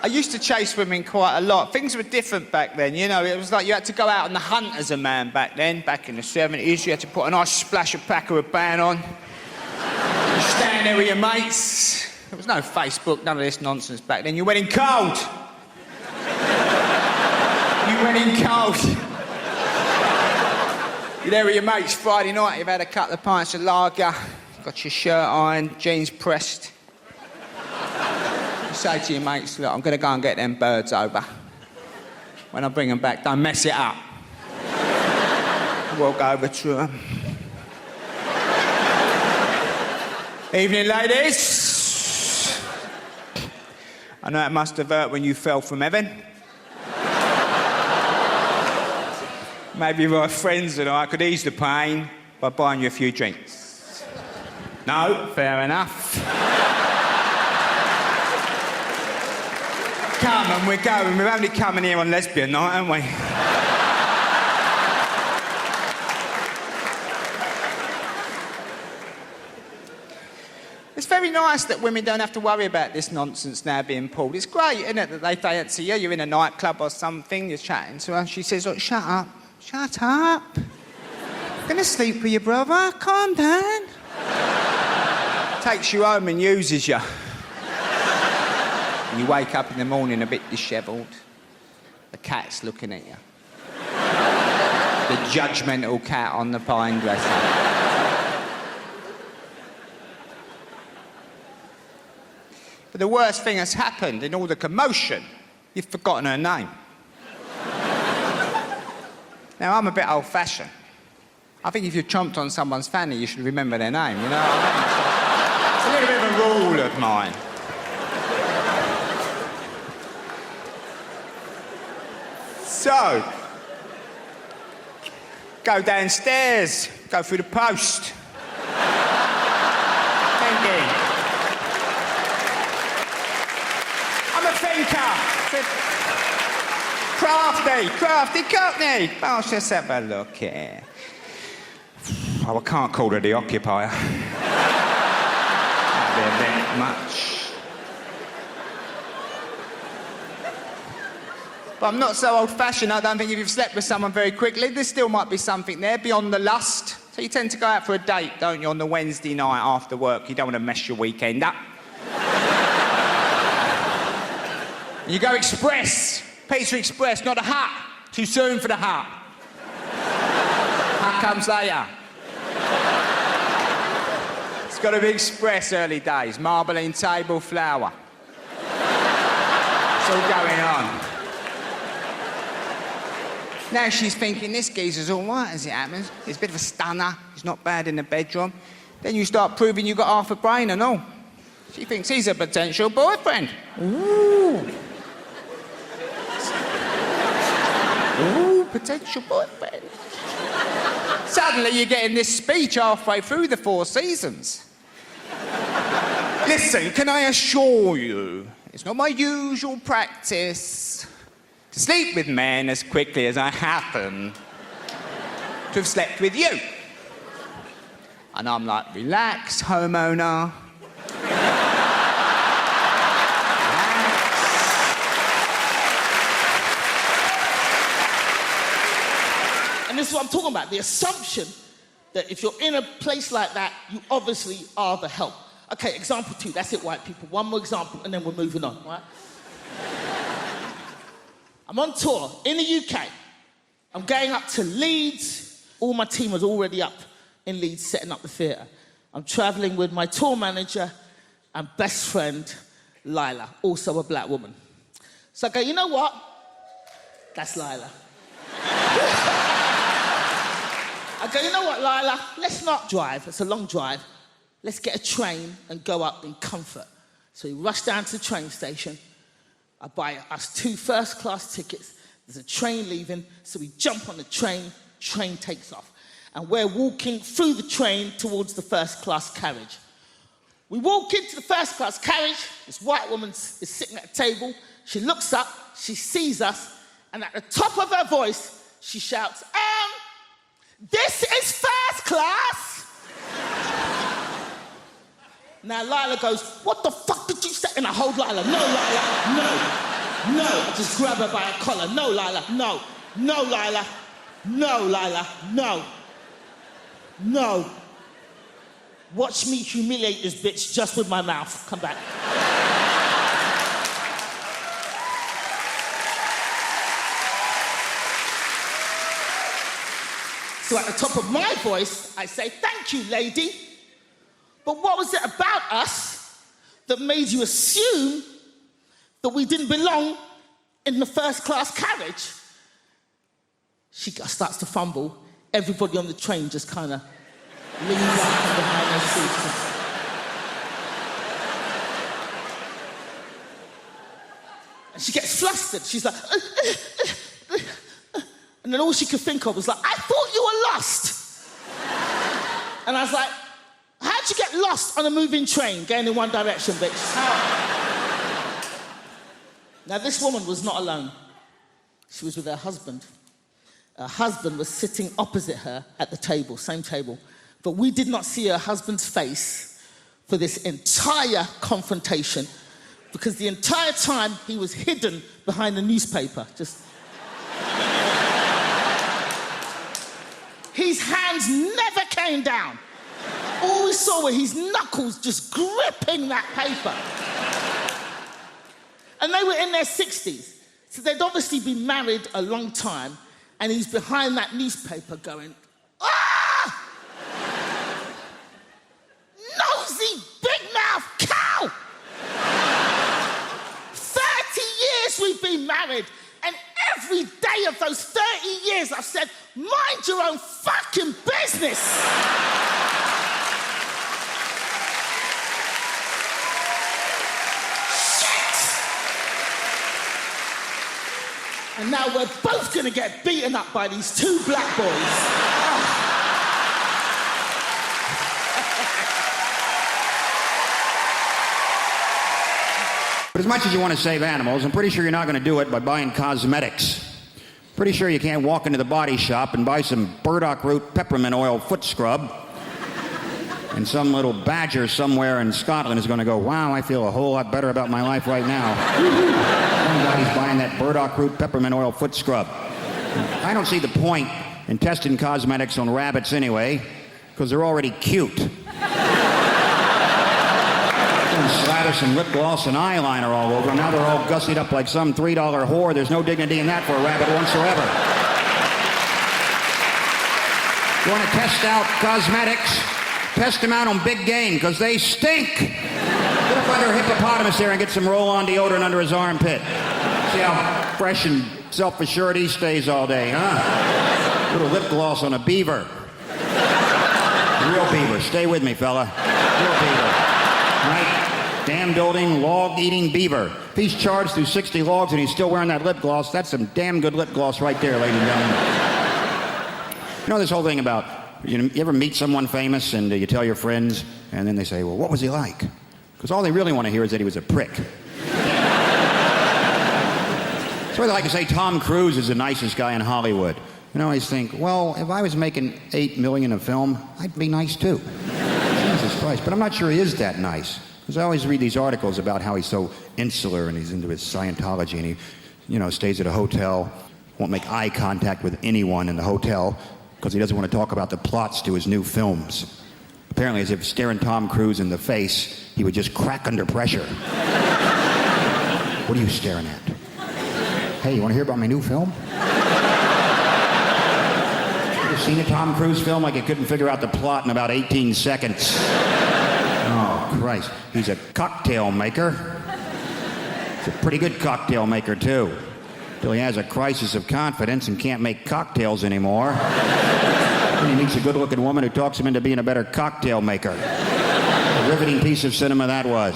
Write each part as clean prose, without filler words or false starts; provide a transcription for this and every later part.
used to chase women quite a lot. Things were different back then, you know. It was like you had to go out on the hunt as a man back then. Back in the 70s, you had to put a nice splash of Paco Rabanne on. You stand there with your mates. There was no Facebook, none of this nonsense back then. You went in cold. You went in cold. You're there with your mates Friday night, you've had a couple of pints of lager, got your shirt ironed, jeans pressed. You say to your mates, look, I'm going to go and get them birds over. When I bring them back, don't mess it up. Walk over to them. Evening, ladies. I know it must have hurt when you fell from heaven. Maybe if I were friends and I could ease the pain by buying you a few drinks. No, fair enough. Come on, we're going. We're only coming here on lesbian night, aren't we? It's very nice that women don't have to worry about this nonsense now being pulled. It's great, isn't it, that they fancy you. You're in a nightclub or something, you're chatting to her, and she says, look, shut up. Shut up. I'm gonna sleep with your brother. Calm down. Takes you home and uses you. And you wake up in the morning a bit dishevelled. The cat's looking at you. The judgmental cat on the pine dresser. But the worst thing has happened in all the commotion. You've forgotten her name. Now, I'm a bit old-fashioned. I think if you chomped on someone's fanny, you should remember their name, you know what I mean? It's a little bit of a rule of mine. So, go downstairs, go through the post. Thinking. I'm a thinker. Crafty cockney. Oh, let's have a look here. Oh, I can't call her the occupier. That'd be a bit much. But I'm not so old-fashioned. I don't think if you've slept with someone very quickly, there still might be something there beyond the lust. So you tend to go out for a date, don't you, on the Wednesday night after work. You don't want to mess your weekend up. You go express. Pizza Express, not a hut. Too soon for the hut. Hut comes later. It's got to be express early days. Marbling table, flour. It's all going on. Now she's thinking, this geezer's all right as it happens. He's a bit of a stunner. He's not bad in the bedroom. Then you start proving you've got half a brain and all. She thinks he's a potential boyfriend. Ooh. Ooh, potential boyfriend. Suddenly you're getting this speech halfway through the 4 seasons. Listen, can I assure you, it's not my usual practice to sleep with men as quickly as I happen to have slept with you. And I'm like, relax, homeowner. This is what I'm talking about, the assumption that if you're in a place like that, you obviously are the help. Okay, example 2, that's it, white people. One more example, and then we're moving on, right? I'm on tour in the UK. I'm going up to Leeds. All my team was already up in Leeds setting up the theatre. I'm travelling with my tour manager and best friend, Lila, also a black woman. So I go, you know what? That's Lila. I go, you know what, Lila? Let's not drive. It's a long drive. Let's get a train and go up in comfort. So we rush down to the train station. I buy us 2 first-class tickets. There's a train leaving, so we jump on the train. Train takes off. And we're walking through the train towards the first-class carriage. We walk into the first-class carriage. This white woman is sitting at a table. She looks up. She sees us. And at the top of her voice, she shouts, this is first class! Now Lila goes, what the fuck did you say? And I hold Lila, no, Lila, no. No, I just grab her by her collar. No, Lila, no. No, Lila. No, Lila, no. No. Watch me humiliate this bitch just with my mouth. Come back. So at the top of my voice, I say, thank you, lady. But what was it about us that made you assume that we didn't belong in the first-class carriage? She starts to fumble. Everybody on the train just kind of leans out from behind their seats. And she gets flustered. She's like, and then all she could think of was like, I thought you were lost. And I was like, how'd you get lost on a moving train going in one direction, bitch? How? Now, this woman was not alone. She was with her husband. Her husband was sitting opposite her at the table, same table. But we did not see her husband's face for this entire confrontation because the entire time he was hidden behind the newspaper. Just... His hands never came down. All we saw were his knuckles just gripping that paper. And they were in their 60s. So they'd obviously been married a long time, and he's behind that newspaper going, ah! Nosy, big-mouth cow! 30 years we've been married, and every day of those 30 years I've said, mind your own fucking business! And now we're both gonna get beaten up by these two black boys. But as much as you want to save animals, I'm pretty sure you're not going to do it by buying cosmetics. Pretty sure you can't walk into the body shop and buy some burdock root peppermint oil foot scrub and some little badger somewhere in Scotland is going to go, wow, I feel a whole lot better about my life right now. Somebody's buying that burdock root peppermint oil foot scrub. I don't see the point in testing cosmetics on rabbits anyway, because they're already cute. Slather some lip gloss and eyeliner all over. Now they're all gussied up like some $3 whore. There's no dignity in that for a rabbit whatsoever. You want to test out cosmetics? Test them out on big game, because they stink. Get up under a hippopotamus there and get some roll-on deodorant under his armpit. See how fresh and self-assured he stays all day, huh? Little lip gloss on a beaver. Real beaver. Stay with me, fella. Real beaver. Right? Dam building, log eating beaver. If he's charged through 60 logs and he's still wearing that lip gloss, that's some damn good lip gloss right there, ladies and gentlemen. You know this whole thing about, you ever meet someone famous and you tell your friends and then they say, well, what was he like? Because all they really want to hear is that he was a prick. That's why they like to say Tom Cruise is the nicest guy in Hollywood. You know, I always think, well, if I was making $8 million a film, I'd be nice too. Jesus Christ. But I'm not sure he is that nice. Because I always read these articles about how he's so insular and he's into his Scientology and he, you know, stays at a hotel, won't make eye contact with anyone in the hotel because he doesn't want to talk about the plots to his new films. Apparently, as if staring Tom Cruise in the face, he would just crack under pressure. What are you staring at? Hey, you want to hear about my new film? You ever seen a Tom Cruise film like you couldn't figure out the plot in about 18 seconds? Oh, Christ. He's a cocktail maker. He's a pretty good cocktail maker, too. Till he has a crisis of confidence and can't make cocktails anymore. Then he meets a good-looking woman who talks him into being a better cocktail maker. A riveting piece of cinema that was.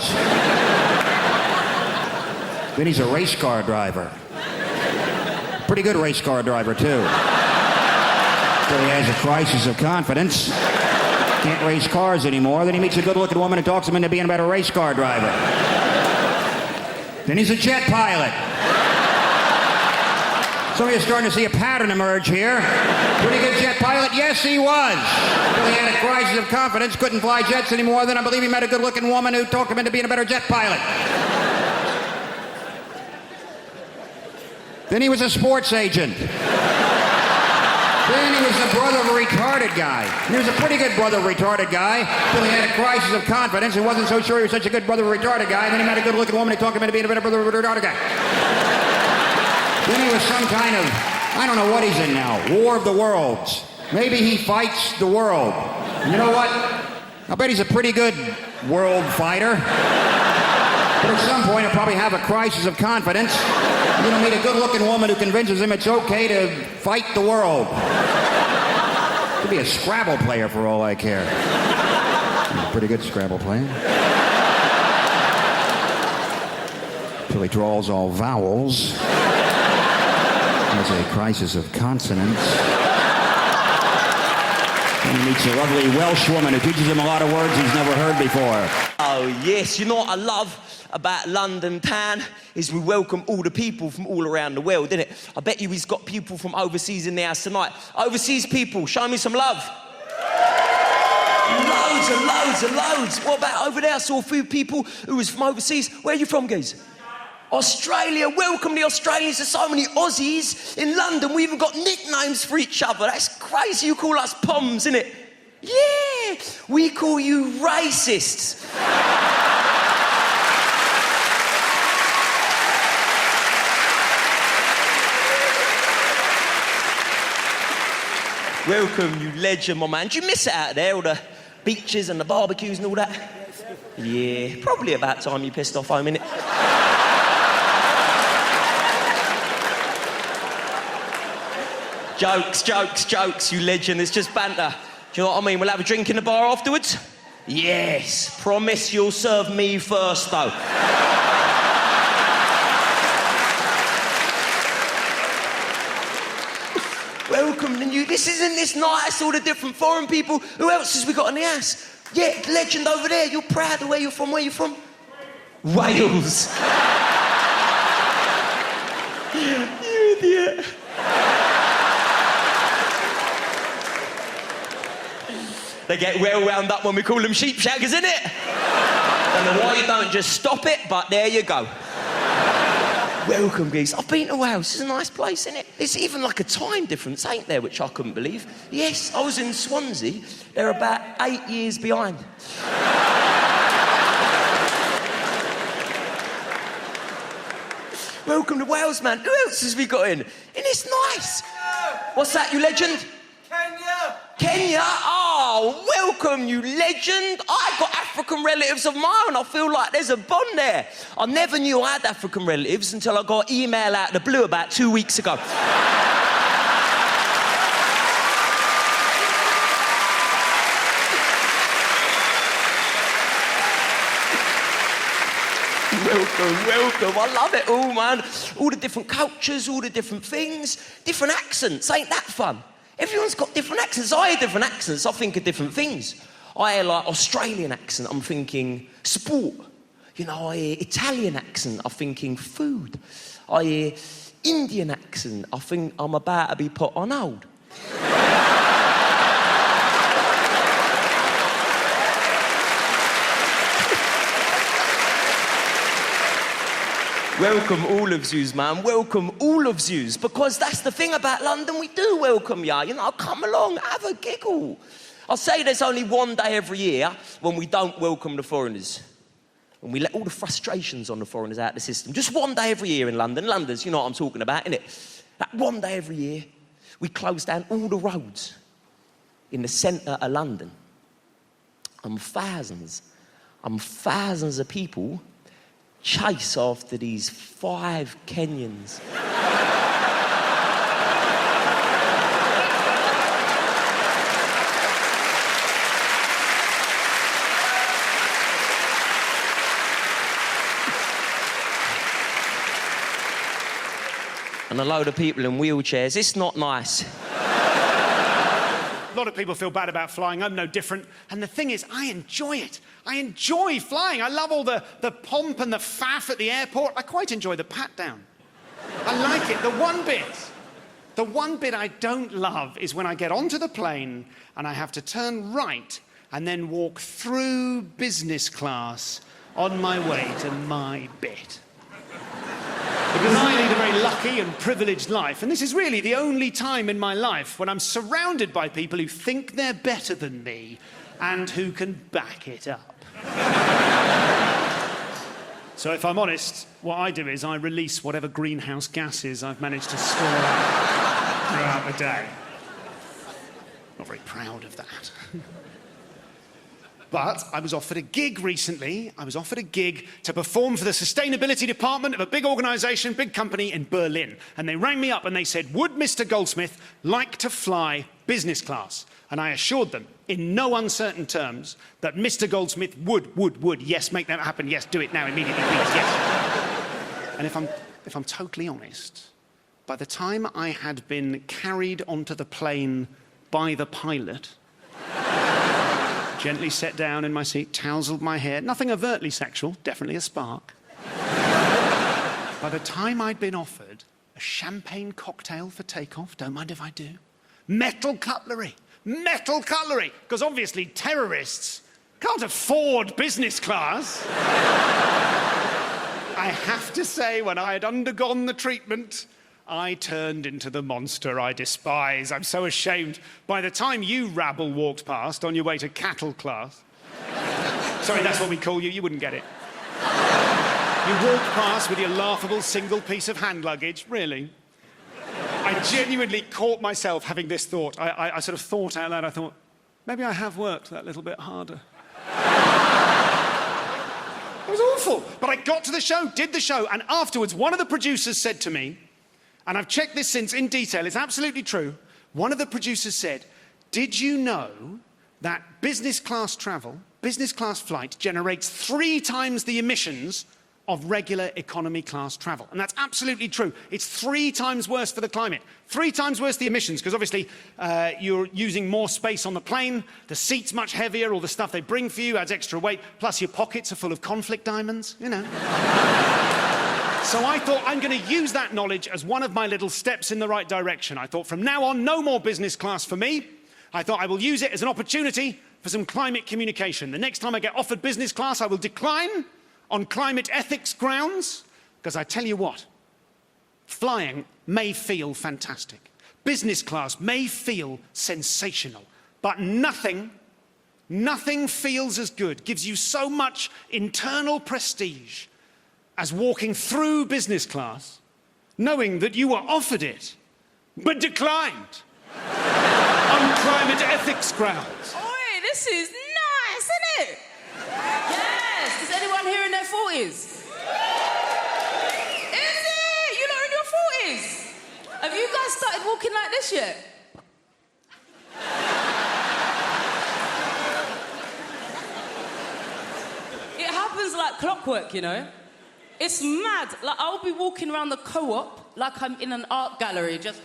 Then he's a race car driver. Pretty good race car driver, too. Till he has a crisis of confidence. Can't race cars anymore. Then he meets a good-looking woman who talks him into being a better race car driver. Then he's a jet pilot. Some of you are starting to see a pattern emerge here. Pretty good jet pilot? Yes, he was. Until he had a crisis of confidence, couldn't fly jets anymore. Then I believe he met a good-looking woman who talked him into being a better jet pilot. Then he was a sports agent. Then he was the brother of a retarded guy. He was a pretty good brother of a retarded guy until he had a crisis of confidence and wasn't so sure he was such a good brother of a retarded guy. And then he met a good-looking woman who talked him into being a better brother of a retarded guy. Then he was some kind of, I don't know what he's in now, War of the Worlds. Maybe he fights the world. And you know what? I bet he's a pretty good world fighter. But at some point, he'll probably have a crisis of confidence. You're going to meet a good-looking woman who convinces him it's okay to fight the world. Could be a Scrabble player for all I care. He's a pretty good Scrabble player. Until he draws all vowels. Has a crisis of consonants. And he meets a lovely Welsh woman who teaches him a lot of words he's never heard before. Oh, yes. You know what I love about London town is we welcome all the people from all around the world, innit? I bet you he's got people from overseas in the house tonight. Overseas people, show me some love. Loads and loads and loads. What about over there? I saw a few people who was from overseas. Where are you from, guys? Australia. Welcome the Australians. There's so many Aussies in London. We even got nicknames for each other. That's crazy. You call us Poms, innit? Yeah. We call you racists. Welcome, you legend, my man. Do you miss it out there, all the beaches and the barbecues and all that? Yeah, probably about time you pissed off home, innit? Jokes, jokes, jokes, you legend. It's just banter. Do you know what I mean? We'll have a drink in the bar afterwards? Yes. Promise you'll serve me first, though. Welcome to you. Isn't this nice? All the different foreign people. Who else has we got in the house? Yeah, legend over there. You're proud of where you're from. Where you from? Wales. You idiot. They get well wound up when we call them sheep shaggers, innit? Don't know why you don't just stop it, but there you go. Welcome, geese. I've been to Wales. It's a nice place, isn't it? There's even like a time difference, ain't there, which I couldn't believe. Yes, I was in Swansea. They're about 8 years behind. Welcome to Wales, man. Who else has we got in? And it's nice. What's that, you legend? Kenya! Kenya? Oh, welcome, you legend. I've got African relatives of my own. I feel like there's a bond there. I never knew I had African relatives until I got an email out of the blue about 2 weeks ago. Welcome, welcome. I love it all, man. All the different cultures, all the different things, different accents. Ain't that fun? Everyone's got different accents. I hear different accents, I think of different things. I hear like Australian accent, I'm thinking sport. You know, I hear Italian accent, I'm thinking food. I hear Indian accent, I think I'm about to be put on hold. Welcome all of yous, man. Welcome all of yous. Because that's the thing about London, we do welcome ya. You know, come along, have a giggle. I'll say there's only one day every year when we don't welcome the foreigners. When we let all the frustrations on the foreigners out of the system. Just one day every year in London. London's, you know what I'm talking about, innit? That one day every year, we close down all the roads in the centre of London. And thousands of people chase after these 5 Kenyans. And a load of people in wheelchairs. It's not nice. A lot of people feel bad about flying. I'm no different. And the thing is, I enjoy it. I enjoy flying. I love all the pomp and the faff at the airport. I quite enjoy the pat-down. I like it. The one bit I don't love is when I get onto the plane and I have to turn right and then walk through business class on my way to my bit. Because I lead a very lucky and privileged life, and this is really the only time in my life when I'm surrounded by people who think they're better than me and who can back it up. So if I'm honest, what I do is I release whatever greenhouse gases I've managed to store up throughout the day. Not very proud of that. But I was offered a gig recently. I was offered a gig to perform for the sustainability department of a big organisation, big company in Berlin. And they rang me up and they said, would Mr. Goldsmith like to fly business class? And I assured them, in no uncertain terms, that Mr. Goldsmith would, yes, make that happen, yes, do it now, immediately, please, yes. And if I'm totally honest, by the time I had been carried onto the plane by the pilot, gently sat down in my seat, tousled my hair, nothing overtly sexual, definitely a spark. By the time I'd been offered a champagne cocktail for takeoff, don't mind if I do, metal cutlery, because obviously terrorists can't afford business class. I have to say, when I had undergone the treatment, I turned into the monster I despise. I'm so ashamed. By the time you rabble walked past on your way to cattle class... Sorry, that's what we call you. You wouldn't get it. You walked past with your laughable single piece of hand luggage. Really? I genuinely caught myself having this thought. I sort of thought out loud. I thought, maybe I have worked that little bit harder. It was awful. But I got to the show, did the show, and afterwards one of the producers said to me, and I've checked this since in detail, it's absolutely true. One of the producers said, did you know that business class travel, business class flight, generates 3 times the emissions of regular economy class travel? And that's absolutely true. It's 3 times worse for the climate. 3 times worse the emissions, because obviously you're using more space on the plane, the seat's much heavier, all the stuff they bring for you adds extra weight, plus your pockets are full of conflict diamonds, you know. So I thought, I'm going to use that knowledge as one of my little steps in the right direction. I thought, from now on, no more business class for me. I thought I will use it as an opportunity for some climate communication. The next time I get offered business class, I will decline on climate ethics grounds, because I tell you what, flying may feel fantastic. Business class may feel sensational, but nothing feels as good, gives you so much internal prestige as walking through business class, knowing that you were offered it, but declined on climate ethics grounds. Oi, this is nice, isn't it? Yes! Is anyone here in their 40s? Is it? You're not in your 40s? Have you guys started walking like this yet? It happens like clockwork, you know? It's mad. Like, I'll be walking around the co-op like I'm in an art gallery, just...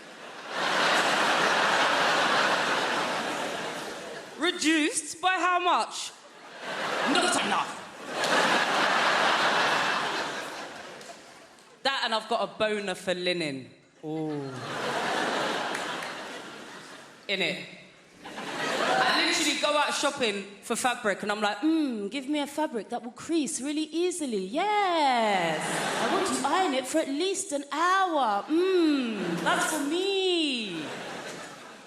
Reduced by how much? Not enough. That, and I've got a boner for linen. Ooh. In it. I literally go out shopping for fabric and I'm like, give me a fabric that will crease really easily. Yes. I want to iron it for at least an hour. That's for me.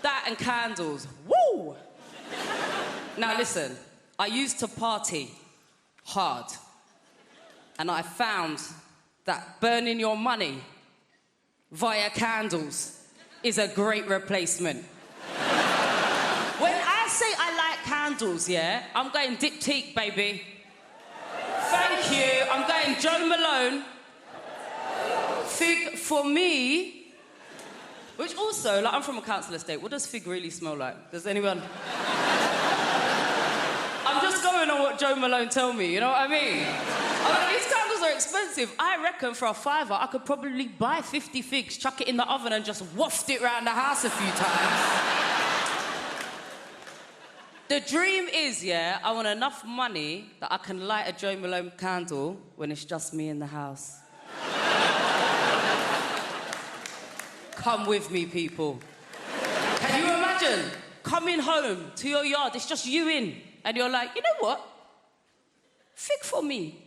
That and candles. Woo! Now listen, I used to party hard. And I found that burning your money via candles is a great replacement. When I say I like candles, yeah, I'm going diptyque, baby. Thank you. I'm going Joe Malone. Fig for me. Which also, like, I'm from a council estate. What does fig really smell like? Does anyone... I'm just going on what Joe Malone told me, you know what I mean? I mean, these candles are expensive. I reckon for a £5, I could probably buy 50 figs, chuck it in the oven and just waft it around the house a few times. The dream is, yeah, I want enough money that I can light a Joe Malone candle when it's just me in the house. Come with me, people. Can you imagine coming home to your yard, it's just you in, and you're like, you know what? Fig for me.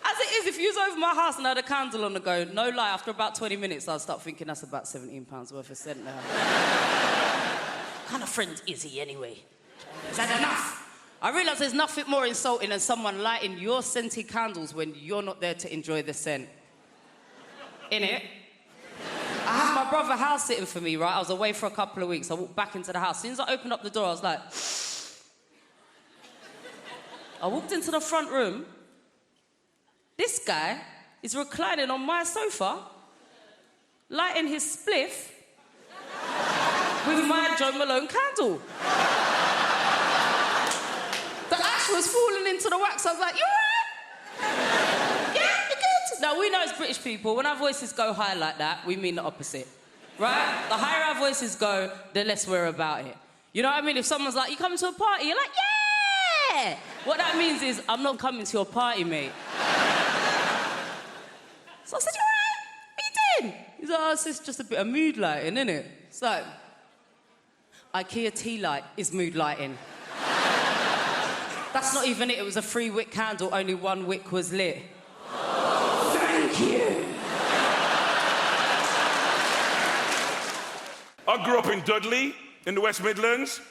As it is, if you was over my house and I had a candle on the go, no lie, after about 20 minutes, I'll start thinking that's about £17 worth of scent now. What kind of friend is he anyway? Is that enough? I realise there's nothing more insulting than someone lighting your scented candles when you're not there to enjoy the scent. Innit? I had my brother house sitting for me, right? I was away for a couple of weeks. I walked back into the house. As soon as I opened up the door, I was like... I walked into the front room. This guy is reclining on my sofa, lighting his spliff with my Joe Malone candle. The ash was falling into the wax. I was like, you all right? Yeah, you good? Now, we know as British people, when our voices go high like that, we mean the opposite, right? The higher our voices go, the less we're about it. You know what I mean? If someone's like, you coming to a party? You're like, yeah! What that means is, I'm not coming to your party, mate. So I said, you all right? What you doing? He's like, oh, it's just a bit of mood lighting, isn't it? It's like, IKEA tea light is mood lighting. That's not even it. It was a 3-wick candle. Only 1 wick was lit. Thank you. I grew up in Dudley, in the West Midlands.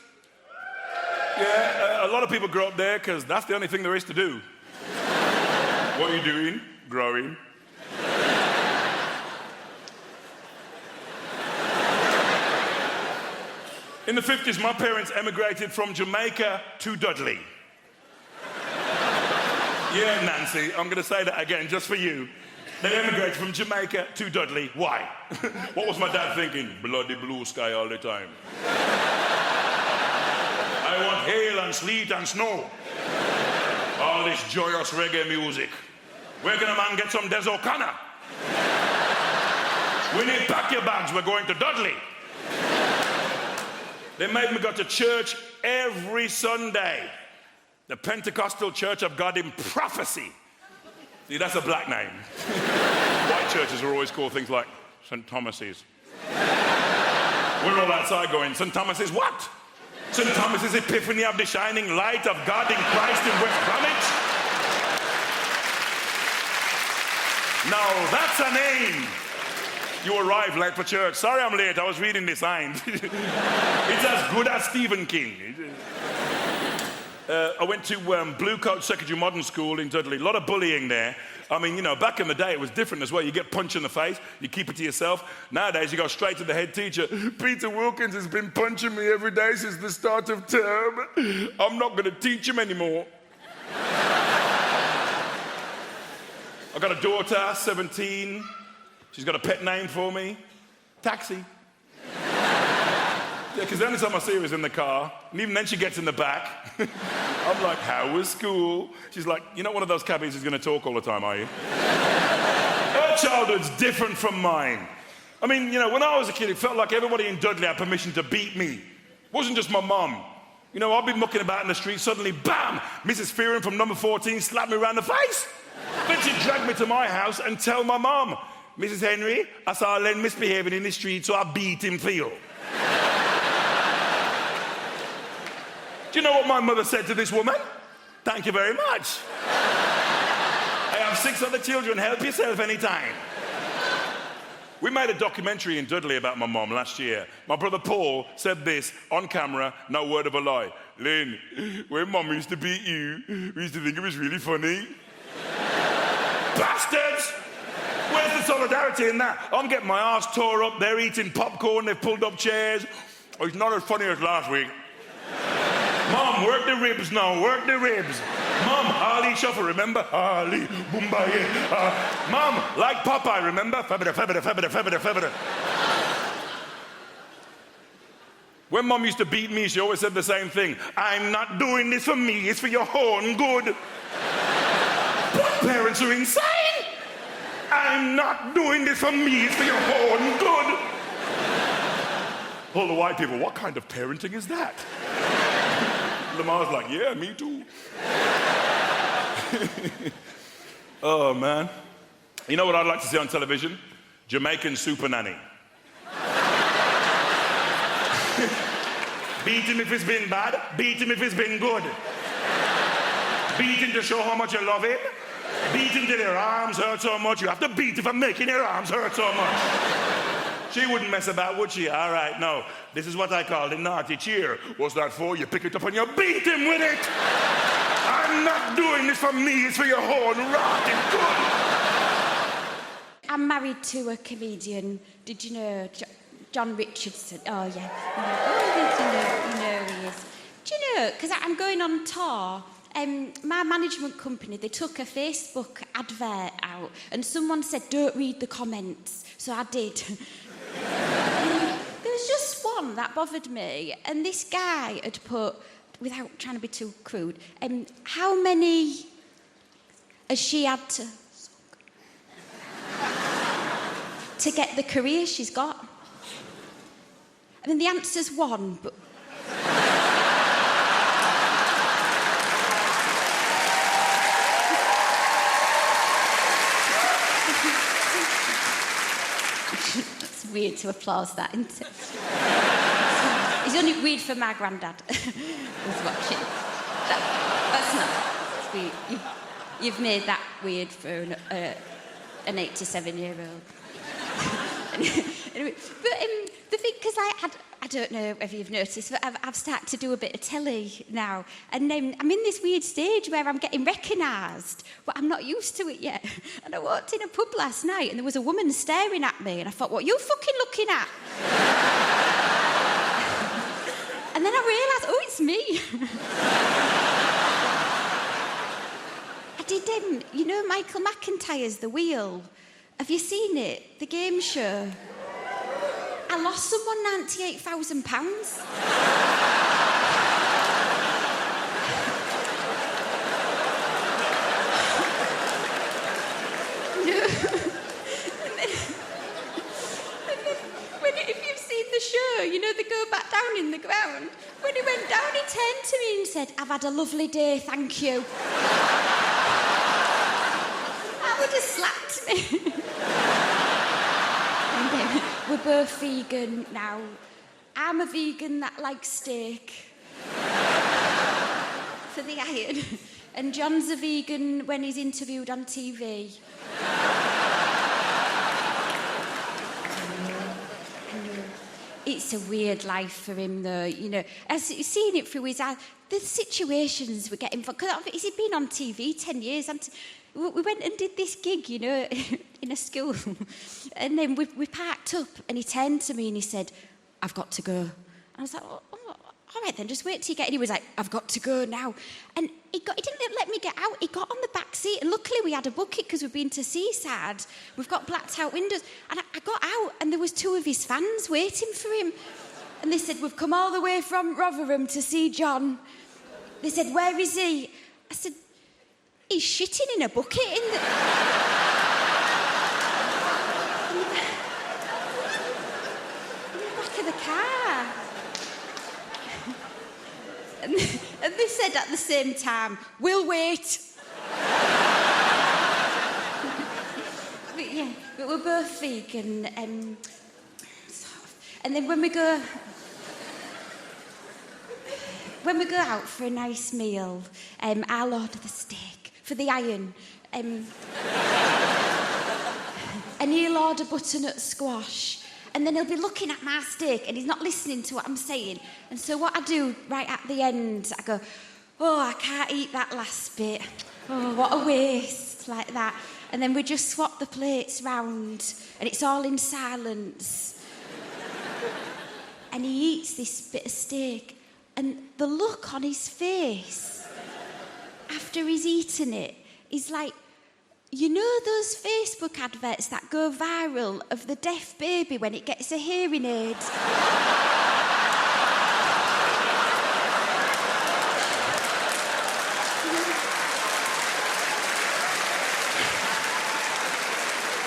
Yeah, a lot of people grow up there because that's the only thing there is to do. What are you doing? Growing. In the 50s, my parents emigrated from Jamaica to Dudley. Yeah, Nancy, I'm going to say that again just for you. They emigrated from Jamaica to Dudley. Why? What was my dad thinking? Bloody blue sky all the time. I want hail and sleet and snow. All this joyous reggae music. Where can a man get some Des O'Connor? We need pack your bags, we're going to Dudley. They made me go to church every Sunday. The Pentecostal Church of God in Prophecy. See, that's a black name. White churches are always called things like St. Thomas's. We're all outside going, St. Thomas's what? St. Thomas's Epiphany of the Shining Light of God in Christ in West Bromwich? Now, that's a name. You arrived late for church. Sorry I'm late, I was reading the sign. It's as good as Stephen King. I went to Blue Coat Secondary Modern School in Dudley. A lot of bullying there. I mean, you know, back in the day, it was different as well. You get punched in the face, you keep it to yourself. Nowadays, you go straight to the head teacher. Peter Wilkins has been punching me every day since the start of term. I'm not going to teach him anymore. I've got a daughter, 17. She's got a pet name for me. Taxi. Yeah, because the only time I see her is in the car, and even then she gets in the back. I'm like, how was school? She's like, you're not one of those cabbies who's going to talk all the time, are you? Her childhood's different from mine. I mean, you know, when I was a kid, it felt like everybody in Dudley had permission to beat me. It wasn't just my mum. You know, I'd be mucking about in the street, suddenly, bam! Mrs. Fearon from number 14 slapped me around the face. Then she'd drag me to my house and tell my mum, Mrs. Henry, I saw Len misbehaving in the street, so I beat him for you. Do you know what my mother said to this woman? Thank you very much. I have 6 other children, help yourself anytime. We made a documentary in Dudley about my mum last year. My brother Paul said this on camera, no word of a lie. Lynn, when mum used to beat you, we used to think it was really funny. Bastards! Where's the solidarity in that? I'm getting my arse tore up, they're eating popcorn, they've pulled up chairs. Oh, it's not as funny as last week. Mom, work the ribs now, work the ribs. Mom, Harley Shuffle, remember? Harley, Boombaye. Mom, like Popeye, remember? Fabida, fabida, fabida, fabida, fabida. When Mom used to beat me, she always said the same thing. I'm not doing this for me, it's for your own good. What parents are insane? I'm not doing this for me, it's for your own good. All the white people, what kind of parenting is that? Lamar's like, yeah, me too. Oh, man. You know what I'd like to see on television? Jamaican Super Nanny. Beat him if it's been bad, beat him if it's been good. Beat him to show how much you love him, Beating till your arms hurt so much, you have to beat it for making your arms hurt so much. She wouldn't mess about, would she? All right, no. This is what I call the naughty cheer. What's that for? You pick it up and you beat him with it. I'm not doing this for me, it's for your horn rotting good. I'm married to a comedian. Did you know John Richardson? Oh, yeah. Oh, did you know he is? Do you know, because I'm going on tour, my management company, they took a Facebook advert out and someone said, don't read the comments. So I did. There was just one that bothered me, and this guy had put, without trying to be too crude, how many has she had to get the career she's got? I mean, the answer's one, but... It's weird to applause that, isn't it? It's only weird for my granddad who's watching. That's not weird. You've made that weird for an 87-year-old. Anyway, but the thing, because I don't know if you've noticed, but I've started to do a bit of telly now, and I'm in this weird stage where I'm getting recognised, but I'm not used to it yet. And I walked in a pub last night, and there was a woman staring at me, and I thought, what are you fucking looking at? And then I realised, oh, it's me. I did, you know Michael McIntyre's The Wheel? Have you seen it? The game show? I lost someone £98,000. No. If you've seen the show, you know they go back down in the ground. When he went down, he turned to me and said, I've had a lovely day, thank you. That would have slapped me. We're both vegan now. I'm a vegan that likes steak for the iron, and John's a vegan when he's interviewed on TV. It's a weird life for him, though, you know. I've seen it through his eyes. The situations we're getting for... Because he's been on TV 10 years. We went and did this gig, you know, in a school. And then we parked up, and he turned to me and he said, I've got to go. And I was like, oh, all right then, just wait till you get in. He was like, I've got to go now. And he didn't let me get out. He got on the back seat, and luckily we had a bucket because we've been to Seaside. We've got blacked out windows. And I got out, and there was two of his fans waiting for him. And they said, we've come all the way from Rotherham to see John. They said, where is he? I said, he's shitting in a bucket in the back of the car. And they said at the same time, we'll wait. But we're both vegan. And then when we go out for a nice meal, I'll order the steak for the iron. And he'll order butternut squash. And then he'll be looking at my steak and he's not listening to what I'm saying. And so what I do right at the end, I go, oh, I can't eat that last bit. Oh, what a waste, like that. And then we just swap the plates round and it's all in silence. And he eats this bit of steak and the look on his face after he's eaten it is like, you know those Facebook adverts that go viral of the deaf baby when it gets a hearing aid?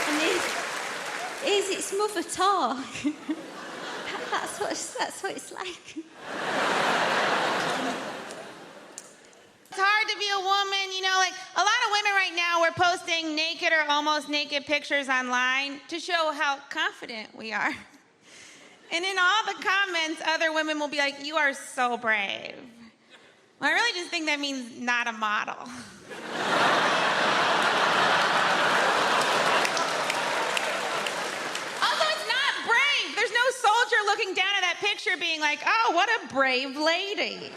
And here's its mother talk. That's what it's like. It's hard to be a woman, you know, like a lot of women right now, we're posting naked or almost naked pictures online to show how confident we are. And in all the comments, other women will be like, you are so brave. Well, I really just think that means not a model. picture being like, oh, what a brave lady.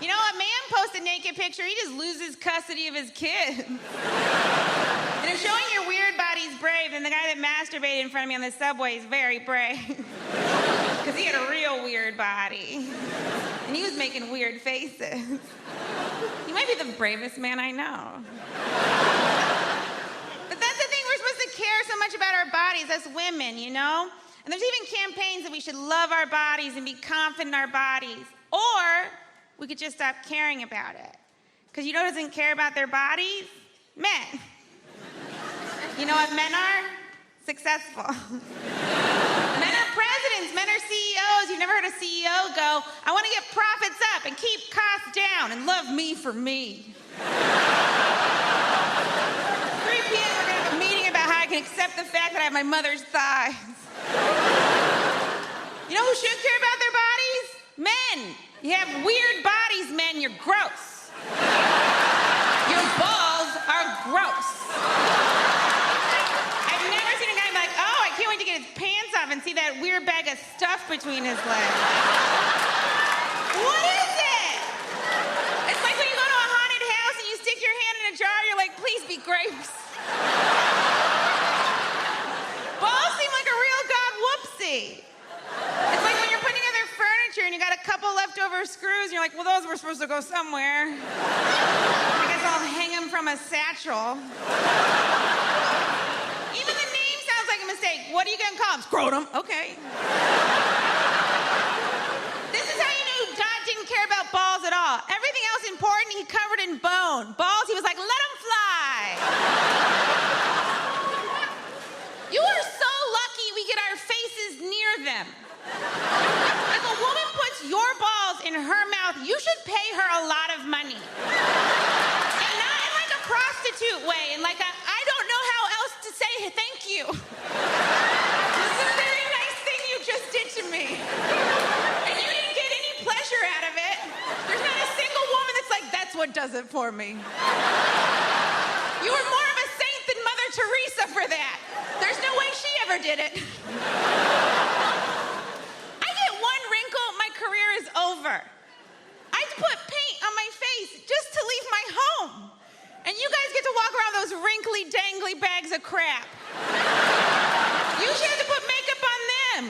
You know, a man posts a naked picture, he just loses custody of his kids. And if showing your weird body's brave, then the guy that masturbated in front of me on the subway is very brave. Because he had a real weird body. And he was making weird faces. He might be the bravest man I know. But that's the thing, we're supposed to care so much about our bodies, us women, you know? And there's even campaigns that we should love our bodies and be confident in our bodies. Or we could just stop caring about it. Because you know who doesn't care about their bodies? Men. You know what men are? Successful. Men are presidents, men are CEOs. You've never heard a CEO go, I want to get profits up and keep costs down and love me for me. 3 p.m. we're going to have a meeting about how I can accept the fact that I have my mother's thighs. You know who should care about their bodies? Men. You have weird bodies, men, you're gross. Your balls are gross. I've never seen a guy like, oh, I can't wait to get his pants off and see that weird bag of stuff between his legs. What is it? It's like when you go to a haunted house and you stick your hand in a jar, you're like, please be grapes. Balls seem like a real god whoopsie. It's like when you're putting together furniture and you got a couple leftover screws and you're like, well, those were supposed to go somewhere. I guess I'll hang them from a satchel. Even the name sounds like a mistake. What are you gonna call him? Scrotum. Okay. This is how you knew God didn't care about balls at all. Everything else important, he covered in bone. Balls, he was like, let them fly. You are so lucky we get our faces near them. If a woman puts your balls in her mouth, you should pay her a lot of money. And not in like a prostitute way, and like a, I don't know how else to say thank you. This is a very nice thing you just did to me. And you didn't get any pleasure out of it. There's not a single woman that's like, that's what does it for me. You were more of a saint than Mother Teresa for that. There's no way she ever did it. Is over. I had to put paint on my face just to leave my home. And you guys get to walk around with those wrinkly, dangly bags of crap. You should have to put makeup on them.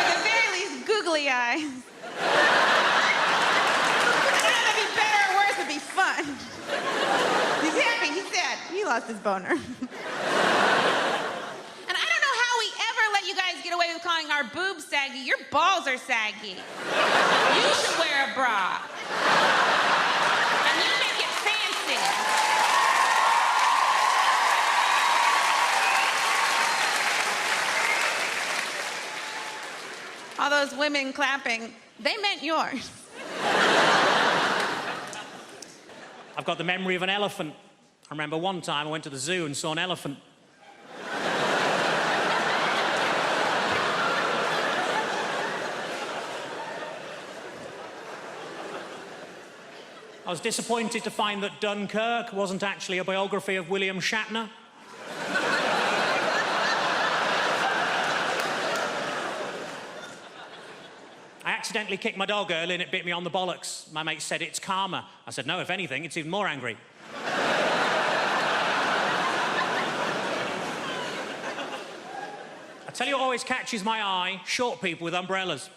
At the very least, googly eyes. I don't know if that'd be better or worse, it'd be fun. He's happy, he's sad. He lost his boner. You guys get away with calling our boobs saggy. Your balls are saggy. You should wear a bra. And you make it fancy. All those women clapping, they meant yours. I've got the memory of an elephant. I remember one time I went to the zoo and saw an elephant. I was disappointed to find that Dunkirk wasn't actually a biography of William Shatner. I accidentally kicked my dog early and it bit me on the bollocks. My mate said it's karma. I said, no, if anything, it's even more angry. I tell you what always catches my eye, short people with umbrellas.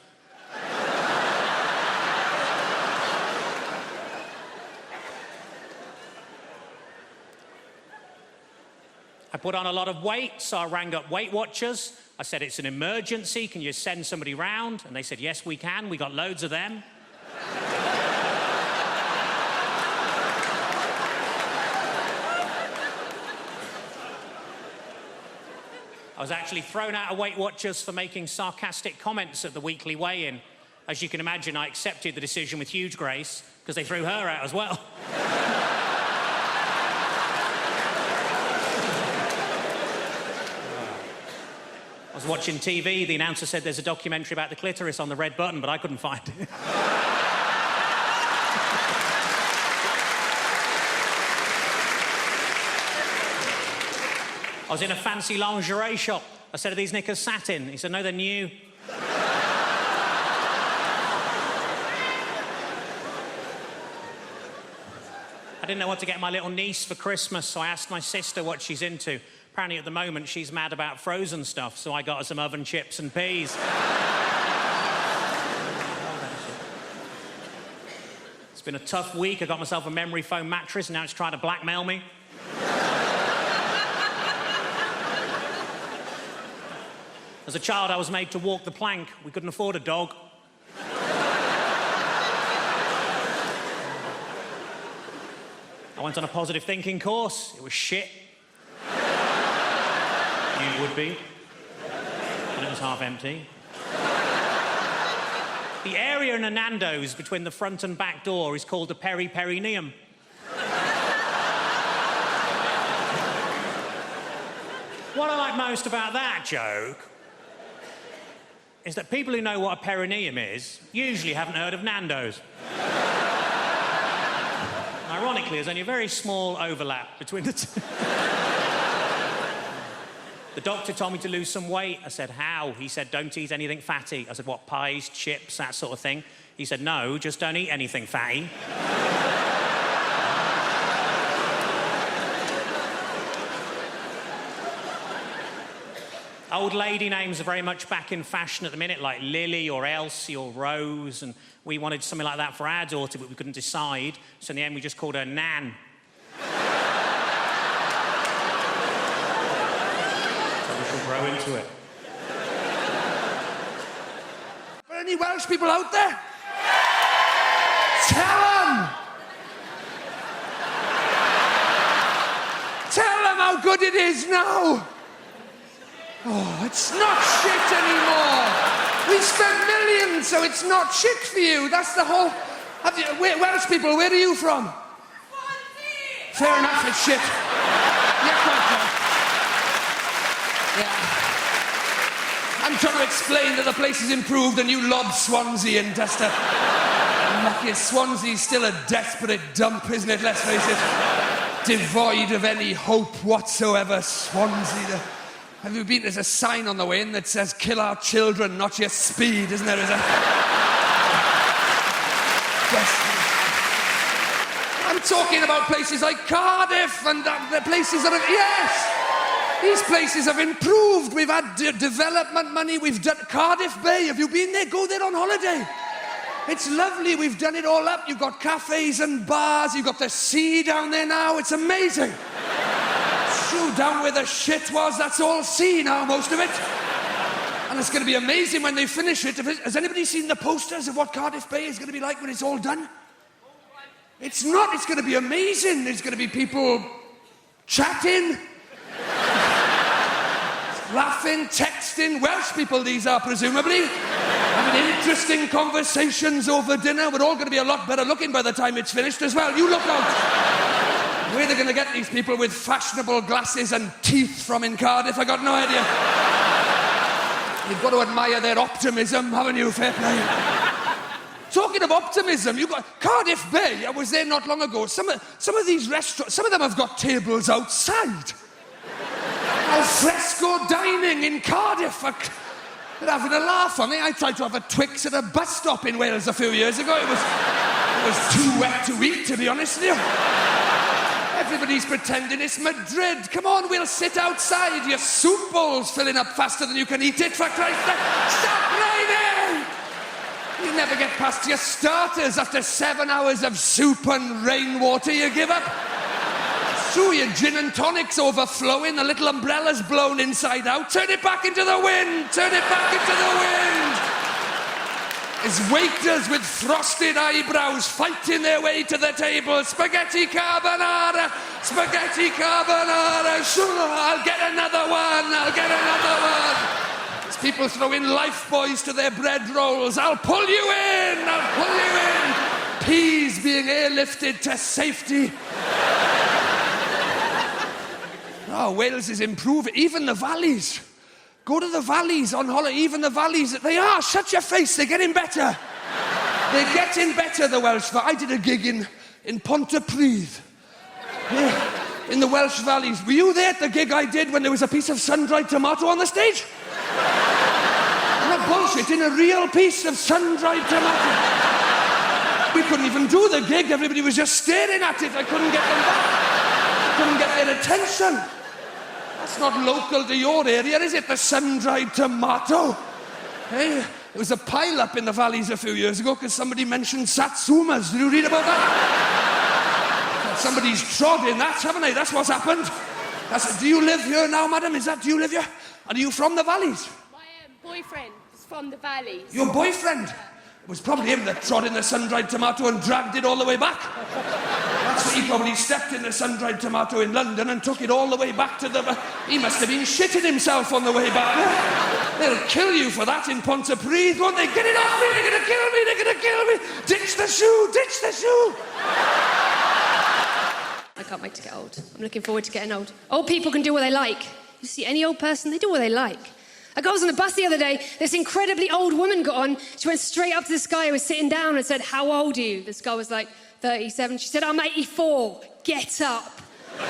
I put on a lot of weight, so I rang up Weight Watchers. I said, it's an emergency, can you send somebody round? And they said, yes, we can, we got loads of them. I was actually thrown out of Weight Watchers for making sarcastic comments at the weekly weigh-in. As you can imagine, I accepted the decision with huge grace, because they threw her out as well. I was watching TV, the announcer said there's a documentary about the clitoris on the red button, but I couldn't find it. I was in a fancy lingerie shop. I said, are these knickers satin? He said, no, they're new. didn't know what to get my little niece for Christmas, so I asked my sister what she's into. Apparently at the moment she's mad about frozen stuff, so I got her some oven chips and peas. It's been a tough week. I got myself a memory foam mattress and now it's trying to blackmail me. As a child, I was made to walk the plank. We couldn't afford a dog. I went on a positive thinking course. It was shit. You would be. And it was half empty. The area in a Nando's between the front and back door is called a peri-perineum. What I like most about that joke is that people who know what a perineum is usually haven't heard of Nando's. Ironically, there's only a very small overlap between the two. The doctor told me to lose some weight. I said, how? He said, don't eat anything fatty. I said, what, pies, chips, that sort of thing? He said, no, just don't eat anything fatty. Old lady names are very much back in fashion at the minute, like Lily or Elsie or Rose, and we wanted something like that for our daughter, but we couldn't decide, so in the end we just called her Nan. So we shall grow into it. Are any Welsh people out there? Tell them! Tell them how good it is now! Oh, it's not shit anymore. We've spent millions, so it's not shit for you. That's the whole... Welsh people, where are you from? Swansea! Fair enough, it's shit. Yeah, quite. Yeah. I'm trying to explain that the place has improved and you lob Swansea and just lucky Swansea's still a desperate dump, isn't it? Let's face it. Devoid of any hope whatsoever, Swansea. Have you been? There's a sign on the way in that says, kill our children, not your speed, isn't there? Yes. I'm talking about places like Cardiff and the places that have... Yes! These places have improved. We've had development money. We've done... Cardiff Bay, have you been there? Go there on holiday. It's lovely. We've done it all up. You've got cafes and bars. You've got the sea down there now. It's amazing. True, down where the shit was, that's all sea now, most of it. And it's going to be amazing when they finish it. Has anybody seen the posters of what Cardiff Bay is going to be like when it's all done? It's not. It's going to be amazing. There's going to be people chatting, laughing, texting. Welsh people, these are, presumably. Having interesting conversations over dinner. We're all going to be a lot better looking by the time it's finished as well. You look out. Where they're going to get these people with fashionable glasses and teeth from in Cardiff, I got no idea. You've got to admire their optimism, haven't you? Fair play. Talking of optimism, you've got Cardiff Bay. I was there not long ago. Some of these restaurants, some of them have got tables outside. Al fresco dining in Cardiff. They're having a laugh on me. I tried to have a Twix at a bus stop in Wales a few years ago. It was too wet to eat, to be honest with you. Everybody's pretending it's Madrid. Come on, we'll sit outside. Your soup bowl's filling up faster than you can eat it, for Christ's sake. Stop raining! You never get past your starters after 7 hours of soup and rainwater. You give up. So your gin and tonic's overflowing, the little umbrella's blown inside out. Turn it back into the wind! Turn it back into the wind! As waiters with frosted eyebrows fighting their way to the table. Spaghetti carbonara! Spaghetti carbonara! Sure, I'll get another one! I'll get another one! As people throw in lifebuoys to their bread rolls. I'll pull you in! I'll pull you in! Peas being airlifted to safety. Oh, Wales is improving. Even the valleys. Go to the valleys on holiday, even the valleys. They are, shut your face, they're getting better. They're getting better, the Welsh. I did a gig in Pontypridd, in the Welsh valleys. Were you there at the gig I did when there was a piece of sun-dried tomato on the stage? Not bullshit, in a real piece of sun-dried tomato. We couldn't even do the gig. Everybody was just staring at it. I couldn't get them back. I couldn't get their attention. That's not local to your area, is it? The sun-dried tomato. Hey, there was a pile-up in the valleys a few years ago because somebody mentioned satsumas. Did you read about that? Somebody's trod in that, haven't they? That's what's happened. Do you live here now, madam? Do you live here? And are you from the valleys? My boyfriend is from the valleys. Your boyfriend? It was probably him that trod in the sun-dried tomato and dragged it all the way back. That's what he probably stepped in the sun-dried tomato in London and took it all the way back to the... He must have been shitting himself on the way back. They'll kill you for that in Pontypridd, won't they? Get it off me! They're going to kill me! They're going to kill me! Ditch the shoe! Ditch the shoe! I can't wait to get old. I'm looking forward to getting old. Old people can do what they like. You see any old person, they do what they like. I was on the bus the other day, this incredibly old woman got on, she went straight up to this guy who was sitting down and said, "How old are you?" This guy was like 37. She said, "I'm 84. Get up." I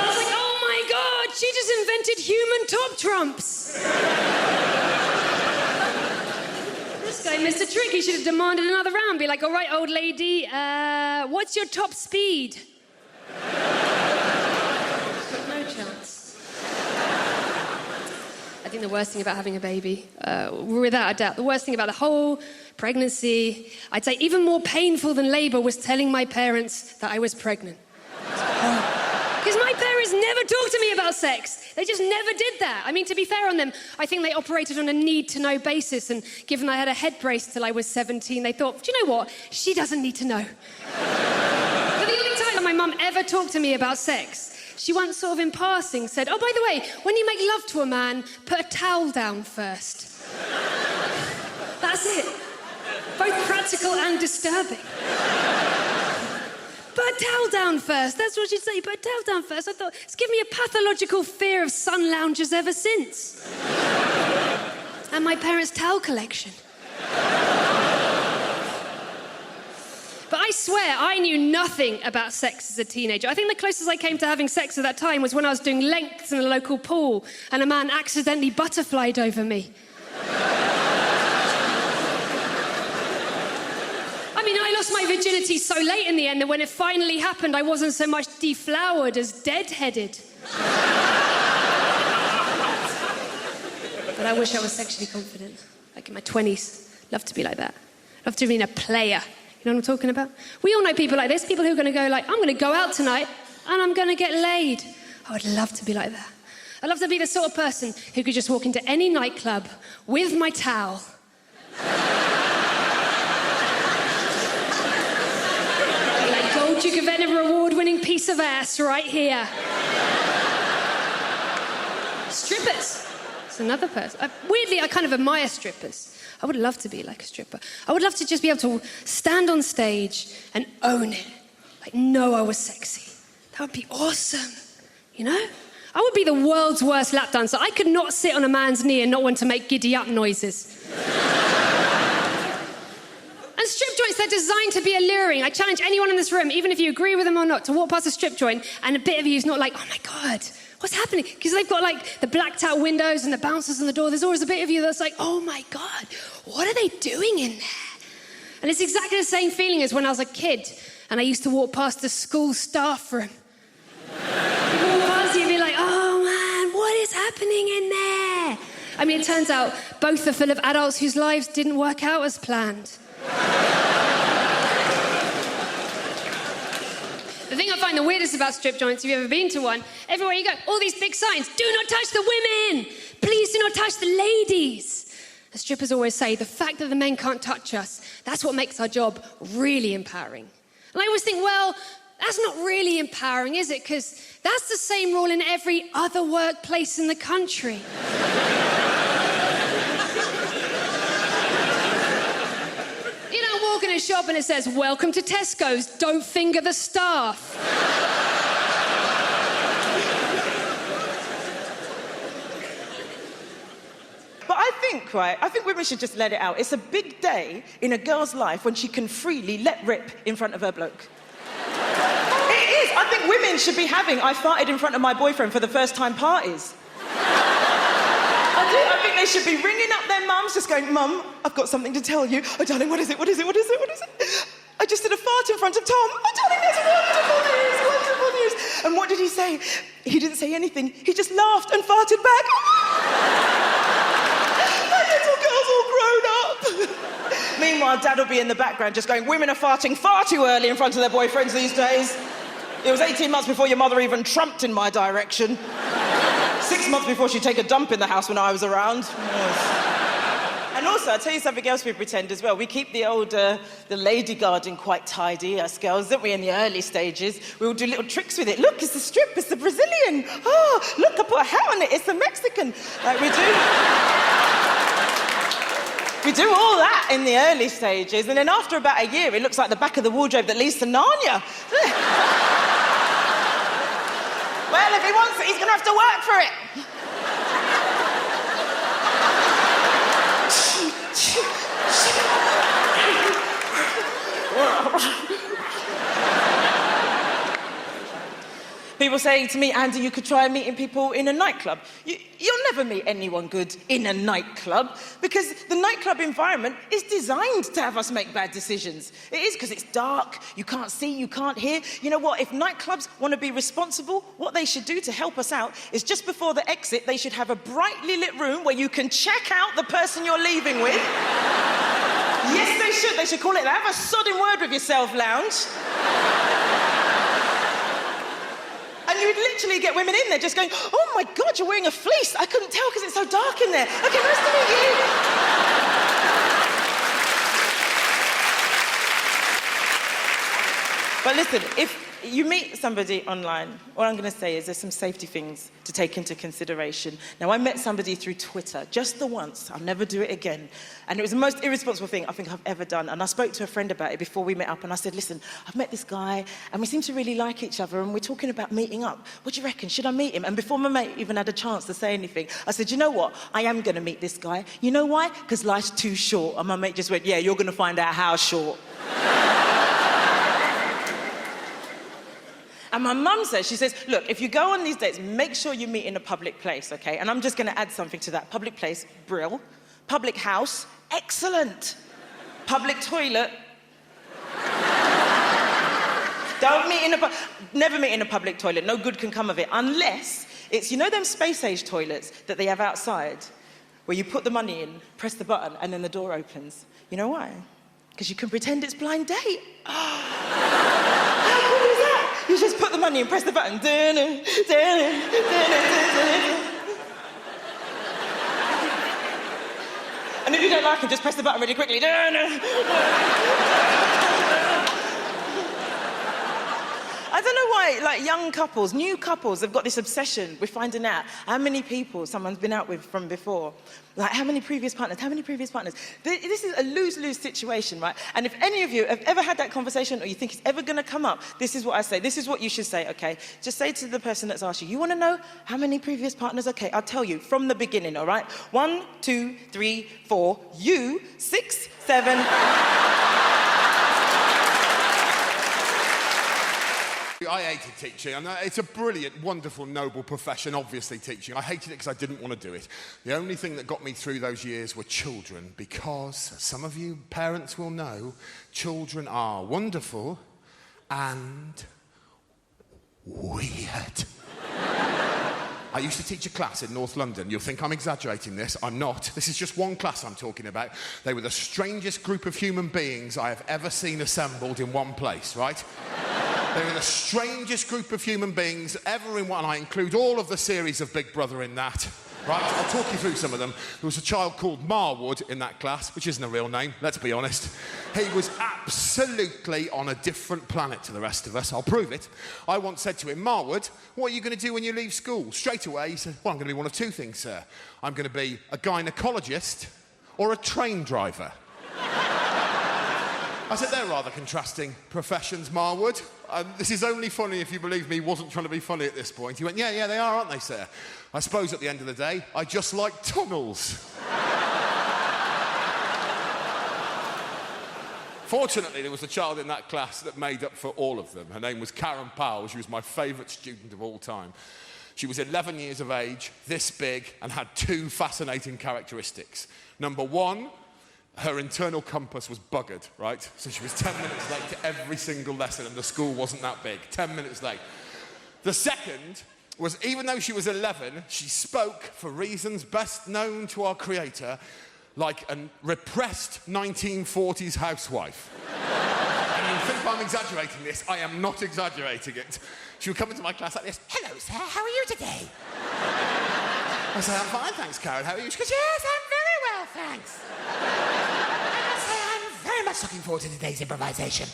was like, oh my God, she just invented human top trumps. This guy missed a trick. He should have demanded another round. Be like, "All right, old lady, what's your top speed?" No chance. I think the worst thing about having a baby, without a doubt, the worst thing about the whole pregnancy, I'd say even more painful than labour, was telling my parents that I was pregnant. Because my parents never talked to me about sex. They just never did that. I mean, to be fair on them, I think they operated on a need-to-know basis, and given I had a head brace till I was 17, they thought, do you know what? She doesn't need to know. But the only time that my mum ever talked to me about sex, she once sort of in passing said, "Oh, by the way, when you make love to a man, put a towel down first." That's it. Both practical and disturbing. Put a towel down first. That's what she'd say. Put a towel down first. I thought, it's given me a pathological fear of sun loungers ever since. And my parents' towel collection. But I swear, I knew nothing about sex as a teenager. I think the closest I came to having sex at that time was when I was doing lengths in a local pool and a man accidentally butterflied over me. I mean, I lost my virginity so late in the end that when it finally happened, I wasn't so much deflowered as deadheaded. But I wish I was sexually confident, like in my 20s. Love to be like that. Love to be a player. You know what I'm talking about? We all know people like this, people who are going to go like, "I'm going to go out tonight and I'm going to get laid." I would love to be like that. I'd love to be the sort of person who could just walk into any nightclub with my towel. Like Gold Duke of Edinburgh award-winning piece of ass right here. Strippers. It's another person. Weirdly, I kind of admire strippers. I would love to be like a stripper. I would love to just be able to stand on stage and own it. Like, know I was sexy. That would be awesome, you know? I would be the world's worst lap dancer. I could not sit on a man's knee and not want to make giddy-up noises. And strip joints, they're designed to be alluring. I challenge anyone in this room, even if you agree with them or not, to walk past a strip joint and a bit of you is not like, "Oh my God, what's happening?" Because they've got like the blacked out windows and the bouncers on the door. There's always a bit of you that's like, "Oh my God, what are they doing in there?" And it's exactly the same feeling as when I was a kid and I used to walk past the school staff room. People walk past you and be like, "Oh man, what is happening in there?" I mean, it turns out both are full of adults whose lives didn't work out as planned. The thing I find the weirdest about strip joints, if you've ever been to one, everywhere you go, all these big signs, "Do not touch the women! Please do not touch the ladies!" As strippers always say, the fact that the men can't touch us, that's what makes our job really empowering. And I always think, well, that's not really empowering, is it? Because that's the same rule in every other workplace in the country. You don't walk in a shop and it says, "Welcome to Tesco's, don't finger the staff." But I think women should just let it out. It's a big day in a girl's life when she can freely let rip in front of her bloke. It is. I think women should be having "I farted in front of my boyfriend for the first time" parties. I think they should be ringing up their mums, just going, Mum, I've got something to tell you. Oh, darling, what is it? What is it? What is it? What is it? I just did a fart in front of Tom. Oh, darling, that's wonderful news, wonderful news. And what did he say? He didn't say anything. He just laughed and farted back. My little girl's all grown up. Meanwhile, Dad will be in the background just going, women are farting far too early in front of their boyfriends these days. It was 18 months before your mother even trumped in my direction. 6 months before she'd take a dump in the house when I was around. Yes. And also, I'll tell you something else we pretend as well. We keep the lady garden quite tidy, us girls, don't we, in the early stages? We'll do little tricks with it. Look, it's the strip, it's the Brazilian. Oh, look, I put a hat on it, it's the Mexican. Like we do. We do all that in the early stages, and then after about a year, it looks like the back of the wardrobe that leads to Narnia. Well, if he wants it, he's going to have to work for it. People say to me, Andy, you could try meeting people in a nightclub. You'll never meet anyone good in a nightclub because the nightclub environment is designed to have us make bad decisions. It is because it's dark, you can't see, you can't hear. You know what? If nightclubs want to be responsible, what they should do to help us out is just before the exit, they should have a brightly lit room where you can check out the person you're leaving with. Yes, they should. They should call it the Have a Sodding Word with Yourself lounge. And you would literally get women in there just going, oh my God, you're wearing a fleece. I couldn't tell because it's so dark in there. Okay, nice to meet you. But listen, if you meet somebody online, what I'm going to say is there's some safety things to take into consideration. Now, I met somebody through Twitter, just the once. I'll never do it again. And it was the most irresponsible thing I think I've ever done. And I spoke to a friend about it before we met up, and I said, listen, I've met this guy, and we seem to really like each other, and we're talking about meeting up. What do you reckon? Should I meet him? And before my mate even had a chance to say anything, I said, you know what? I am going to meet this guy. You know why? Because life's too short. And my mate just went, yeah, you're going to find out how short. And my mum says, she says, look, if you go on these dates, make sure you meet in a public place, okay? And I'm just going to add something to that. Public place, brill. Public house, excellent. Public toilet. Never meet in a public toilet. No good can come of it. Unless it's, you know them space-age toilets that they have outside? Where you put the money in, press the button, and then the door opens. You know why? Because you can pretend it's blind date. How cool is that? You just put the money and press the button. And if you don't like it, just press the button really quickly. I don't know why, like, young couples, new couples have got this obsession with finding out how many people someone's been out with from before. Like, how many previous partners? This is a lose-lose situation, right? And if any of you have ever had that conversation or you think it's ever going to come up, this is what I say. This is what you should say, okay? Just say to the person that's asked you, you want to know how many previous partners? Okay, I'll tell you from the beginning, all right? 1, 2, 3, 4, you, 6, 7... I hated teaching, and it's a brilliant, wonderful, noble profession, obviously, teaching. I hated it because I didn't want to do it. The only thing that got me through those years were children, because, as some of you parents will know, children are wonderful and weird. I used to teach a class in North London. You'll think I'm exaggerating this. I'm not. This is just one class I'm talking about. They were the strangest group of human beings I have ever seen assembled in one place, right? They were the strangest group of human beings ever in one. I include all of the series of Big Brother in that. Right, I'll talk you through some of them. There was a child called Marwood in that class, which isn't a real name, let's be honest. He was absolutely on a different planet to the rest of us. I'll prove it. I once said to him, Marwood, what are you going to do when you leave school? Straight away, he said, well, I'm going to be one of two things, sir. I'm going to be a gynecologist or a train driver. I said, they're rather contrasting professions, Marwood. This is only funny if you believe me, he wasn't trying to be funny at this point. He went, yeah, they are, aren't they, sir? I suppose at the end of the day, I just like tunnels. Fortunately, there was a child in that class that made up for all of them. Her name was Karen Powell. She was my favourite student of all time. She was 11 years of age, this big, and had two fascinating characteristics. Number one, her internal compass was buggered, right? So she was 10 minutes late to every single lesson, and the school wasn't that big. 10 minutes late. The second was, even though she was 11, she spoke, for reasons best known to our creator, like a repressed 1940s housewife. And you think I'm exaggerating this, I am not exaggerating it. She would come into my class like this. Hello, sir, how are you today? I say, I'm fine, thanks, Karen. How are you? She goes, yes, I'm very well, thanks. I say, I'm very much looking forward to today's improvisation.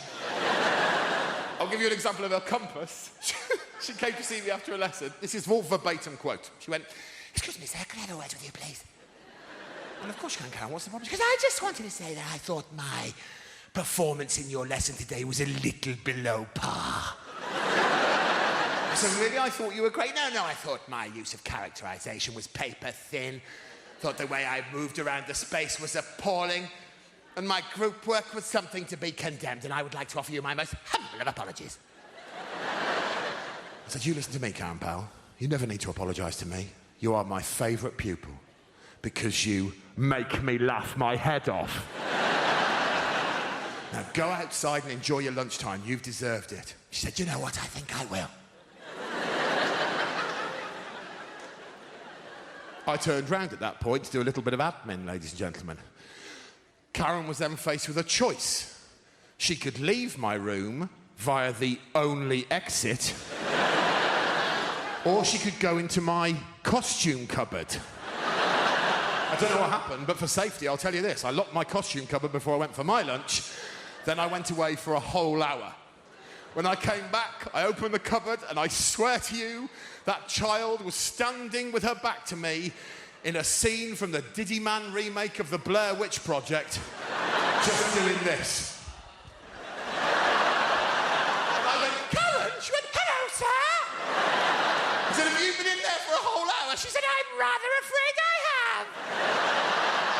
I'll give you an example of her compass. She came to see me after a lesson. This is all verbatim quote. She went, excuse me, sir, can I have a word with you, please? And of course you can, Karen. What's the problem? Because I just wanted to say that I thought my performance in your lesson today was a little below par. So really, I thought you were great. No, I thought my use of characterization was paper thin. Thought the way I moved around the space was appalling. And my group work was something to be condemned, and I would like to offer you my most humble of apologies. I said, you listen to me, Karen pal. You never need to apologise to me. You are my favourite pupil because you make me laugh my head off. Now go outside and enjoy your lunchtime. You've deserved it. She said, you know what? I think I will. I turned round at that point to do a little bit of admin, ladies and gentlemen. Karen was then faced with a choice. She could leave my room via the only exit, or she could go into my costume cupboard. I don't know what happened, but for safety, I'll tell you this. I locked my costume cupboard before I went for my lunch, then I went away for a whole hour. When I came back, I opened the cupboard, and I swear to you, that child was standing with her back to me in a scene from the Diddy Man remake of the Blair Witch Project, just doing this. And I went, Karen? She went, hello, sir. I said, have you been in there for a whole hour? She said, I'm rather afraid I have.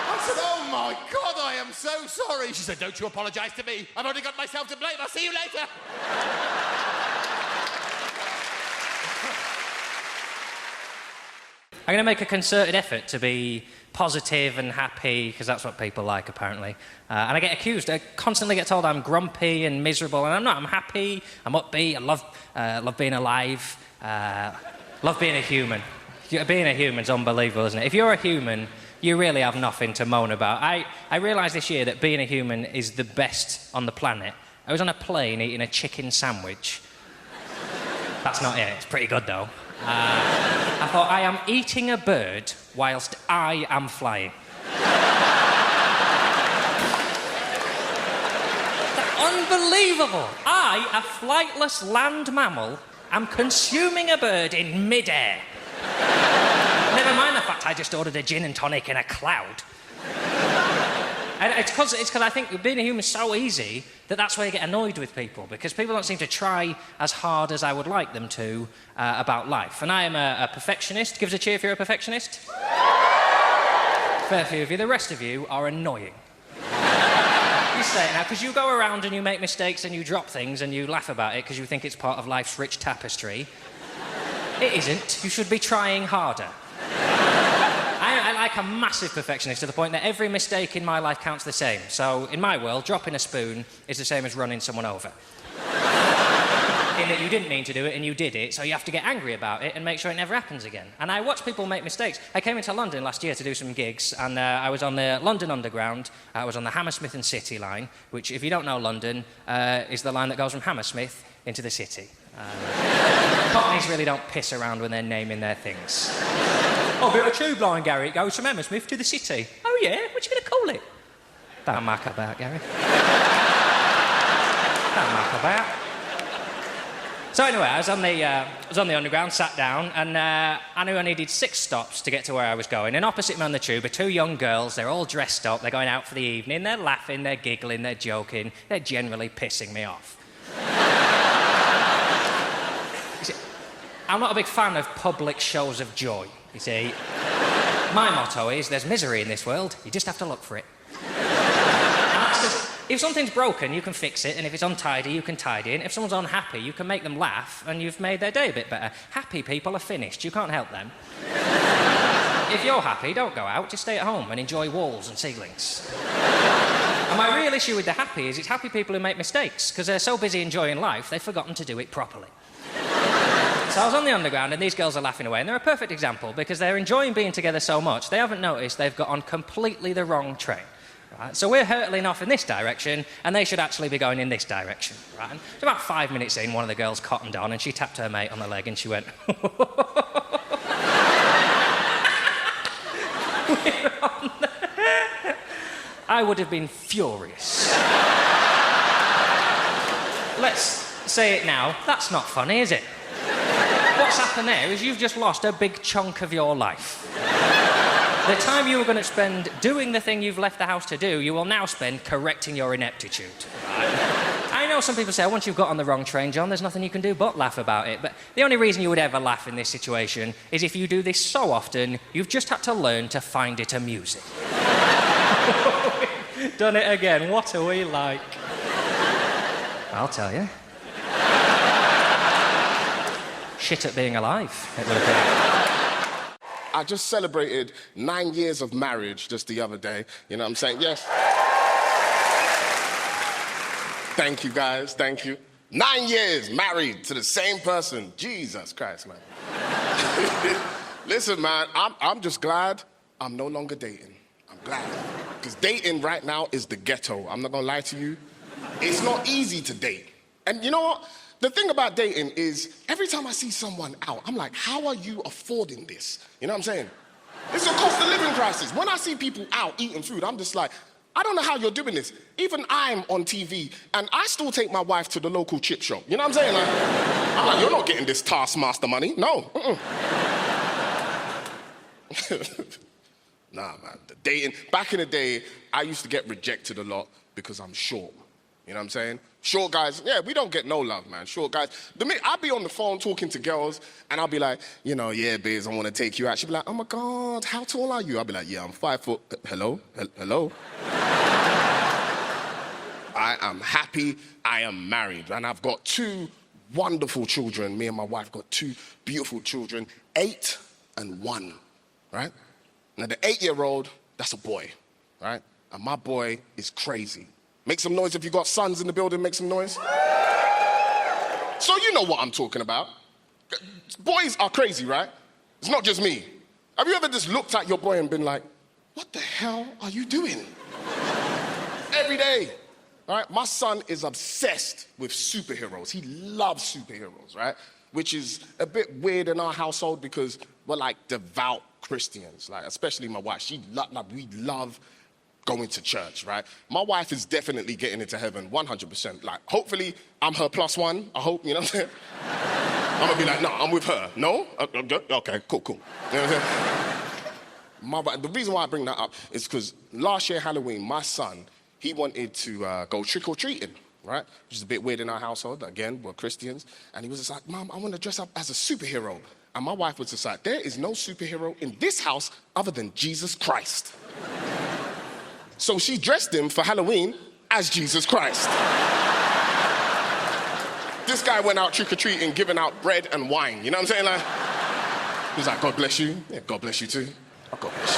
I said, oh my God, I am so sorry. She said, don't you apologise to me. I've only got myself to blame. I'll see you later. I'm going to make a concerted effort to be positive and happy, because that's what people like, apparently. And I get accused. I constantly get told I'm grumpy and miserable, and I'm not. I'm happy, I'm upbeat, I love being alive, love being a human. Being a human's unbelievable, isn't it? If you're a human, you really have nothing to moan about. I realised this year that being a human is the best on the planet. I was on a plane eating a chicken sandwich. That's not it. It's pretty good, though. I thought, I am eating a bird whilst I am flying. Unbelievable! I, a flightless land mammal, am consuming a bird in mid-air. Never mind the fact I just ordered a gin and tonic in a cloud. And it's because I think being a human is so easy that that's why I get annoyed with people, because people don't seem to try as hard as I would like them to about life. And I am a perfectionist. Give us a cheer if you're a perfectionist. Fair few of you. The rest of you are annoying. You say it now, because you go around and you make mistakes and you drop things and you laugh about it because you think it's part of life's rich tapestry. It isn't. You should be trying harder. I'm like a massive perfectionist to the point that every mistake in my life counts the same. So, in my world, dropping a spoon is the same as running someone over. In that you didn't mean to do it and you did it, so you have to get angry about it and make sure it never happens again. And I watch people make mistakes. I came into London last year to do some gigs, and I was on the London Underground. I was on the Hammersmith and City line, which, if you don't know London, is the line that goes from Hammersmith into the city. Cockneys really don't piss around when they're naming their things. Oh, a bit of a tube line, Gary. It goes from Hammersmith to the city. Oh, yeah? What you going to call it? Don't muck about, Gary. Don't muck about. So anyway, I was on the Underground, sat down, and I knew I needed 6 stops to get to where I was going. And opposite me on the tube are 2 young girls. They're all dressed up. They're going out for the evening. They're laughing. They're giggling. They're joking. They're generally pissing me off. See, I'm not a big fan of public shows of joy, you see. My motto is, there's misery in this world. You just have to look for it. if something's broken, you can fix it, and if it's untidy, you can tidy it. And if someone's unhappy, you can make them laugh, and you've made their day a bit better. Happy people are finished. You can't help them. If you're happy, don't go out. Just stay at home and enjoy walls and ceilings. And my real issue with the happy is it's happy people who make mistakes, because they're so busy enjoying life, they've forgotten to do it properly. So I was on the underground, and these girls are laughing away, and they're a perfect example, because they're enjoying being together so much, they haven't noticed they've got on completely the wrong train. Right? So we're hurtling off in this direction, and they should actually be going in this direction. Right? And so about 5 minutes in, one of the girls cottoned on, and she tapped her mate on the leg, and she went... I would have been furious. Let's say it now. That's not funny, is it? What's happened there is you've just lost a big chunk of your life. The time you were going to spend doing the thing you've left the house to do, you will now spend correcting your ineptitude. I know some people say, once you've got on the wrong train, John, there's nothing you can do but laugh about it. But the only reason you would ever laugh in this situation is if you do this so often, you've just had to learn to find it amusing. Done it again. What are we like? I'll tell you. Shit at being alive, it would appear. I just celebrated 9 years of marriage just the other day. You know what I'm saying? Yes. Thank you, guys. Thank you. 9 years married to the same person. Jesus Christ, man. Listen, man, I'm just glad I'm no longer dating. I'm glad. Because dating right now is the ghetto. I'm not going to lie to you. It's not easy to date. And you know what? The thing about dating is every time I see someone out, I'm like, how are you affording this? You know what I'm saying? It's a cost of living crisis. When I see people out eating food, I'm just like, I don't know how you're doing this. Even I'm on TV, and I still take my wife to the local chip shop. You know what I'm saying? Like, I'm like, you're not getting this Taskmaster money. No. Nah, man. The dating. Back in the day, I used to get rejected a lot because I'm short. You know what I'm saying? Short guys, yeah, we don't get no love, man. Short guys. I'll be on the phone talking to girls, and I'll be like, you know, yeah, biz, I want to take you out. She'll be like, oh my God, how tall are you? I'll be like, yeah, I'm 5 foot. Hello? Hello? I am happy. I am married, and I've got 2 wonderful children. Me and my wife got 2 beautiful children, 8 and 1, right? Now, the 8-year-old, that's a boy, right? And my boy is crazy. Make some noise if you got sons in the building, make some noise. So you know what I'm talking about. Boys are crazy, right? It's not just me. Have you ever just looked at your boy and been like, what the hell are you doing? Every day, all right? My son is obsessed with superheroes. He loves superheroes, right? Which is a bit weird in our household because we're like devout Christians, like especially my wife. We love going to church, right? My wife is definitely getting into heaven, 100%. Like, hopefully, I'm her +1. I hope, you know what I'm saying? I'm gonna be like, no, I'm with her. No? Okay, cool. You know what I'm saying? The reason why I bring that up is because last year, Halloween, my son, he wanted to go trick-or-treating, right? Which is a bit weird in our household. Again, we're Christians. And he was just like, Mom, I want to dress up as a superhero. And my wife was just like, there is no superhero in this house other than Jesus Christ. So she dressed him for Halloween as Jesus Christ. This guy went out trick-or-treating, giving out bread and wine. You know what I'm saying? Like, he was like, God bless you. Yeah, God bless you too. Oh, God bless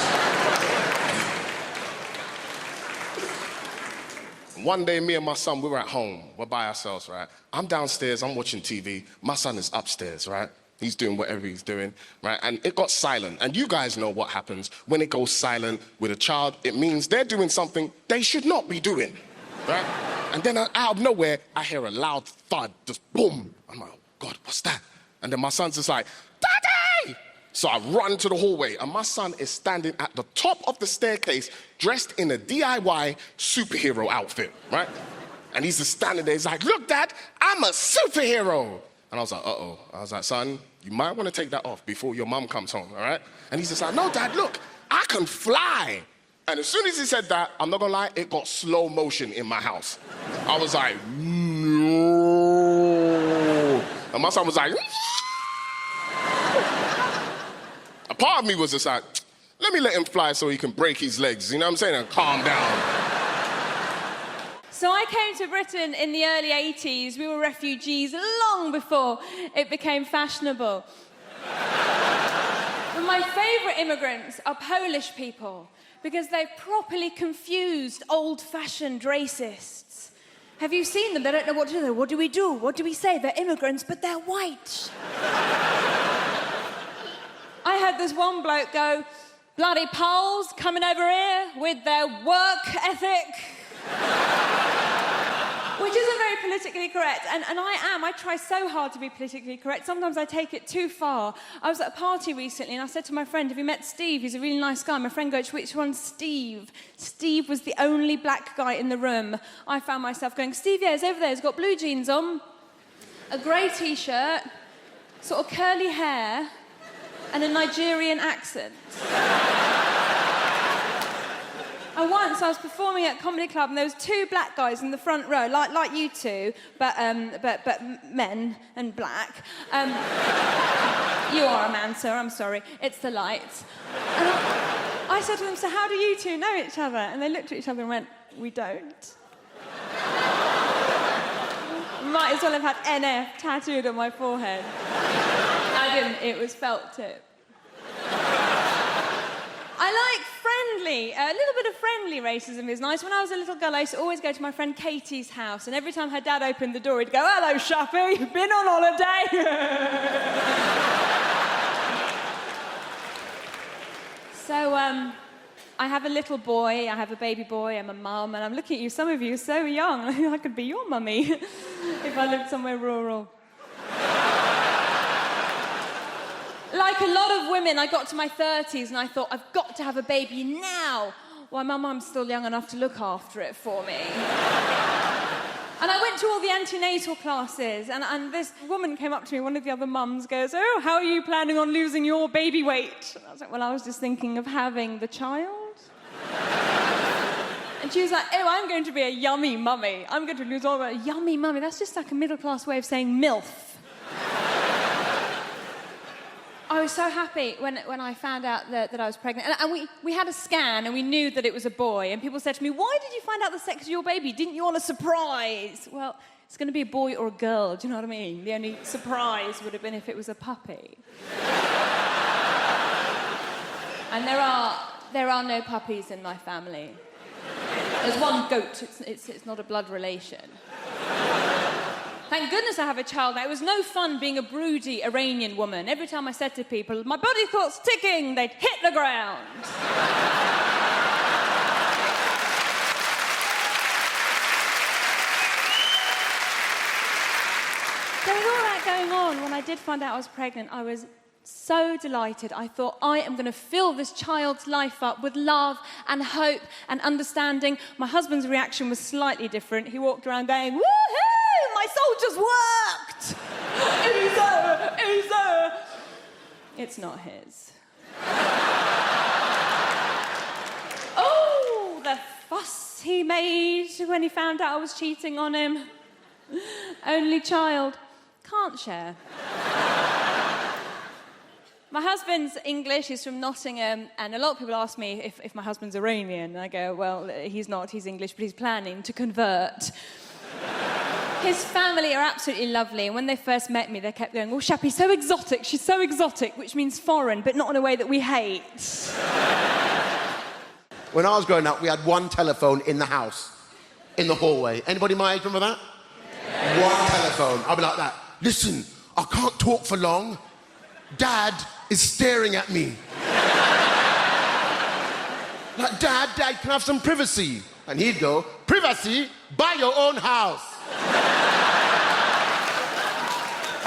you. One day, me and my son, we were at home. We're by ourselves, right? I'm downstairs, I'm watching TV. My son is upstairs, right? He's doing whatever he's doing, right? And it got silent. And you guys know what happens when it goes silent with a child. It means they're doing something they should not be doing, right? And then out of nowhere, I hear a loud thud, just boom. I'm like, oh God, what's that? And then my son's just like, Daddy! So I run to the hallway, and my son is standing at the top of the staircase, dressed in a DIY superhero outfit, right? And he's just standing there. He's like, look, Dad, I'm a superhero. And I was like, uh-oh. I was like, son, you might want to take that off before your mum comes home, all right? And he's just like, no, Dad, look, I can fly. And as soon as he said that, I'm not going to lie, it got slow motion in my house. I was like, no. And my son was like, a part of me was just like, let me let him fly so he can break his legs, you know what I'm saying, and calm down. So I came to Britain in the early 80s. We were refugees long before it became fashionable. But my favourite immigrants are Polish people because they've properly confused old-fashioned racists. Have you seen them? They don't know what to do. What do we do? What do we say? They're immigrants, but they're white. I heard this one bloke go, bloody Poles coming over here with their work ethic. Which isn't very politically correct, and I try so hard to be politically correct. Sometimes I take it too far. I was at a party recently and I said to my friend, have you met Steve? He's a really nice guy. My friend goes, which one's Steve? Steve was the only black guy in the room. I found myself going, Steve, yeah, he's over there. He's got blue jeans on, a grey T-shirt, sort of curly hair, and a Nigerian accent. And once I was performing at a comedy club and there was two black guys in the front row, like you two, but men and black. You are a man, sir, I'm sorry. It's the lights. And I said to them, so how do you two know each other? And they looked at each other and went, we don't. Might as well have had NF tattooed on my forehead. I didn't, it was felt tip. I like friendly, a little bit of friendly racism is nice. When I was a little girl, I used to always go to my friend Katie's house, and every time her dad opened the door, he'd go, hello, Shappy, been on holiday? So, I have a little boy, I have a baby boy, I'm a mum, and I'm looking at you, some of you are so young, I could be your mummy if I lived somewhere rural. Like a lot of women, I got to my 30s and I thought, I've got to have a baby now. Why, my mum's still young enough to look after it for me. And I went to all the antenatal classes, and this woman came up to me, one of the other mums goes, oh, how are you planning on losing your baby weight? And I was like, well, I was just thinking of having the child. And she was like, oh, I'm going to be a yummy mummy. I'm going to lose all that. Yummy mummy, that's just like a middle-class way of saying MILF. I was so happy when I found out that I was pregnant. And we had a scan and we knew that it was a boy. And people said to me, why did you find out the sex of your baby? Didn't you want a surprise? Well, it's going to be a boy or a girl, do you know what I mean? The only surprise would have been if it was a puppy. And there are no puppies in my family. There's one goat, it's not a blood relation. Thank goodness I have a child now. It was no fun being a broody Iranian woman. Every time I said to people, my body clock's ticking, they'd hit the ground. So with all that going on, when I did find out I was pregnant, I was so delighted. I thought, I am going to fill this child's life up with love and hope and understanding. My husband's reaction was slightly different. He walked around going, woohoo! My soldiers worked! Easy! It's not his. Oh, the fuss he made when he found out I was cheating on him. Only child. Can't share. My husband's English, he's from Nottingham, and a lot of people ask me if my husband's Iranian. And I go, well, he's not, he's English, but he's planning to convert. His family are absolutely lovely, and when they first met me, they kept going, oh, Shappy's so exotic, she's so exotic, which means foreign, but not in a way that we hate. When I was growing up, we had one telephone in the house, in the hallway. Anybody my age remember that? Yeah. One telephone. I'd be like that. Listen, I can't talk for long. Dad is staring at me. Like, Dad, can I have some privacy? And he'd go, privacy? Buy your own house.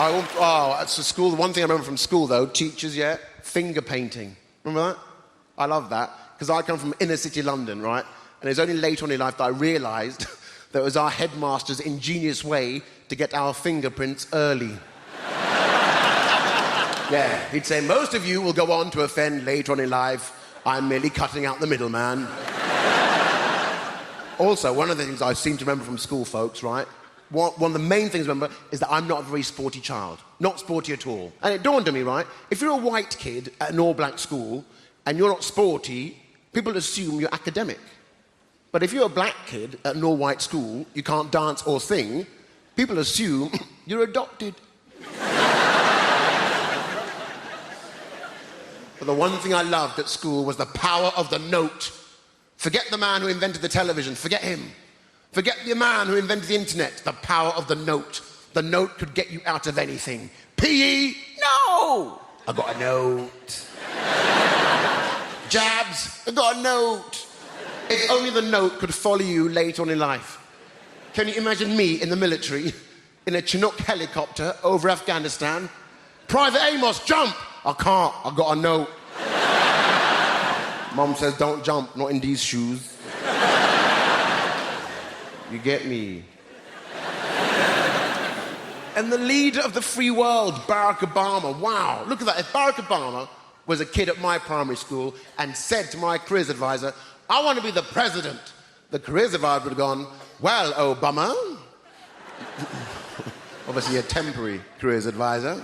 At school, the one thing I remember from school, though, teachers, finger painting. Remember that? I love that, because I come from inner city London, right? And it was only later on in life that I realised that it was our headmaster's ingenious way to get our fingerprints early. Yeah, he'd say, most of you will go on to offend later on in life. I'm merely cutting out the middleman. Also, one of the things I seem to remember from school, folks, right? One of the main things I remember is that I'm not a very sporty child. Not sporty at all. And it dawned on me, right? If you're a white kid at an all-black school and you're not sporty, people assume you're academic. But if you're a black kid at an all-white school, you can't dance or sing, people assume you're adopted. But the one thing I loved at school was the power of the note. Forget the man who invented the television, forget him. Forget the man who invented the internet, the power of the note. The note could get you out of anything. PE? No! I got a note. Jabs? I got a note. If only the note could follow you later on in life. Can you imagine me in the military, in a Chinook helicopter over Afghanistan? Private Amos, jump! I can't, I got a note. Mom says, don't jump, not in these shoes. You get me? And the leader of the free world, Barack Obama, wow, look at that. If Barack Obama was a kid at my primary school and said to my careers advisor, I want to be the president, the careers advisor would have gone, well, Obama, obviously a temporary careers advisor,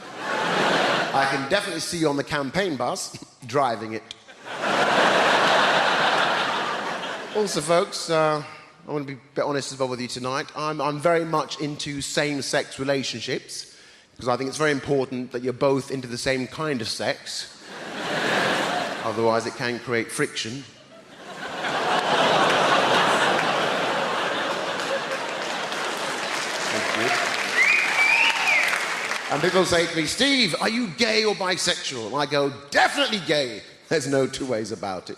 I can definitely see you on the campaign bus driving it. Also, folks, I want to be a bit honest as well with you tonight. I'm very much into same-sex relationships because I think it's very important that you're both into the same kind of sex. Otherwise, it can create friction. And people say to me, Steve, are you gay or bisexual? And I go, definitely gay. There's no two ways about it.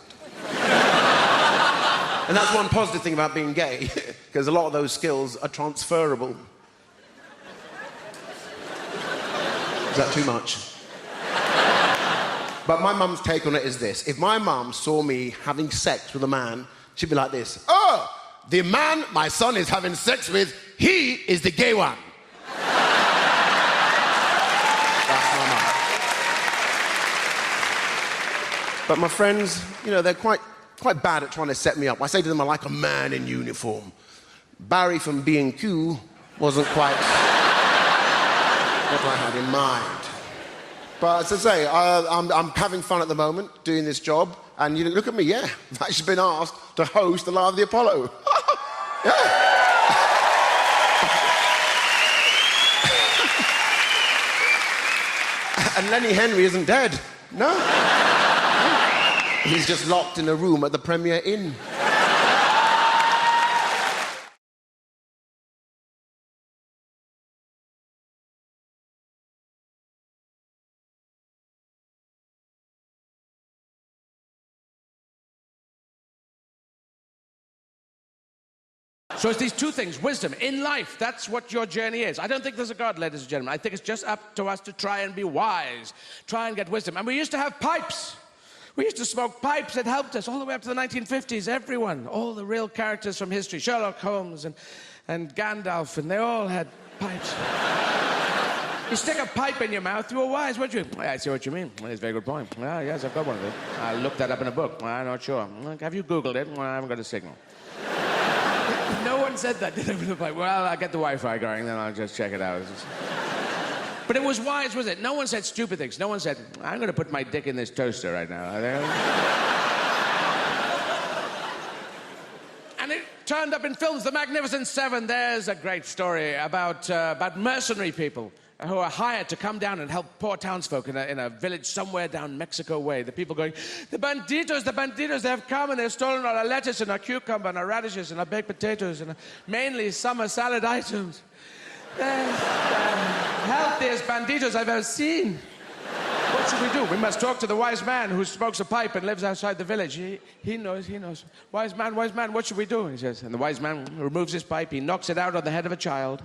And that's one positive thing about being gay, because a lot of those skills are transferable. Is that too much? But my mum's take on it is this. If my mum saw me having sex with a man, she'd be like this. Oh, the man my son is having sex with, he is the gay one. That's my mum. But my friends, you know, they're quite bad at trying to set me up. I say to them, I like a man in uniform. Barry from B&Q wasn't quite what I had in mind. But as I say, I'm having fun at the moment doing this job, and you look at me, yeah, I've actually been asked to host the Live of the Apollo. Yeah. And Lenny Henry isn't dead. No. He's just locked in a room at the Premier Inn. So it's these two things, wisdom in life, that's what your journey is. I don't think there's a God, ladies and gentlemen. I think it's just up to us to try and be wise, try and get wisdom. And we used to have pipes. We used to smoke pipes. It helped us all the way up to the 1950s. Everyone, all the real characters from history, Sherlock Holmes and Gandalf, and they all had pipes. You stick a pipe in your mouth, you were wise, weren't you? I see what you mean. That's a very good point. Well, yes, I've got one of them. I looked that up in a book. I'm not sure. Have you Googled it? Well, I haven't got a signal. No one said that, did they? Well, I'll get the Wi-Fi going, then I'll just check it out. But it was wise, was it? No one said stupid things. No one said, I'm going to put my dick in this toaster right now. And it turned up in films. The Magnificent Seven. There's a great story about mercenary people who are hired to come down and help poor townsfolk in a village somewhere down Mexico way. The people going, the banditos, they have come and they've stolen all our lettuce and our cucumber and our radishes and our baked potatoes and mainly summer salad items. They're the healthiest banditos I've ever seen. What should we do? We must talk to the wise man who smokes a pipe and lives outside the village. He knows. Wise man, what should we do? He says, and the wise man removes his pipe, he knocks it out on the head of a child.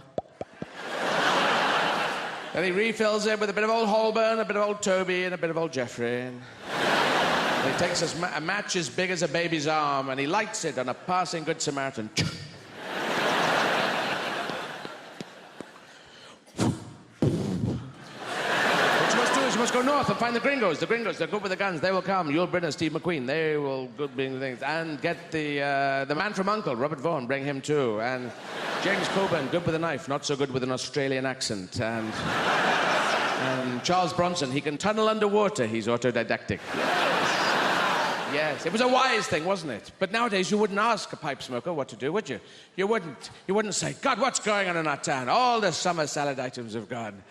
Then he refills it with a bit of old Holborn, a bit of old Toby, and a bit of old Geoffrey. And he takes a match as big as a baby's arm, and he lights it on a passing Good Samaritan. You must go north and find the gringos. The gringos, they're good with the guns. They will come. Yul Brynner, Steve McQueen, they will good being things. And get the man from U.N.C.L.E., Robert Vaughan, bring him too. And James Coburn, good with a knife, not so good with an Australian accent. And Charles Bronson, he can tunnel underwater. He's autodidactic. Yes, it was a wise thing, wasn't it? But nowadays you wouldn't ask a pipe smoker what to do, would you? You wouldn't. You wouldn't say, God, what's going on in our town? All the summer salad items have gone.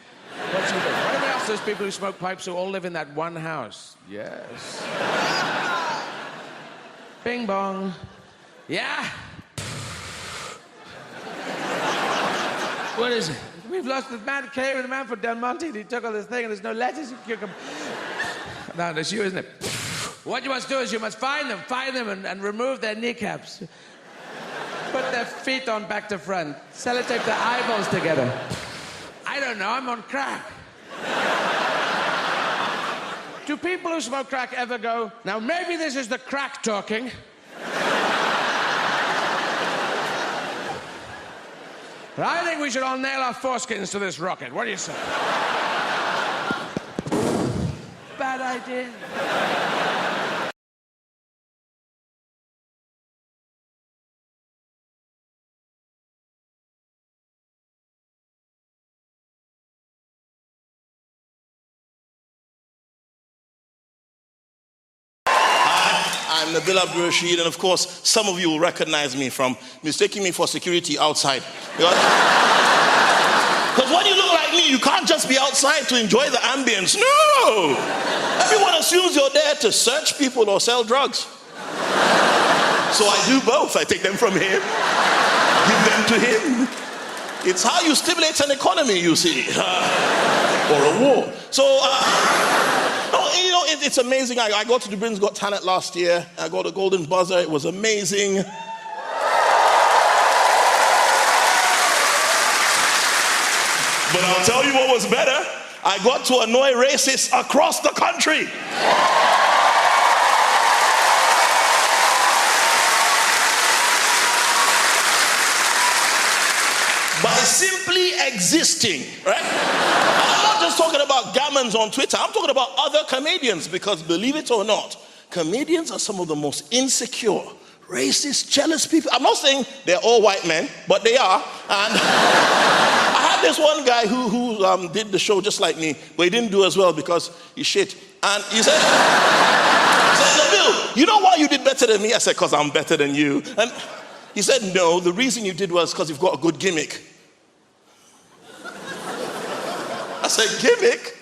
What do you do? What do we ask those people who smoke pipes who all live in that one house? Yes. Bing bong. Yeah? What is it? We've lost the man came and the man from Del Monte and he took all this thing and there's no lettuce and cucumber. No, that's you, isn't it? What you must do is you must find them and remove their kneecaps. Put their feet on back to front. Sellotape their eyeballs together. I don't know, I'm on crack. Do people who smoke crack ever go, now maybe this is the crack talking? But I think we should all nail our foreskins to this rocket. What do you say? Bad idea. I'm Nabil Abdul Rashid, and of course, some of you will recognize me from mistaking me for security outside. Because when you look like me, you can't just be outside to enjoy the ambience. No! Everyone assumes you're there to search people or sell drugs. So I do both. I take them from him, give them to him. It's how you stimulate an economy, you see, or a war. So, you know, it's amazing. I got to the Britain's Got Talent last year. I got a Golden Buzzer. It was amazing. But I'll tell you what was better. I got to annoy racists across the country. By simply existing, right? I'm not just talking about gammons on Twitter. I'm talking about other comedians, because believe it or not, comedians are some of the most insecure, racist, jealous people. I'm not saying they're all white men, but they are. And I had this one guy who did the show just like me, but he didn't do as well because he's shit. And he said, Nabil, you know why you did better than me? I said, because I'm better than you. And he said, no, the reason you did was because you've got a good gimmick. I said, gimmick?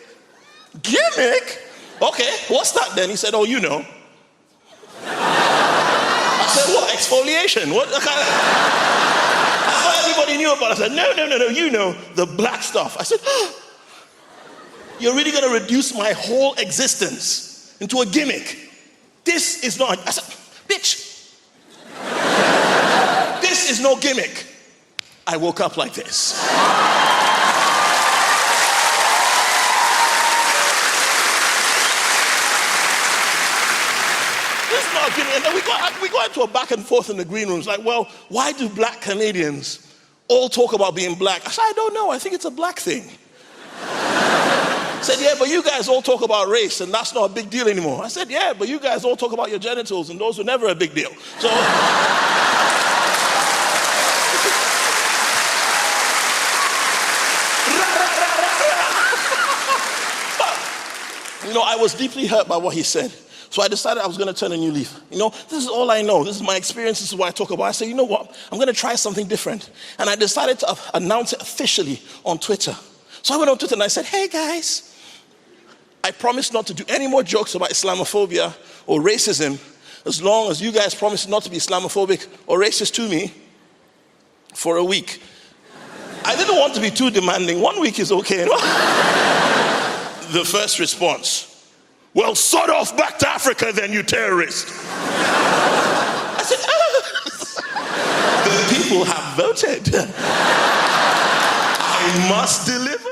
Gimmick? Okay, what's that then? He said, oh, you know. I said, what, exfoliation? What kind of... I thought everybody knew about it. I said, no, you know, the black stuff. I said, you're really going to reduce my whole existence into a gimmick? This is not... I said, bitch, this is no gimmick. I woke up like this. And then we got into a back and forth in the green rooms, like, well, why do black comedians all talk about being black? I said, I don't know, I think it's a black thing. I said, yeah, but you guys all talk about race, and that's not a big deal anymore. I said, yeah, but you guys all talk about your genitals, and those were never a big deal. So, you know, I was deeply hurt by what he said. So I decided I was going to turn a new leaf. You know, this is all I know. This is my experience. This is what I talk about. I said, you know what? I'm going to try something different. And I decided to announce it officially on Twitter. So I went on Twitter and I said, hey, guys, I promise not to do any more jokes about Islamophobia or racism as long as you guys promise not to be Islamophobic or racist to me for a week. I didn't want to be too demanding. 1 week is okay. The first response, well, sod off back to Africa then, you terrorist. I said, the people have voted. I must deliver.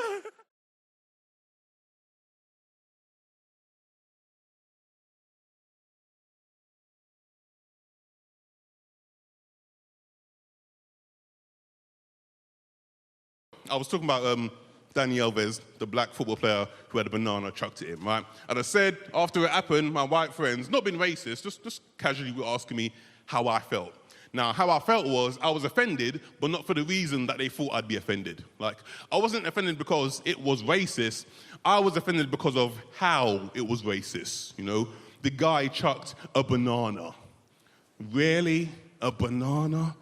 I was talking about Danny Alves, the black football player who had a banana chucked at him, right? And I said, after it happened, my white friends, not being racist, just casually were asking me how I felt. Now, how I felt was I was offended, but not for the reason that they thought I'd be offended. Like, I wasn't offended because it was racist. I was offended because of how it was racist, you know? The guy chucked a banana. Really? A banana?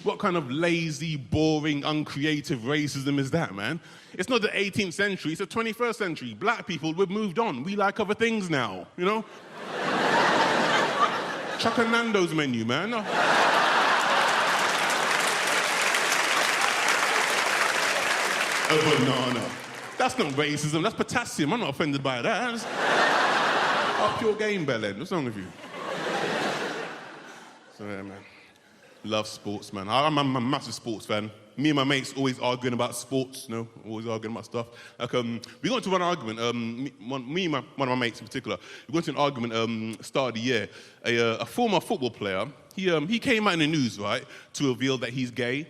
What kind of lazy, boring, uncreative racism is that, man? It's not the 18th century, it's the 21st century. Black people, we've moved on. We like other things now, you know? Chuck a Nando's menu, man. A banana. That's not racism, that's potassium. I'm not offended by that. Up your game, Belen. What's wrong with you? So, yeah, man. Love sports, man. I'm a massive sports fan. Me and my mates always arguing about sports, you know, always arguing about stuff. Like, we got into one argument, me and one of my mates in particular, we got into an argument start of the year. A former football player, he came out in the news, right, to reveal that he's gay.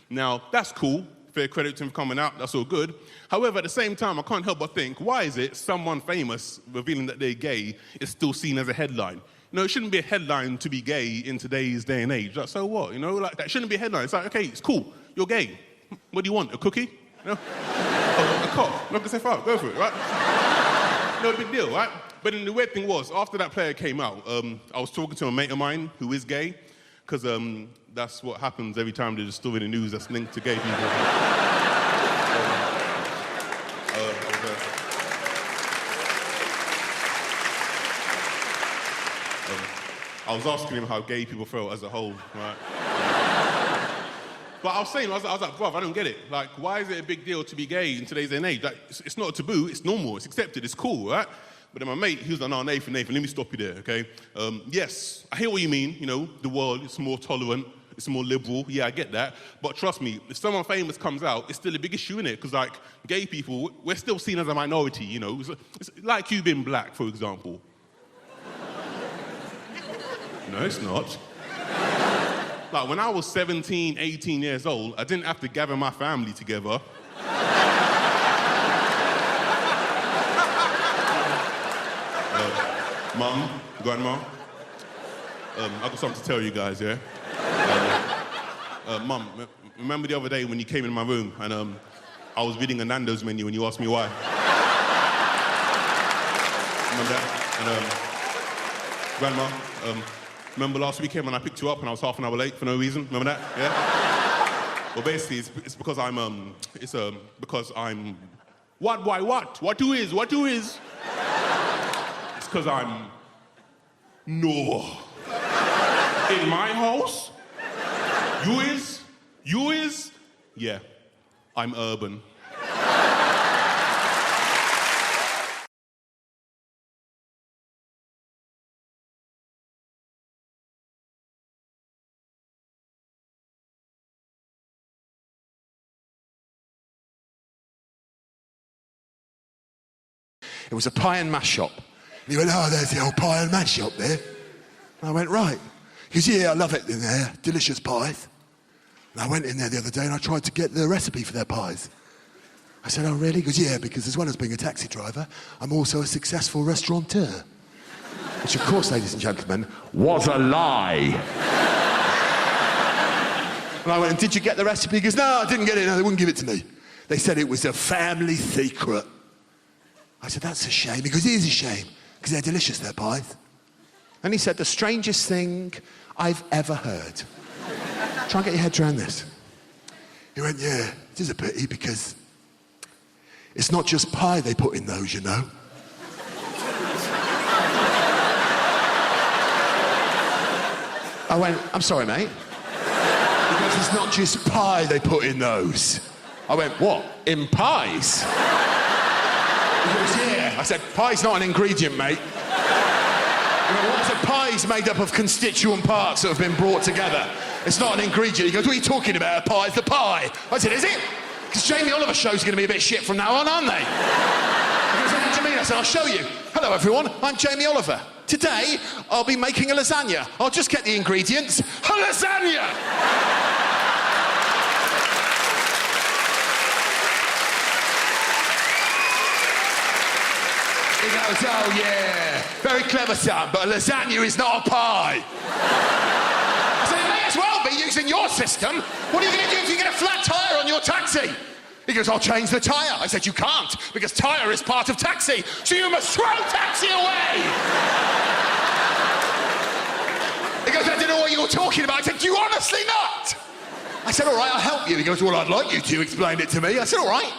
Now, that's cool. Fair credit to him for coming out, that's all good. However, at the same time, I can't help but think, why is it someone famous revealing that they're gay is still seen as a headline? You know, it shouldn't be a headline to be gay in today's day and age. Like, so what? You know, like, that shouldn't be a headline. It's like, okay, it's cool. You're gay. What do you want? A cookie? You know? A cock. I'm not gonna say fuck. Go for it, right? No big deal, right? But then the weird thing was, after that player came out, I was talking to a mate of mine who is gay, because that's what happens every time there's a story in the news that's linked to gay people. I was asking him how gay people felt as a whole, right? But I was saying, I was like, bruv, I don't get it. Like, why is it a big deal to be gay in today's day and age? Like, it's not a taboo, it's normal, it's accepted, it's cool, right? But then my mate, he was like, no, Nathan, let me stop you there, okay? Yes, I hear what you mean, you know, the world is more tolerant, it's more liberal, yeah, I get that. But trust me, if someone famous comes out, it's still a big issue, innit? Because, like, gay people, we're still seen as a minority, you know? It's like you being black, for example. No, it's not. Like, when I was 17, 18 years old, I didn't have to gather my family together. Mum, grandma, I've got something to tell you guys, yeah? Mum, remember the other day when you came in my room and I was reading a Nando's menu and you asked me why? Remember that? And, grandma, remember last weekend when I picked you up and I was half an hour late for no reason? Remember that? Yeah? Well, basically, it's because I'm, because I'm... What, why, what? What you is? It's because I'm... No. In my house? You is? Yeah, I'm urban. It was a pie and mash shop. And he went, oh, there's the old pie and mash shop there. And I went, right. He goes, yeah, I love it in there, delicious pies. And I went in there the other day and I tried to get the recipe for their pies. I said, oh, really? He goes, yeah, because as well as being a taxi driver, I'm also a successful restaurateur. Which, of course, ladies and gentlemen, was a lie. And I went, and did you get the recipe? He goes, no, I didn't get it. No, they wouldn't give it to me. They said it was a family secret. I said, that's a shame. He goes, it is a shame, because they're delicious, their pies. And he said, the strangest thing I've ever heard. Try and get your head around this. He went, yeah, it is a pity, because it's not just pie they put in those, you know. I went, I'm sorry, mate. Because it's not just pie they put in those. I went, what? In pies? He goes, yeah. I said, pie's not an ingredient, mate. He went, what's a pie's made up of constituent parts that have been brought together. It's not an ingredient. He goes, what are you talking about? A pie's the pie. I said, is it? Because Jamie Oliver's show's going to be a bit shit from now on, aren't they? He goes, what do you mean? I said, I'll show you. Hello, everyone. I'm Jamie Oliver. Today, I'll be making a lasagna. I'll just get the ingredients. A lasagna! He goes, oh yeah, very clever, son, but a lasagna is not a pie. I said, it may as well be using your system. What are you going to do if you get a flat tyre on your taxi? He goes, I'll change the tyre. I said, you can't, because tyre is part of taxi, so you must throw taxi away. He goes, I don't know what you're talking about. I said, do you honestly not? I said, all right, I'll help you. He goes, well, I'd like you to explain it to me. I said, all right,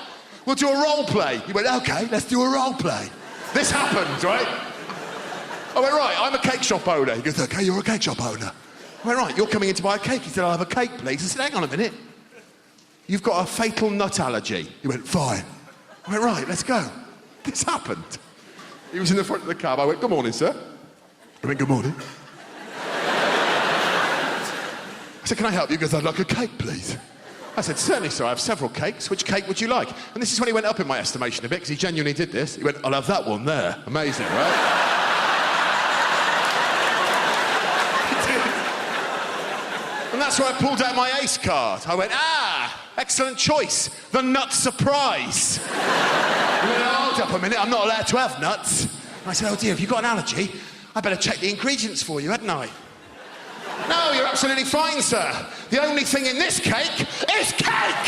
we'll do a role play. He went, okay, let's do a role play. This happened, right? I went, right, I'm a cake shop owner. He goes, okay, you're a cake shop owner. I went, right, you're coming in to buy a cake. He said, I'll have a cake, please. I said, hang on a minute. You've got a fatal nut allergy. He went, fine. I went, right, let's go. This happened. He was in the front of the cab. I went, good morning, sir. He went, good morning. I said, can I help you? He goes, I'd like a cake, please. I said, certainly, sir, I have several cakes. Which cake would you like? And this is when he went up in my estimation a bit, because he genuinely did this. He went, I'll have that one there. Amazing, right? And that's where I pulled out my ace card. I went, excellent choice. The nut surprise. He went, hold up a minute, I'm not allowed to have nuts. And I said, oh dear, have you got an allergy? I better check the ingredients for you, hadn't I? No, you're absolutely fine, sir. The only thing in this cake is cake!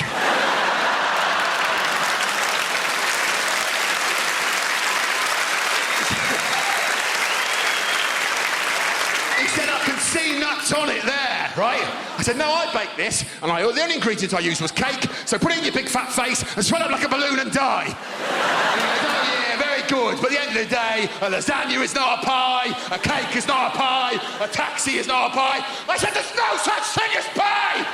He said, I can see nuts on it there, right? I said, no, I baked this, and the only ingredient I used was cake, so put it in your big fat face and swell up like a balloon and die. And he goes, oh yeah, very good, but at the end of the day, a lasagna is not a pie, a cake is not a pie, a taxi is not a pie. I said, there's no such thing as pie!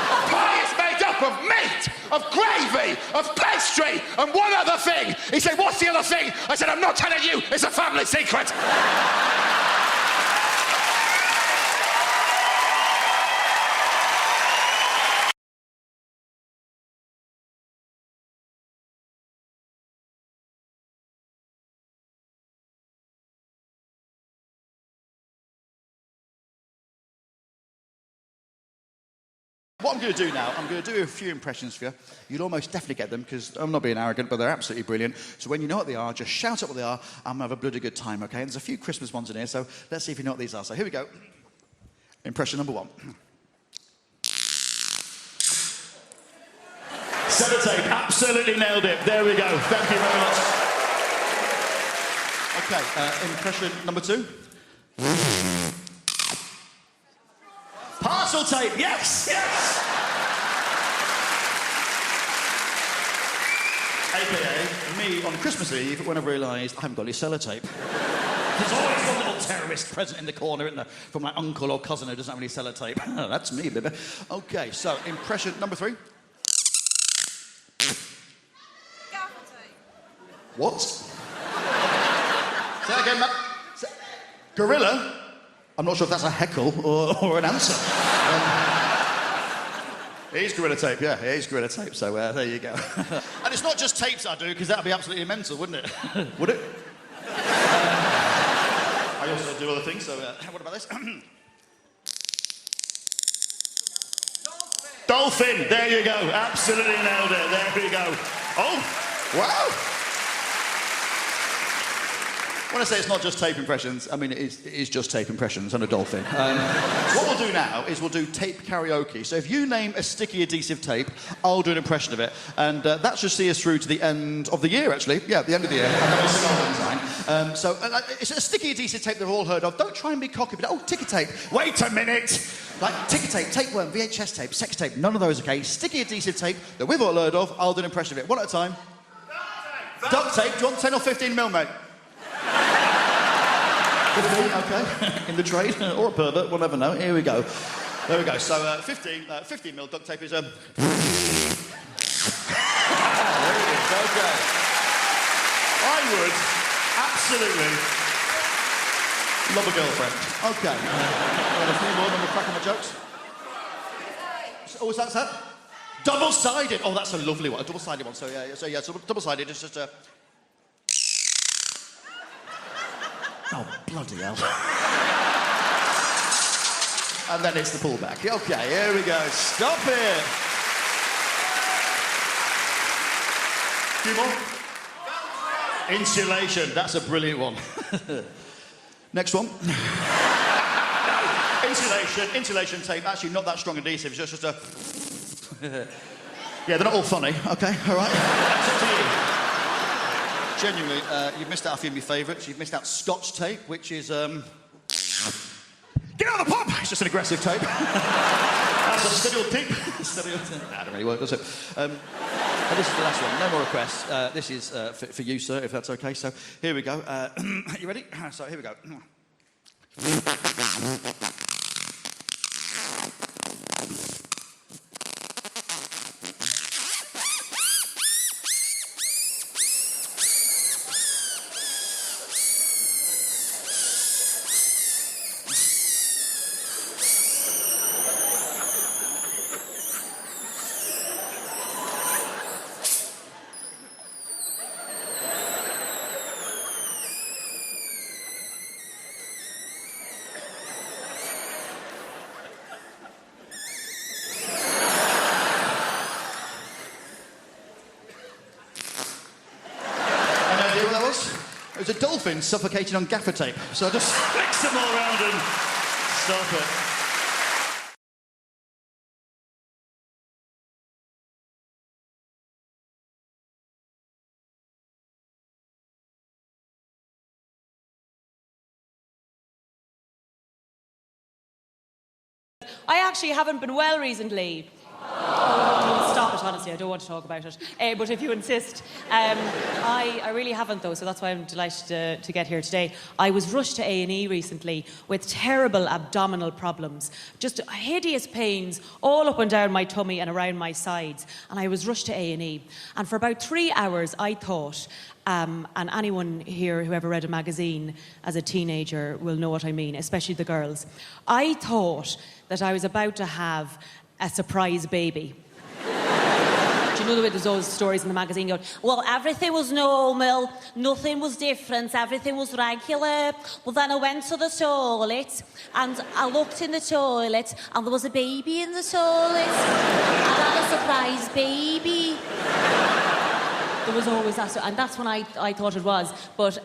A pie is made up of meat, of gravy, of pastry, and one other thing. He said, what's the other thing? I said, I'm not telling you, it's a family secret. What I'm going to do now, I'm going to do a few impressions for you. You'll almost definitely get them, because I'm not being arrogant, but they're absolutely brilliant. So when you know what they are, just shout out what they are, and I'm going to have a bloody good time, OK? And there's a few Christmas ones in here, so let's see if you know what these are. So here we go. Impression number one. Sellotape, absolutely nailed it. There we go. Thank you very much. OK, impression number two. Parcel tape, yes, yes! AKA me on Christmas Eve when I realised I haven't got any sellotape. There's always one little terrorist present in the corner, isn't there? From my uncle or cousin who doesn't have any sellotape. That's me, baby. OK, so impression number three. What? Say that again, Matt. Gorilla? I'm not sure if that's a heckle or an answer. It is Gorilla Tape, yeah, it is Gorilla Tape, so there you go. And it's not just tapes I do, because that would be absolutely mental, wouldn't it? Would it? I also do other things, so what about this? Dolphin, there you go, absolutely nailed it, there we go. Oh, wow! When I say it's not just tape impressions, I mean it is just tape impressions and a dolphin. What we'll do now is we'll do tape karaoke. So if you name a sticky adhesive tape, I'll do an impression of it. And that should see us through to the end of the year, actually. Yeah, the end of the year. So it's a sticky adhesive tape they've all heard of. Don't try and be cocky, but ticker tape. Wait a minute! Like ticker tape, tapeworm, VHS tape, sex tape, none of those, OK? Sticky adhesive tape that we've all heard of, I'll do an impression of it. One at a time. Duct tape. Do you want 10 or 15 mil, mate? 15, OK. In the trade, or a pervert, we'll never know. Here we go. There we go. So 15 mil duct tape is... There it is, OK. I would absolutely love a girlfriend. OK. A few more, then we'll crack on my jokes. Oh, what's that? Double-sided. Oh, that's a lovely one. A double-sided one. So double-sided is just a... Oh, bloody hell. And then it's the pullback. OK, here we go. Stop it. Few more. Insulation, that's a brilliant one. Next one. Insulation tape, actually not that strong adhesive, it's just a... Yeah, they're not all funny. Okay, all right. That's up to you. Genuinely, you've missed out a few of my favourites. You've missed out Scotch tape, which is, Get out of the pub! It's just an aggressive tape. That's a steady old tape. Steady old tape. Nah, it don't really work, does it? And this is the last one. No more requests. This is for you, sir, if that's okay. So, here we go. You ready? So, here we go. It was a dolphin suffocating on gaffer tape. So I just flick some more around and stop it. I actually haven't been well recently. Stop it, honestly, I don't want to talk about it. But if you insist, I really haven't, though, so that's why I'm delighted to get here today. I was rushed to A&E recently with terrible abdominal problems, just hideous pains all up and down my tummy and around my sides, and I was rushed to A&E. And for about 3 hours, I thought, and anyone here who ever read a magazine as a teenager will know what I mean, especially the girls, I thought that I was about to have a surprise baby. Do you know the way there's those stories in the magazine going, well, everything was normal, nothing was different, everything was regular. Well, then I went to the toilet, and I looked in the toilet, and there was a baby in the toilet. And I had a surprise baby. There was always that, and that's when I thought it was. But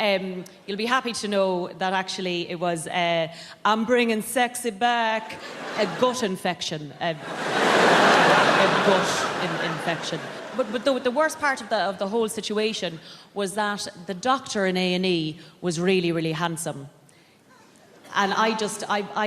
you'll be happy to know that actually it was, I'm bringing sexy back, a gut infection. A gut infection. But the worst part of the whole situation was that the doctor in A&E was really, really handsome. And I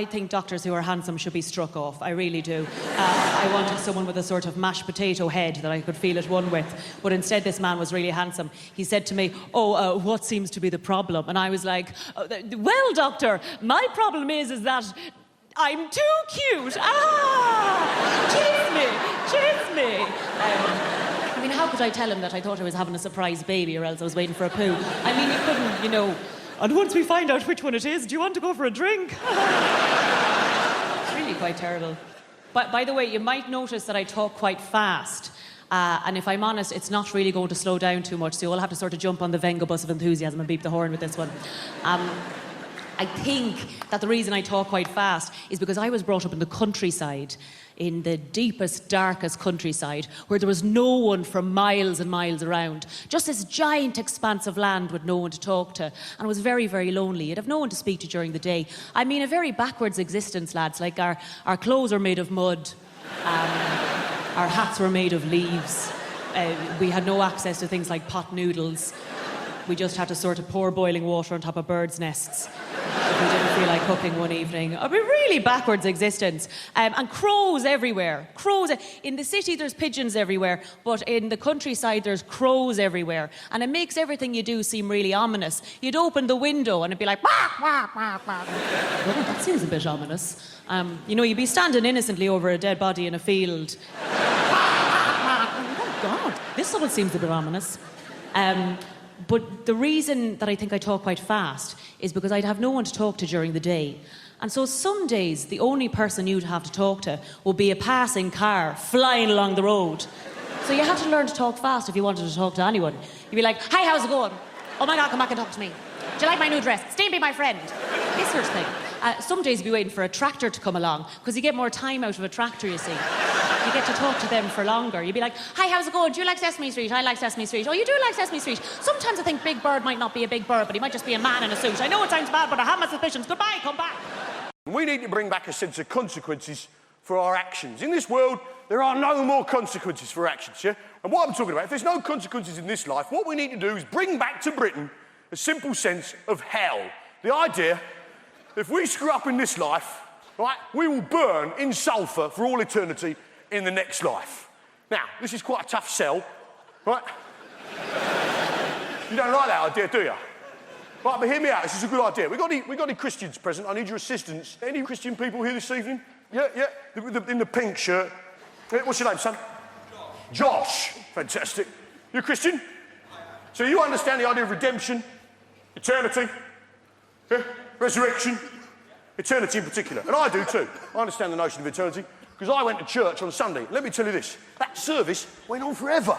think doctors who are handsome should be struck off. I really do. I wanted someone with a sort of mashed potato head that I could feel at one with. But instead, this man was really handsome. He said to me, what seems to be the problem? And I was like, well, doctor, my problem is that I'm too cute. Cheers me. I mean, how could I tell him that I thought I was having a surprise baby or else I was waiting for a poo? I mean, you couldn't, you know... And once we find out which one it is, do you want to go for a drink? It's really quite terrible. But by the way, you might notice that I talk quite fast. And if I'm honest, it's not really going to slow down too much, so you'll have to sort of jump on the Venga bus of enthusiasm and beep the horn with this one. I think that the reason I talk quite fast is because I was brought up in the countryside, in the deepest, darkest countryside, where there was no one for miles and miles around. Just this giant expanse of land with no one to talk to. And it was very, very lonely. You'd have no one to speak to during the day. I mean, a very backwards existence, lads. Like, our clothes are made of mud. Our hats were made of leaves. We had no access to things like pot noodles. We just had to sort of pour boiling water on top of birds' nests. We didn't feel like cooking one evening. A really backwards existence. And crows everywhere. Crows. In the city, there's pigeons everywhere, but in the countryside, there's crows everywhere. And it makes everything you do seem really ominous. You'd open the window and it'd be like, wah, wah, wah, wah. Well, that seems a bit ominous. You know, you'd be standing innocently over a dead body in a field. Oh, God, this one seems a bit ominous. But the reason that I think I talk quite fast is because I'd have no one to talk to during the day. And so some days, the only person you'd have to talk to would be a passing car flying along the road. So you had to learn to talk fast if you wanted to talk to anyone. You'd be like, hi, how's it going? Oh my God, come back and talk to me. Do you like my new dress? Stay and be my friend. This sort of thing. Some days you'd be waiting for a tractor to come along, because you get more time out of a tractor, you see. You get to talk to them for longer. You'd be like, hi, how's it going? Do you like Sesame Street? I like Sesame Street. Oh, you do like Sesame Street. Sometimes I think Big Bird might not be a big bird, but he might just be a man in a suit. I know it sounds bad, but I have my suspicions. Goodbye, come back. We need to bring back a sense of consequences for our actions. In this world, there are no more consequences for actions, yeah? And what I'm talking about, if there's no consequences in this life, what we need to do is bring back to Britain a simple sense of hell. The idea, if we screw up in this life, right, we will burn in sulphur for all eternity in the next life. Now, this is quite a tough sell, right? You don't like that idea, do you? Right, but hear me out, this is a good idea. We got any Christians present? I need your assistance. Any Christian people here this evening? Yeah, in the pink shirt. What's your name, son? Josh. Fantastic. You're a Christian? So you understand the idea of redemption, eternity, yeah? Resurrection, eternity in particular. And I do too. I understand the notion of eternity because I went to church on Sunday. Let me tell you this, that service went on forever.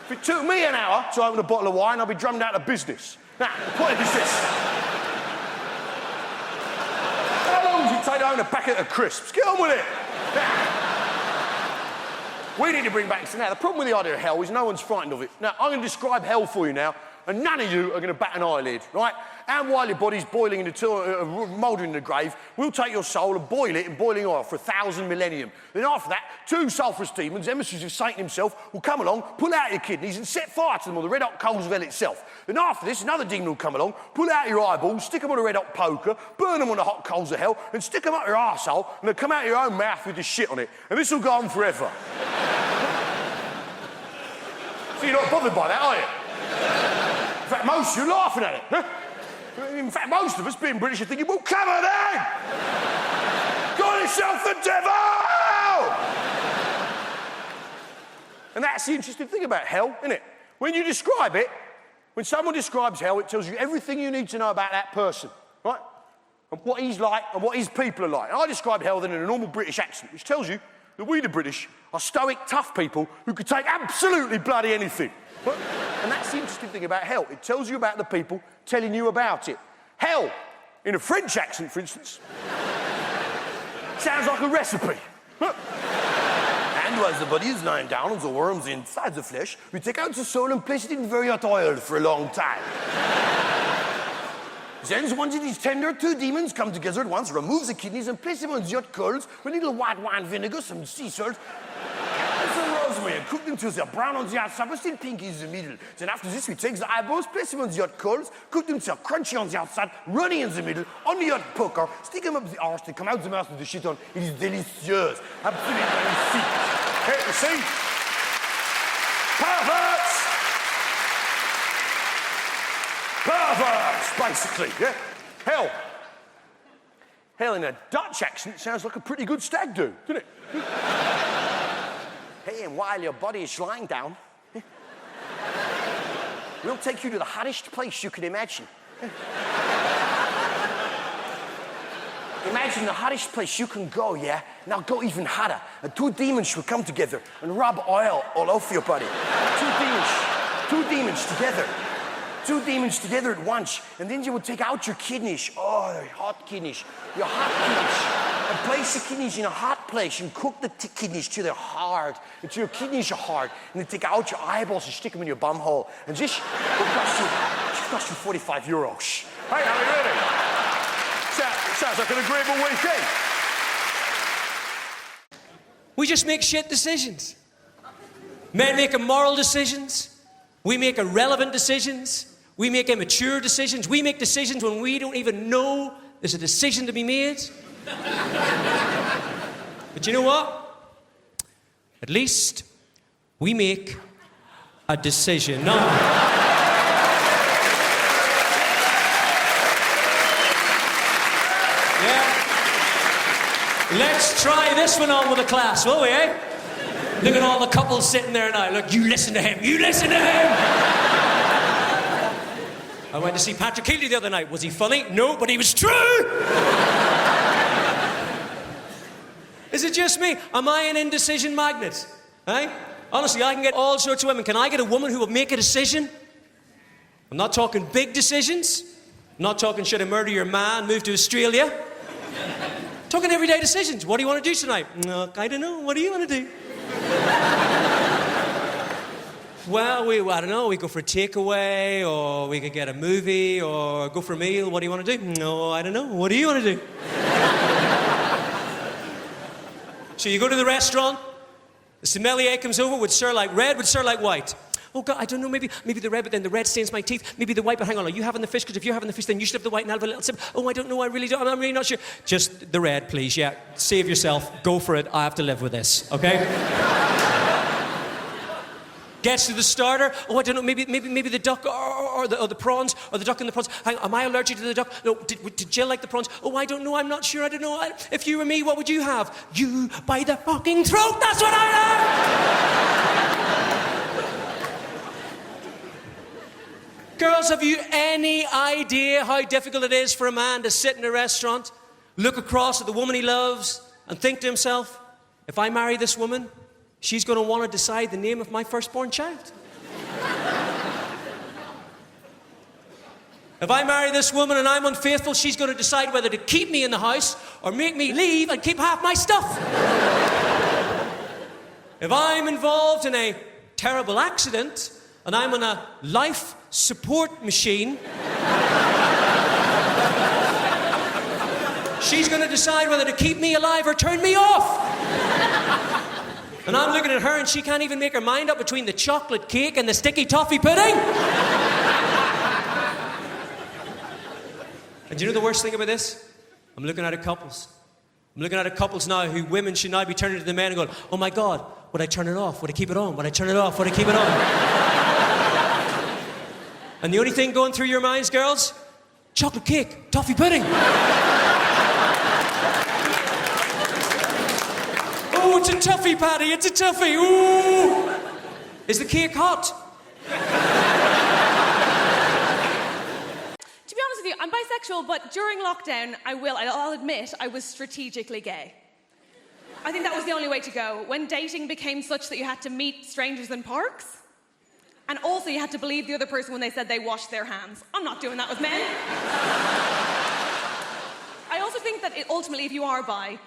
If it took me an hour to open a bottle of wine, I'd be drummed out of business. Now, the point is this. How long does it take to own a packet of crisps? Get on with it. Now, we need to bring back... Now, the problem with the idea of hell is no one's frightened of it. Now, I'm going to describe hell for you now, and none of you are going to bat an eyelid, right? And while your body's boiling in the mouldering in the grave, we'll take your soul and boil it in boiling oil for 1,000 millennium. Then after that, 2 sulphurous demons, emissaries of Satan himself, will come along, pull out your kidneys and set fire to them on the red-hot coals of hell itself. Then after this, another demon will come along, pull out your eyeballs, stick them on a red-hot poker, burn them on the hot coals of hell, and stick them up your arsehole, and they'll come out your own mouth with the shit on it. And this will go on forever. So you're not bothered by that, are you? In fact, most of you are laughing at it, huh? In fact, most of us, being British, are thinking, well, come on then! Call yourself the devil! And that's the interesting thing about hell, isn't it? When you describe it, when someone describes hell, it tells you everything you need to know about that person, right? And what he's like and what his people are like. And I describe hell then in a normal British accent, which tells you that we, the British, are stoic, tough people who could take absolutely bloody anything. Right? And that's the interesting thing about hell. It tells you about the people telling you about it. Hell, in a French accent, for instance, sounds like a recipe. And while the body is lying down and the worms inside the flesh, we take out the soul and place it in very hot oil for a long time. Then, once it is tender, 2 demons come together at once, remove the kidneys and place them on the hot coals with a little white wine vinegar, some sea salt, and some rosemary, and cook them till they're brown on the outside, but still pink in the middle. Then after this, we take the eyeballs, place them on the hot coals, cook them till they're crunchy on the outside, runny in the middle, on the hot poker, stick them up the arse, they come out the mouth with the shit on. It is delicious. Absolutely magnifique. Hey, you see? Perverts! Perverts, basically, yeah? Hell. Hell in a Dutch accent sounds like a pretty good stag do, doesn't it? Hey, and while your body is lying down, we'll take you to the hottest place you can imagine. Imagine the hottest place you can go, yeah? Now go even hotter. And 2 demons will come together and rub oil all over your body. 2 demons together. 2 demons together at once, and then you will take out your kidneys. Oh, your hot kidneys. Your hot kidneys. And place the kidneys in a hot place and cook the kidneys till they're hard, until your kidneys are hard. And then take out your eyeballs and stick them in your bum hole. And this will cost you 45 euros. Hey, I mean, really? Sounds like an agreeable weekend. We just make shit decisions. Men make immoral decisions. We make irrelevant decisions. We make immature decisions. We make decisions when we don't even know there's a decision to be made. But you know what? At least we make a decision. No. Yeah. Let's try this one on with the class, will we, eh? Look at all the couples sitting there now. Look, you listen to him. You listen to him. I went to see Patrick Healy the other night. Was he funny? No, but he was true. Is it just me? Am I an indecision magnet? Eh? Honestly, I can get all sorts of women. Can I get a woman who will make a decision? I'm not talking big decisions. I'm not talking should I murder your man, move to Australia. I'm talking everyday decisions. What do you want to do tonight? No, I don't know. What do you want to do? Well, I don't know, we go for a takeaway, or we could get a movie, or go for a meal. What do you want to do? No, I don't know. What do you want to do? So you go to the restaurant, the sommelier comes over, would serve like red, would serve like white. Oh, God, I don't know, maybe the red, but then the red stains my teeth. Maybe the white, but hang on, are you having the fish? Because if you're having the fish, then you should have the white and I'll have a little sip. Oh, I don't know, I'm really not sure. Just the red, please, yeah. Save yourself, go for it, I have to live with this, okay? Gets to the starter. Oh, I don't know, maybe the duck or the prawns, or the duck and the prawns. Hang on, am I allergic to the duck? No, did Jill like the prawns? Oh, I don't know, I'm not sure, I don't know. If you were me, what would you have? You by the fucking throat, that's what I have! Girls, have you any idea how difficult it is for a man to sit in a restaurant, look across at the woman he loves, and think to himself, if I marry this woman, she's going to want to decide the name of my firstborn child? If I marry this woman and I'm unfaithful, she's going to decide whether to keep me in the house or make me leave and keep half my stuff. If I'm involved in a terrible accident and I'm on a life support machine, she's going to decide whether to keep me alive or turn me off. And I'm looking at her and she can't even make her mind up between the chocolate cake and the sticky toffee pudding. And do you know the worst thing about this? I'm looking at couples. I'm looking at couples now who women should now be turning to the men and going, oh my God, would I turn it off? Would I keep it on? Would I turn it off? Would I keep it on? And the only thing going through your minds, girls, chocolate cake, toffee pudding. Oh, it's a toughie, Paddy, it's a toughie. Ooh. Is the cake hot? To be honest with you, I'm bisexual, but during lockdown, I'll admit, I was strategically gay. I think that was the only way to go. When dating became such that you had to meet strangers in parks, and also you had to believe the other person when they said they washed their hands. I'm not doing that with men. I also think that ultimately, if you are bi,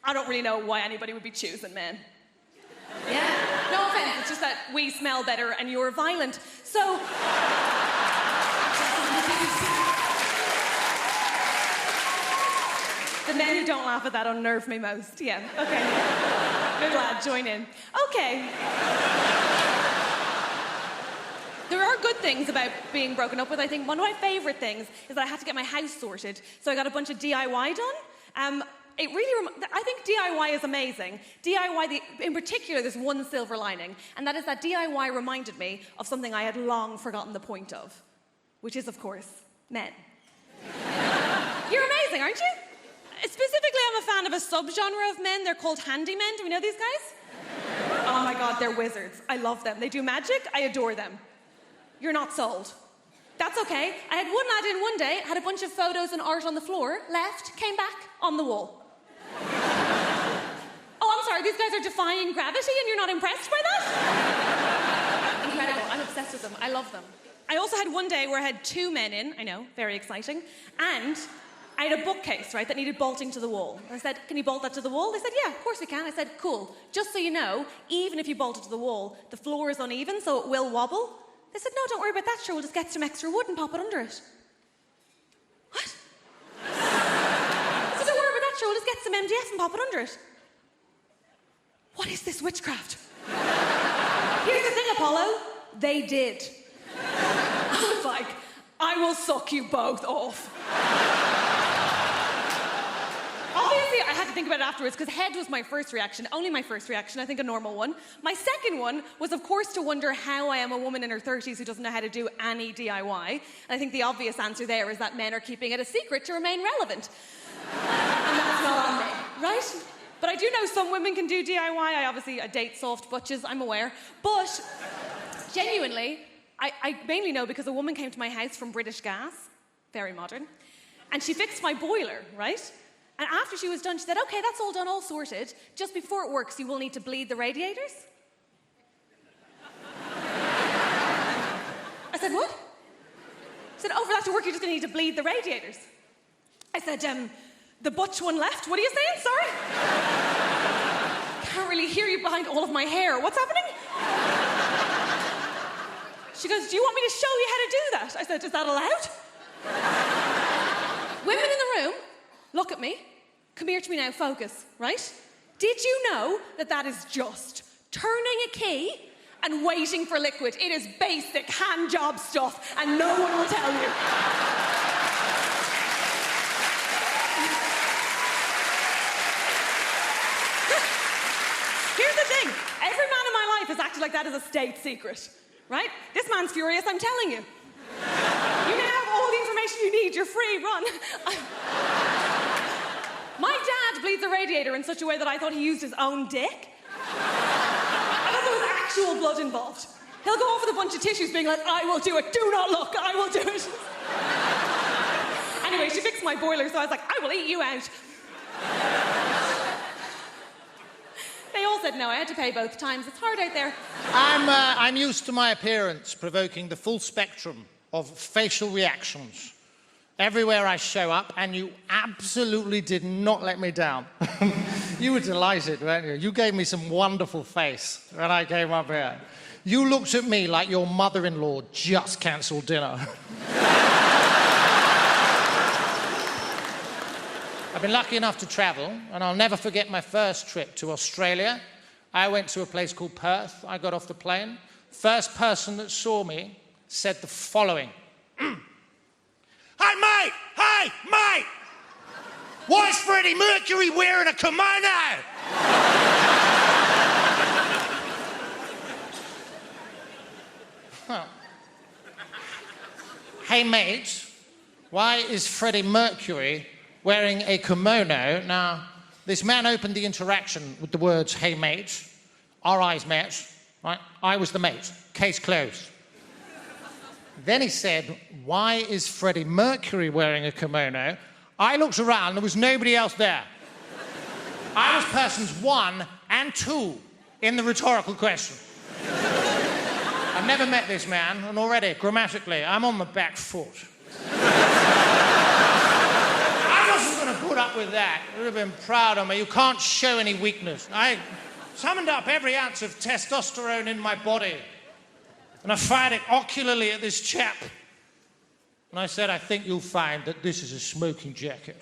I don't really know why anybody would be choosing men. Yeah, no offense, it's just that we smell better and you're violent. So... The men who don't laugh at that unnerve me most, yeah. Okay. Good lad, join in. Okay. There are good things about being broken up with. I think one of my favourite things is that I had to get my house sorted, so I got a bunch of DIY done. I think DIY is amazing. DIY, in particular, there's one silver lining, and that is that DIY reminded me of something I had long forgotten the point of, which is, of course, men. You're amazing, aren't you? Specifically, I'm a fan of a subgenre of men. They're called handymen. Do we know these guys? Oh my God, they're wizards. I love them. They do magic. I adore them. You're not sold. That's okay. I had one lad in one day, had a bunch of photos and art on the floor, left, came back, on the wall. Oh, I'm sorry, these guys are defying gravity and you're not impressed by that? Incredible. I'm obsessed with them. I love them. I also had one day where I had two men in, I know, very exciting, and I had a bookcase, right, that needed bolting to the wall. I said, can you bolt that to the wall? They said, yeah, of course we can. I said, cool. Just so you know, even if you bolt it to the wall, the floor is uneven, so it will wobble. They said, no, don't worry about that, sure, we'll just get some extra wood and pop it under it. What? I said, don't worry about that, sure, we'll just get some MDF and pop it under it. What is this witchcraft? Here's the thing, Apollo. They did. I was like, I will suck you both off. Obviously, I had to think about it afterwards because head was my first reaction, only my first reaction, I think a normal one. My second one was, of course, to wonder how I am a woman in her 30s who doesn't know how to do any DIY. And I think the obvious answer there is that men are keeping it a secret to remain relevant. And that's not on me, right? But I do know some women can do DIY. I date soft butches, I'm aware. But genuinely, I mainly know because a woman came to my house from British Gas, very modern, and she fixed my boiler, right? And after she was done, she said, okay, that's all done, all sorted. Just before it works, you will need to bleed the radiators. I said, what? She said, oh, for that to work, you're just going to need to bleed the radiators. I said, the butch one left. What are you saying? Sorry? Can't really hear you behind all of my hair. What's happening? She goes, do you want me to show you how to do that? I said, is that allowed? Women in the room, look at me. Come here to me now, focus, right? Did you know that that is just turning a key and waiting for liquid? It is basic hand job stuff, and no one will tell you. Here's the thing. Every man in my life has acted like that as a state secret, right? This man's furious, I'm telling you. You now have all the information you need. You're free, run. My dad bleeds a radiator in such a way that I thought he used his own dick. I thought there was actual blood involved. He'll go off with a bunch of tissues being like, I will do it, do not look, I will do it. Anyway, she fixed my boiler, so I was like, I will eat you out. They all said no, I had to pay both times. It's hard out there. I'm used to my appearance provoking the full spectrum of facial reactions everywhere I show up, and you absolutely did not let me down. You were delighted, weren't you? You gave me some wonderful face when I came up here. You looked at me like your mother-in-law just cancelled dinner. I've been lucky enough to travel, and I'll never forget my first trip to Australia. I went to a place called Perth. I got off the plane. First person that saw me said the following. Hey, mate! Hey, mate! Why is Freddie Mercury wearing a kimono? Huh. Hey, mate, why is Freddie Mercury wearing a kimono? Now, this man opened the interaction with the words, hey, mate. Our eyes met, right? I was the mate. Case closed. Then he said, why is Freddie Mercury wearing a kimono? I looked around, there was nobody else there. I was persons 1 and 2 in the rhetorical question. I've never met this man, and already, grammatically, I'm on the back foot. I wasn't going to put up with that. You would have been proud of me. You can't show any weakness. I summoned up every ounce of testosterone in my body, and I fired it ocularly at this chap. And I said, I think you'll find that this is a smoking jacket.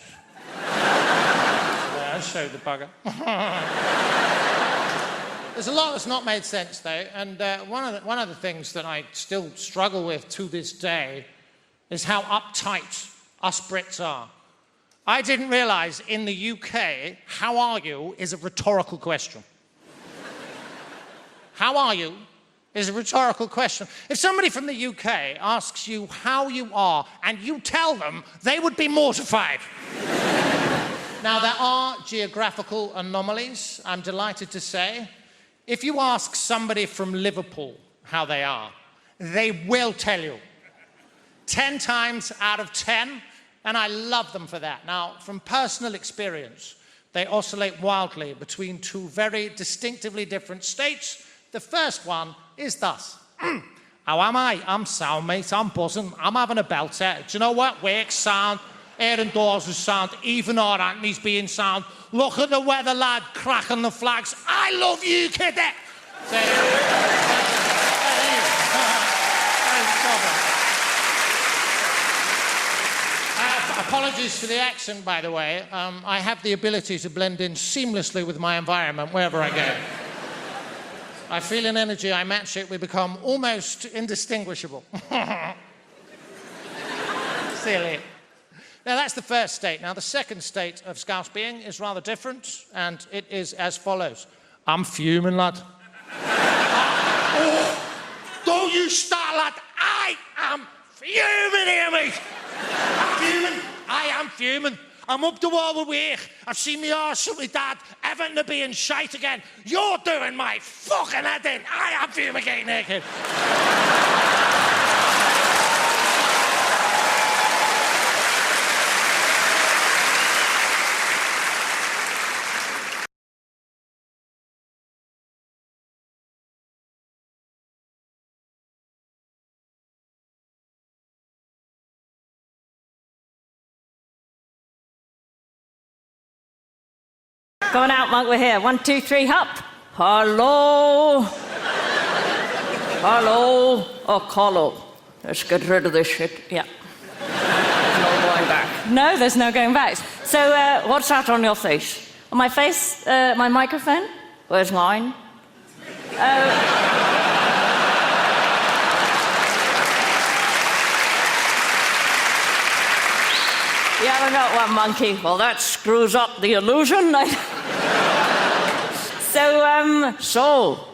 Yeah, I showed the bugger. There's a lot that's not made sense, though, and one of the things that I still struggle with to this day is how uptight us Brits are. I didn't realise in the UK, how are you is a rhetorical question. How are you is a rhetorical question. If somebody from the UK asks you how you are and you tell them, they would be mortified. Now, there are geographical anomalies, I'm delighted to say. If you ask somebody from Liverpool how they are, they will tell you. 10 times out of 10, and I love them for that. Now, from personal experience, they oscillate wildly between 2 very distinctively different states. The first one is thus. How am I? I'm sound, mate. I'm buzzing. I'm having a belter. Do you know what? Work's sound. Aaron Dawes is sound. Even our Anthony's being sound. Look at the weather, lad. Cracking the flags. I love you, kid. Apologies for the accent, by the way. I have the ability to blend in seamlessly with my environment wherever I go. I feel an energy, I match it, we become almost indistinguishable. Silly. Now, that's the first state. Now, the second state of Scouse being is rather different, and it is as follows. I'm fuming, lad. Oh, don't you start, lad. I am fuming here, mate. I'm fuming. I am fuming. I'm up the wall with work. I've seen me arse with my dad. Everton to being shite again. You're doing my fucking head in. I am fumigating naked. Going out, Monk, we're here. 1, 2, 3, hop. Hello. Hello or colo? Let's get rid of this shit. Yeah. There's no going back. No, there's no going back. So, what's that on your face? On my face, my microphone. Where's mine? You haven't got one, monkey. Well, that screws up the illusion. So,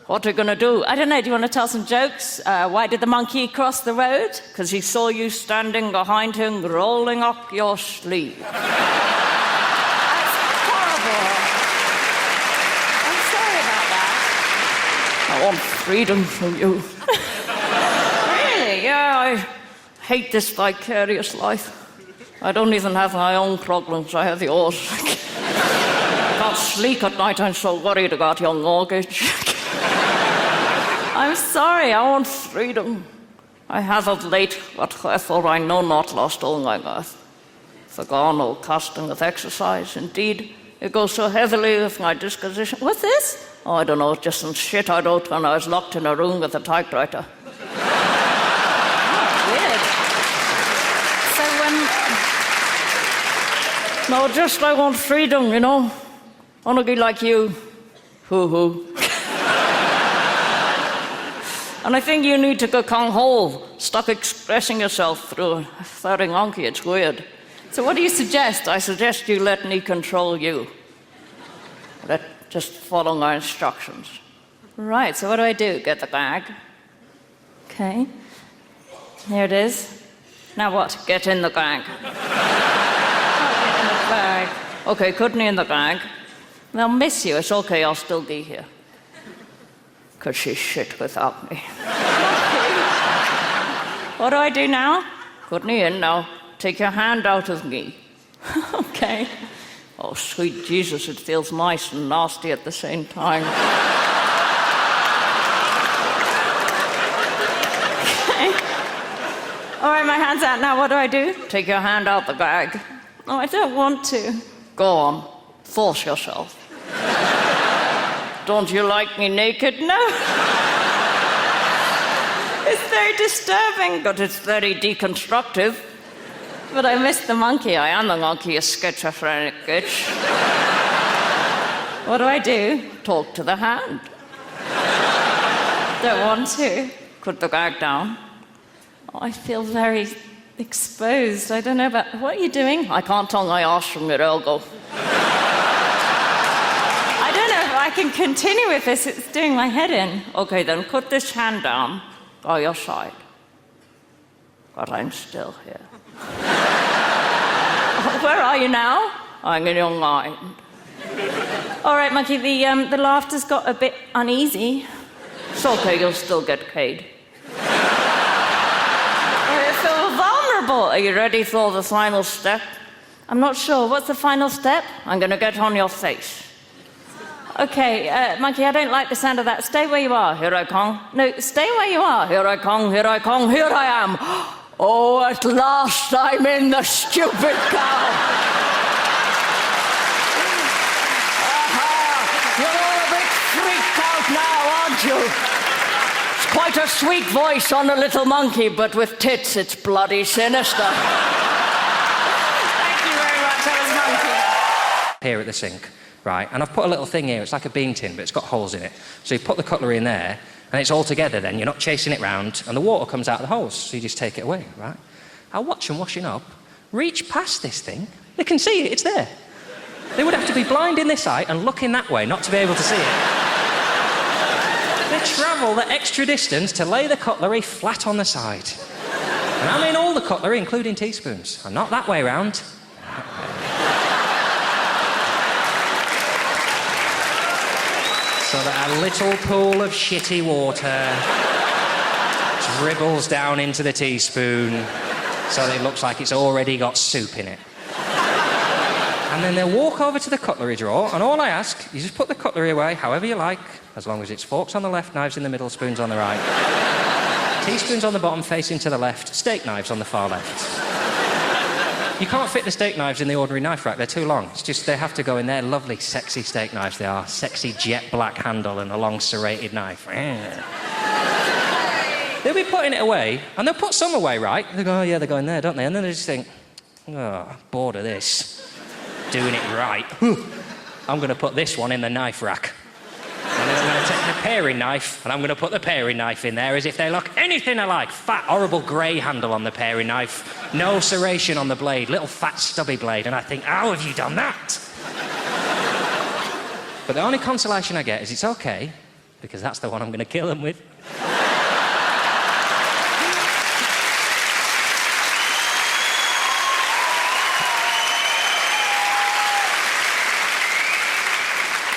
what are you going to do? I don't know, do you want to tell some jokes? Why did the monkey cross the road? Because he saw you standing behind him, rolling up your sleeve. That's horrible. I'm sorry about that. I want freedom from you. Really? Yeah, I hate this vicarious life. I don't even have my own problems, I have yours. I can't sleep at night, I'm so worried about your mortgage. I'm sorry, I want freedom. I have of late, but therefore I know not, lost all my mirth. Forgone all custom of exercise. Indeed, it goes so heavily with my disposition. What's this? Oh, I don't know, just some shit I wrote when I was locked in a room with a typewriter. No, just I want freedom, you know. I want to be like you. Hoo-hoo. And I think you need to go kung-ho. Stop expressing yourself through a third monkey. It's weird. So what do you suggest? I suggest you let me control you. Just follow my instructions. Right, so what do I do? Get the bag. Okay. Here it is. Now what? Get in the bag. Bag. Okay, put me in the bag. They'll miss you. It's okay, I'll still be here. Because she's shit without me. What do I do now? Put me in now. Take your hand out of me. Okay. Oh, sweet Jesus, it feels nice and nasty at the same time. Okay. All right, my hand's out now. What do I do? Take your hand out the bag. Oh, I don't want to. Go on. Force yourself. Don't you like me naked? No. It's very disturbing. But it's very deconstructive. But I missed the monkey. I am the monkey, a schizophrenic bitch. What do I do? Talk to the hand. Don't want to. Put the bag down. Oh, I feel very exposed. I don't know about... What are you doing? I can't tell my arse from your elbow. I don't know if I can continue with this. It's doing my head in. Okay, then put this hand down by your side. But I'm still here. Where are you now? I'm in your mind. All right, monkey, the laughter's got a bit uneasy. It's okay, you'll still get paid. I feel vulnerable. Are you ready for the final step? I'm not sure. What's the final step? I'm going to get on your face. Okay, monkey, I don't like the sound of that. Stay where you are. Here I come. No, stay where you are. Here I come, here I come, here I am. Oh, at last I'm in the stupid cow. You're all a bit freaked out now, aren't you? It's quite a sweet voice on a little monkey, but with tits it's bloody sinister. Thank you very much, that was monkey. Here at the sink, right? And I've put a little thing here. It's like a bean tin, but it's got holes in it. So you put the cutlery in there, and it's all together then. You're not chasing it round, and the water comes out of the holes, so you just take it away, right? I watch them washing up, reach past this thing. They can see it, it's there. They would have to be blind in this eye and looking that way not to be able to see it. They travel the extra distance to lay the cutlery flat on the side. And I mean all the cutlery, including teaspoons. And not that way round. So that a little pool of shitty water dribbles down into the teaspoon so that it looks like it's already got soup in it. And then they'll walk over to the cutlery drawer, and all I ask, you just put the cutlery away however you like, as long as it's forks on the left, knives in the middle, spoons on the right. Teaspoons on the bottom, facing to the left, steak knives on the far left. You can't fit the steak knives in the ordinary knife rack, they're too long. It's just they have to go in there. Lovely, sexy steak knives they are. Sexy jet black handle and a long serrated knife. they'll be putting it away, and they'll put some away, right? They go, oh, yeah, they're going there, don't they? And then they just think, oh, bored of this. Doing it right. I'm going to put this one in the knife rack. And then I'm going to take the paring knife, and I'm going to put the paring knife in there as if they look anything alike. Fat, horrible grey handle on the paring knife. No serration on the blade. Little fat, stubby blade. And I think, how have you done that? But the only consolation I get is it's okay, because that's the one I'm going to kill them with.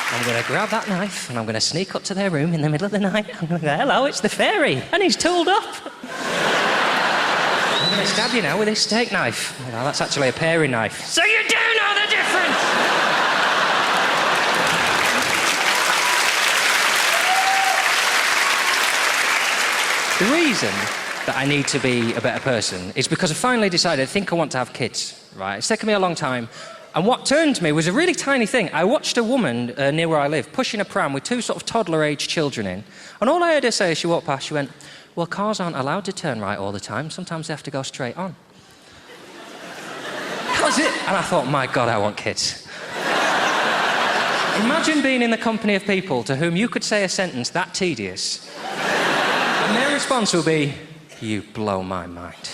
I'm going to grab that knife and I'm going to sneak up to their room in the middle of the night. I'm going to go, hello, it's the fairy, and he's tooled up. I'm going to stab you now with this steak knife. Oh, that's actually a paring knife. So you do know the difference! The reason that I need to be a better person is because I finally decided I think I want to have kids, right? It's taken me a long time. And what turned me was a really tiny thing. I watched a woman near where I live pushing a pram with two sort of toddler-age children in. And all I heard her say as she walked past, she went, well, cars aren't allowed to turn right all the time. Sometimes they have to go straight on. That was it. And I thought, my God, I want kids. Imagine being in the company of people to whom you could say a sentence that tedious, and their response will be, you blow my mind.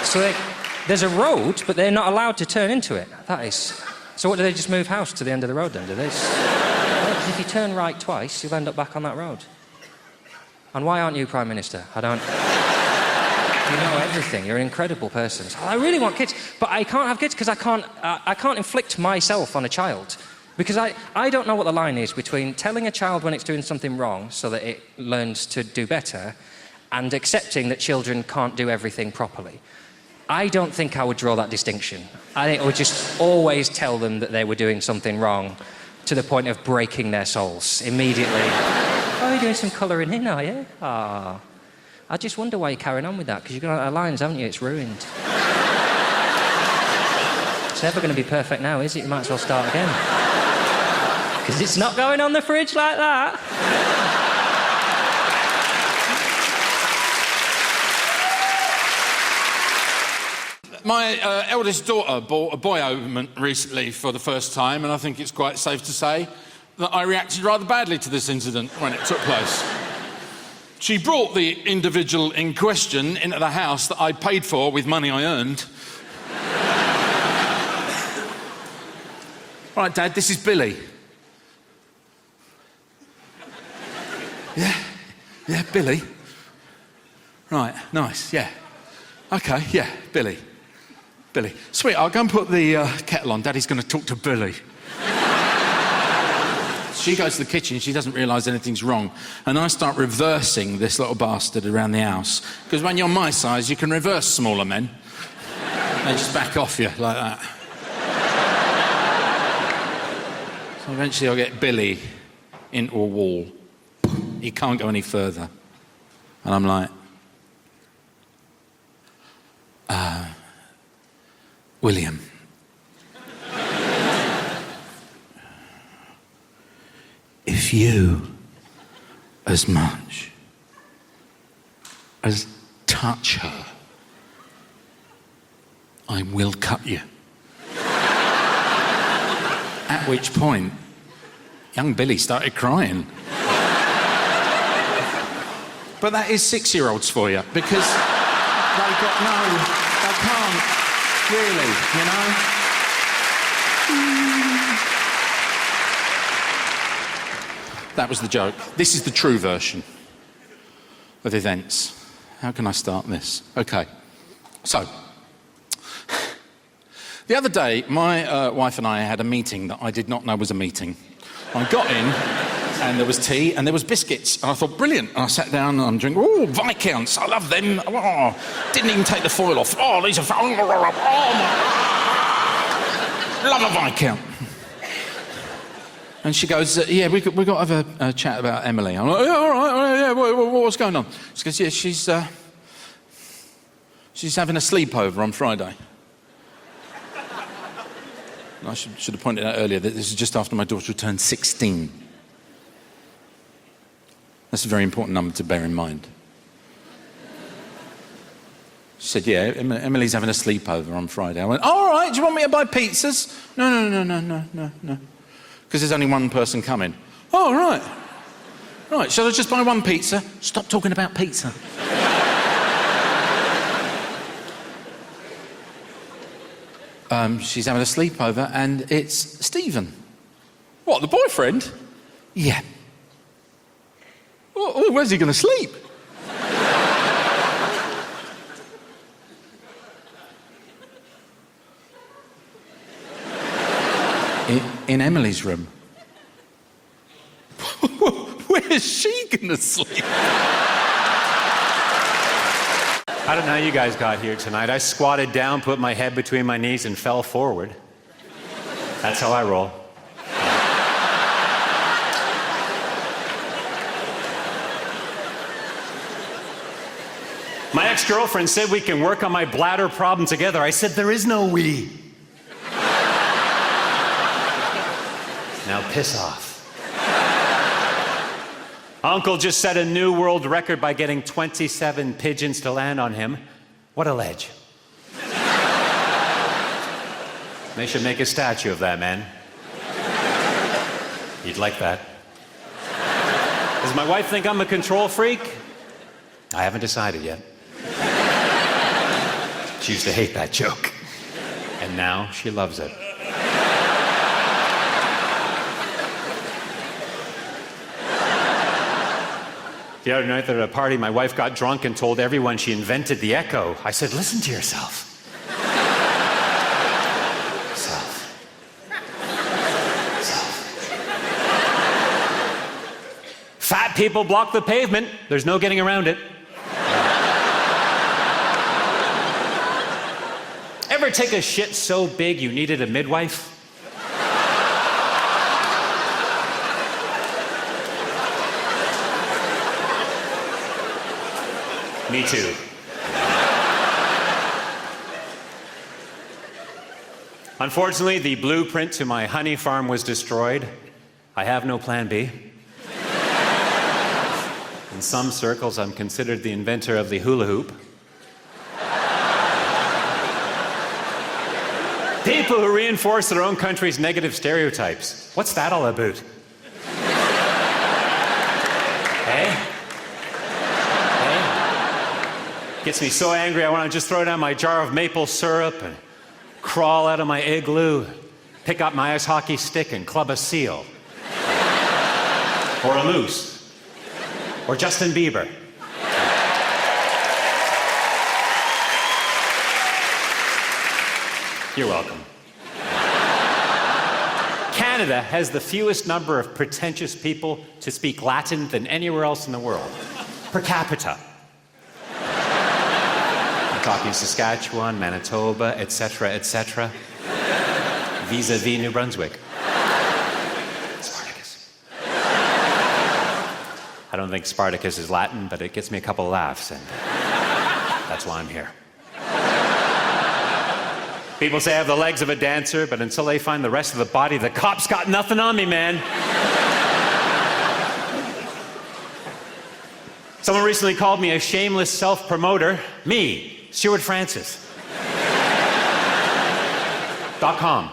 So there's a road, but they're not allowed to turn into it. That is... So what, do they just move house to the end of the road then, do they? Well, if you turn right twice, you'll end up back on that road. And why aren't you Prime Minister? I don't... You know everything. You're an incredible person. So I really want kids, but I can't have kids because I can't inflict myself on a child. Because I don't know what the line is between telling a child when it's doing something wrong so that it learns to do better and accepting that children can't do everything properly. I don't think I would draw that distinction. I think I would just always tell them that they were doing something wrong to the point of breaking their souls immediately. Oh, you're doing some colouring in, are you? Ah. I just wonder why you're carrying on with that, because you've got out of lines, haven't you? It's ruined. It's never going to be perfect now, is it? You might as well start again. Because it's not going on the fridge like that. My eldest daughter bought a boy ointment recently for the first time, and I think it's quite safe to say that I reacted rather badly to this incident when it took place. She brought the individual in question into the house that I paid for with money I earned. Right, Dad, this is Billy. Yeah, Billy. Right, nice, yeah. Okay, yeah, Billy. Sweet, I'll go and put the kettle on. Daddy's going to talk to Billy. She goes to the kitchen, she doesn't realise anything's wrong. And I start reversing this little bastard around the house. Because when you're my size, you can reverse smaller men. They just back off you like that. So eventually I'll get Billy into a wall. He can't go any further. And I'm like... William. If you, as much as touch her, I will cut you. At which point, young Billy started crying. But that is 6-year-olds for you, because they can't. Really, you know? That was the joke. This is the true version of events. How can I start this? Okay. So, the other day, my wife and I had a meeting that I did not know was a meeting. I got in, and there was tea, and there was biscuits. And I thought, brilliant. And I sat down, and I'm drinking, oh, Viscounts, I love them. Oh, didn't even take the foil off. Oh, these are... Oh, my... Love a Viscount. And she goes, yeah, we've got to have a chat about Emily. I'm like, yeah, all right, yeah, what's going on? She goes, yeah, she's having a sleepover on Friday. And I should have pointed out earlier that this is just after my daughter turned 16. That's a very important number to bear in mind. She said, yeah, Emily's having a sleepover on Friday. I went, all right, do you want me to buy pizzas? No. Because there's only one person coming. Oh, right. Right, shall I just buy one pizza? Stop talking about pizza. She's having a sleepover and it's Stephen. What, the boyfriend? Yeah. Oh, where's he going to sleep? In Emily's room. Where's she going to sleep? I don't know how you guys got here tonight. I squatted down, put my head between my knees, and fell forward. That's how I roll. My ex-girlfriend said we can work on my bladder problem together. I said, there is no we. Now piss off. Uncle just set a new world record by getting 27 pigeons to land on him. What a ledge. They should make a statue of that man. You'd like that. Does my wife think I'm a control freak? I haven't decided yet. She used to hate that joke. And now she loves it. The other night at a party, my wife got drunk and told everyone she invented the echo. I said, listen to yourself. Self. Fat people block the pavement. There's no getting around it. Ever take a shit so big you needed a midwife? Me too. Unfortunately, the blueprint to my honey farm was destroyed. I have no plan B. In some circles, I'm considered the inventor of the hula hoop. People who reinforce their own country's negative stereotypes. What's that all about? Hey? Gets me so angry I want to just throw down my jar of maple syrup and crawl out of my igloo, pick up my ice hockey stick and club a seal. Or a moose. Or Justin Bieber. You're welcome. Canada has the fewest number of pretentious people to speak Latin than anywhere else in the world, per capita. Talking Saskatchewan, Manitoba, etc., etc. Vis-a-vis New Brunswick. Spartacus. I don't think Spartacus is Latin, but it gets me a couple of laughs, and that's why I'm here. People say I have the legs of a dancer, but until they find the rest of the body, the cops got nothing on me, man. Someone recently called me a shameless self-promoter. Me. Stuart Francis. .com.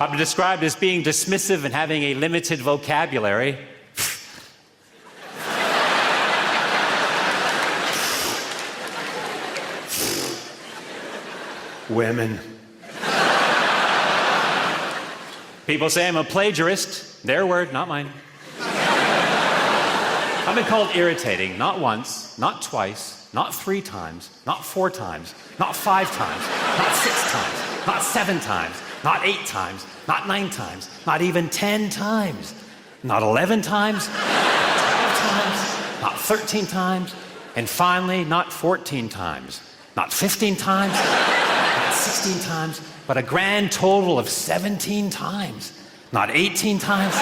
I've been described as being dismissive and having a limited vocabulary. Women. People say I'm a plagiarist. Their word, not mine. I've been called irritating, not once, not twice, not 3 times, not 4 times, not 5 times, not 6 times, not 7 times, not 8 times, not 9 times, not even 10 times, not 11 times, 12 times, not 13 times, and finally, not 14 times, not 15 times, not 16 times, but a grand total of 17 times, not 18 times.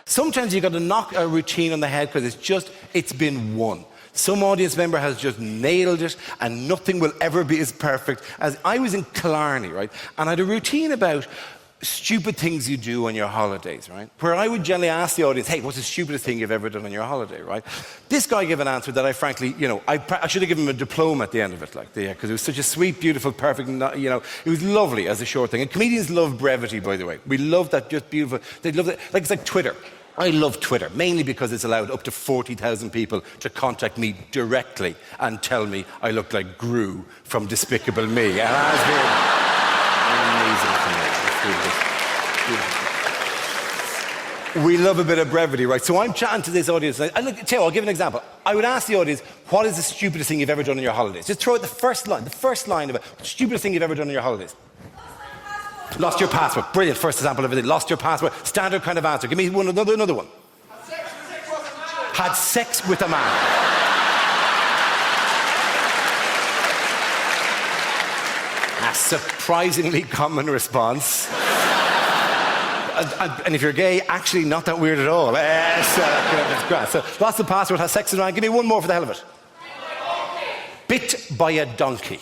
Sometimes you've got to knock a routine on the head because it's been won. Some audience member has just nailed it and nothing will ever be as perfect as I was in Killarney, right? And I had a routine about stupid things you do on your holidays, right? Where I would generally ask the audience, hey, what's the stupidest thing you've ever done on your holiday, right? This guy gave an answer that I frankly, I should have given him a diploma at the end of it, because it was such a sweet, beautiful, perfect, it was lovely as a short thing. And comedians love brevity, by the way. We love that, just beautiful. They love it. It's like Twitter. I love Twitter, mainly because it's allowed up to 40,000 people to contact me directly and tell me I look like Gru from Despicable Me. And that has been amazing for me. We love a bit of brevity, right? So I'm chatting to this audience, and look, I'll give an example. I would ask the audience, what is the stupidest thing you've ever done on your holidays? Just throw out the first line of it. Stupidest thing you've ever done on your holidays. Lost your passport. Brilliant. First example of everything. Lost your passport. Standard kind of answer. Give me another one. Had sex with a man. A surprisingly common response. And if you're gay, actually not that weird at all. So lost the passport, has sex with a man. Give me one more for the hell of it. Bit by a donkey.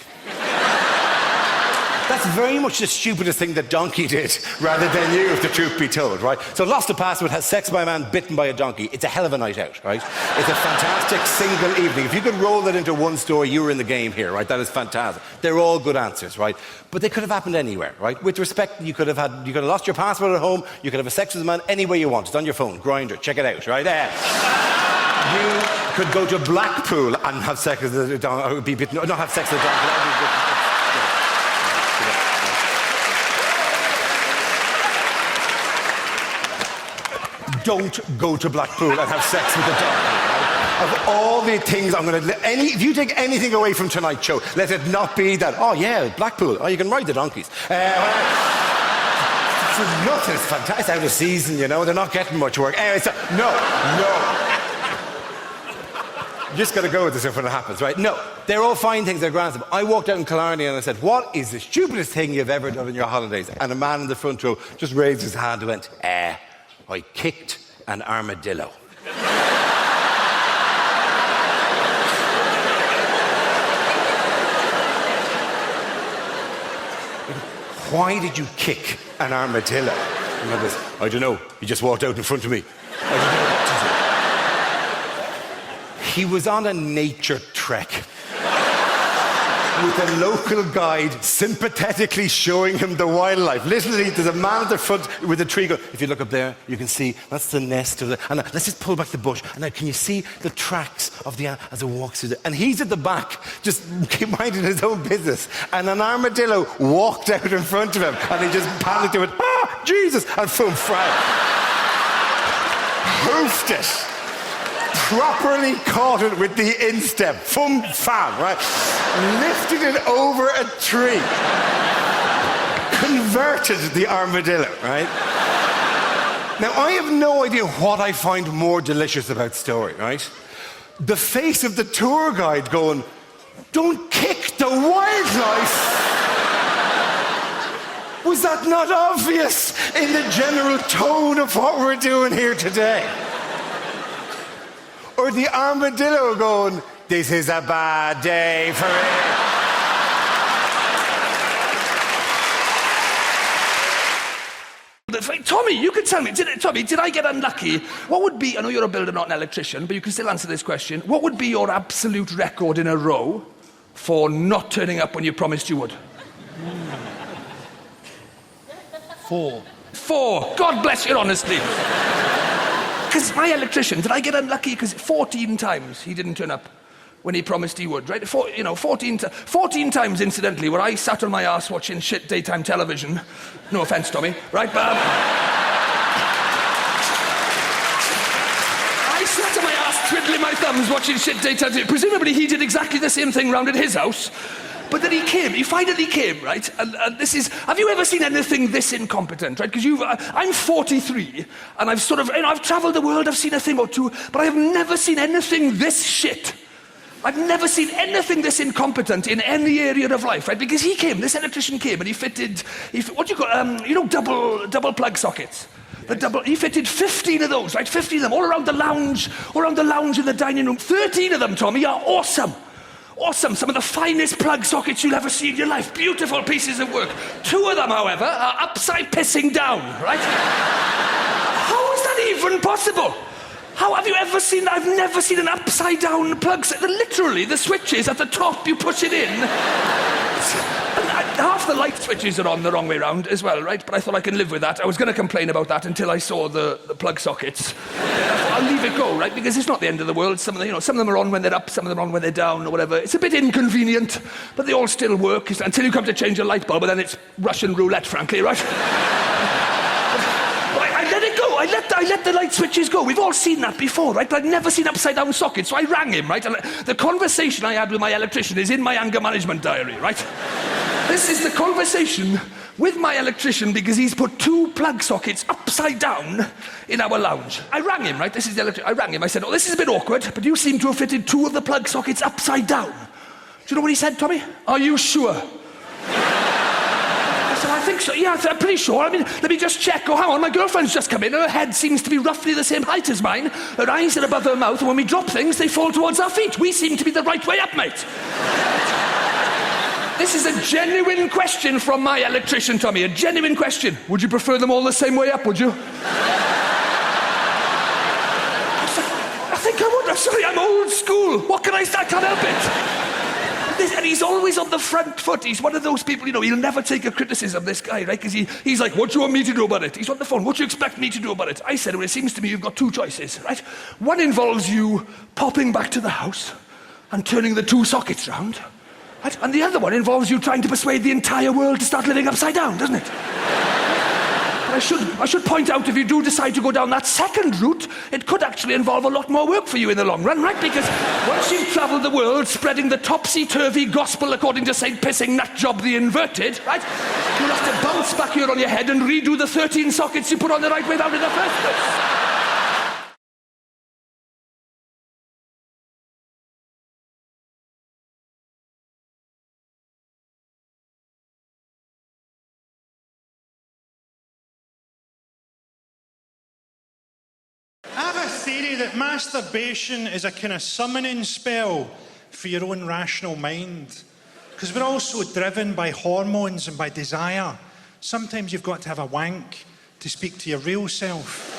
That's very much the stupidest thing that donkey did, rather than you, if the truth be told, right? So lost a passport, has sex by a man, bitten by a donkey. It's a hell of a night out, right? It's a fantastic single evening. If you could roll that into one story, you were in the game here, right? That is fantastic. They're all good answers, right? But they could have happened anywhere, right? With respect, you could have lost your passport at home, you could have a sex with a man anywhere you want. It's on your phone, Grindr, check it out, right? You could go to Blackpool and have sex with a donkey, or be bitten, not have sex with a donkey. Don't go to Blackpool and have sex with a donkey, right? Of all the things I'm going to... If you take anything away from tonight's show, let it not be that, oh, yeah, Blackpool, oh, you can ride the donkeys. It's nothing, it's fantastic. It's out of season, they're not getting much work. Anyway, no. You just got to go with this when it happens, right? No, they're all fine things, they're grand stuff. I walked out in Killarney and I said, what is the stupidest thing you've ever done in your holidays? And a man in the front row just raised his hand and went, I kicked an armadillo. Why did you kick an armadillo? And I goes, I don't know. He just walked out in front of me. I don't know. He was on a nature trek with a local guide sympathetically showing him the wildlife. Literally, there's a man at the front with a tree going, if you look up there, you can see that's the nest of the... And let's just pull back the bush. And now, can you see the tracks of the... as it walks through the... And he's at the back, just minding his own business. And an armadillo walked out in front of him. And he just panicked and went, Jesus! And boom, hoofed it. Properly caught it with the instep. Fum, fam, right? Lifted it over a tree. Converted the armadillo, right? Now, I have no idea what I find more delicious about the story, right? The face of the tour guide going, don't kick the wildlife. Was that not obvious in the general tone of what we're doing here today? Or the armadillo going, this is a bad day for it. Tommy, you could tell me, did I get unlucky? What would be, I know you're a builder, not an electrician, but you can still answer this question. What would be your absolute record in a row for not turning up when you promised you would? 4. 4. God bless your honesty. Because my electrician, did I get unlucky? Because 14 times he didn't turn up when he promised he would, right? 14 times, incidentally, where I sat on my ass watching shit daytime television. No offence, Tommy, right? But I sat on my ass twiddling my thumbs watching shit daytime television. Presumably he did exactly the same thing round at his house. But then he finally came, right? And this is, have you ever seen anything this incompetent, right? Because I'm 43, and I've I've travelled the world, I've seen a thing or two, but I have never seen anything this shit. I've never seen anything this incompetent in any area of life, right? Because this electrician came, and he fitted what do you call, double plug sockets. He fitted 15 of those, right? 15 of them, all around the lounge in the dining room. 13 of them, Tommy, are awesome. Awesome, some of the finest plug sockets you'll ever see in your life. Beautiful pieces of work. 2 of them, however, are upside pissing down, right? How is that even possible? How have you ever seen that? I've never seen an upside down plug set. Literally, the switches at the top, you push it in. Half the light switches are on the wrong way round as well, right? But I thought I can live with that. I was going to complain about that until I saw the plug sockets. I'll leave it go, right? Because it's not the end of the world. Some of them are on when they're up, some of them are on when they're down, or whatever. It's a bit inconvenient, but they all still work until you come to change a light bulb, and then it's Russian roulette, frankly, right? I let it go. I let the light switches go. We've all seen that before, right? But I'd never seen upside-down sockets, so I rang him, right? And the conversation I had with my electrician is in my anger management diary, right? This is the conversation with my electrician because he's put 2 plug sockets upside down in our lounge. I rang him, right? This is the electrician. I rang him. I said, oh, this is a bit awkward, but you seem to have fitted 2 of the plug sockets upside down. Do you know what he said, Tommy? Are you sure? I said, I think so. Yeah, I'm pretty sure. I mean, let me just check. Oh, hang on, my girlfriend's just come in. Her head seems to be roughly the same height as mine. Her eyes are above her mouth, and when we drop things, they fall towards our feet. We seem to be the right way up, mate. This is a genuine question from my electrician, Tommy. A genuine question. Would you prefer them all the same way up, would you? I think I would. I'm sorry, I'm old school. What can I say? I can't help it. And he's always on the front foot. He's one of those people, he'll never take a criticism, this guy, right? Because he's like, what do you want me to do about it? He's on the phone. What do you expect me to do about it? I said, well, it seems to me you've got 2 choices, right? One involves you popping back to the house and turning the 2 sockets round. Right? And the other one involves you trying to persuade the entire world to start living upside down, doesn't it? But I should point out, if you do decide to go down that second route, it could actually involve a lot more work for you in the long run, right? Because once you've travelled the world spreading the topsy-turvy gospel according to St. Pissing Nutjob the Inverted, right? You'll have to bounce back here on your head and redo the 13 sockets you put on the right way down in the first place. I have a theory that masturbation is a kind of summoning spell for your own rational mind. Because we're all so driven by hormones and by desire. Sometimes you've got to have a wank to speak to your real self.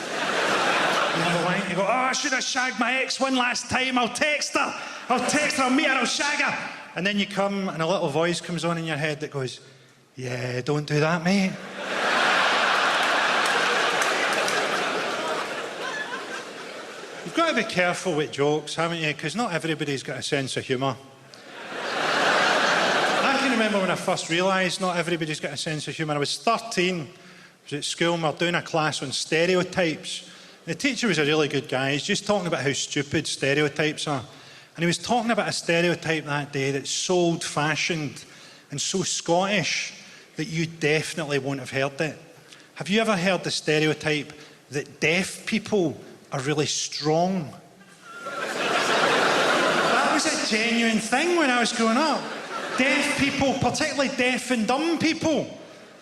You have a wank, you go, oh, I should have shagged my ex one last time. I'll text her, I'll meet her, I'll shag her. And then you come and a little voice comes on in your head that goes, yeah, don't do that, mate. You've got to be careful with jokes, haven't you? Because not everybody's got a sense of humour. I can remember when I first realised not everybody's got a sense of humour. I was 13, I was at school and we were doing a class on stereotypes. The teacher was a really good guy. He's just talking about how stupid stereotypes are. And he was talking about a stereotype that day that's so old-fashioned and so Scottish that you definitely won't have heard it. Have you ever heard the stereotype that deaf people are really strong? That was a genuine thing when I was growing up. Deaf people, particularly deaf and dumb people,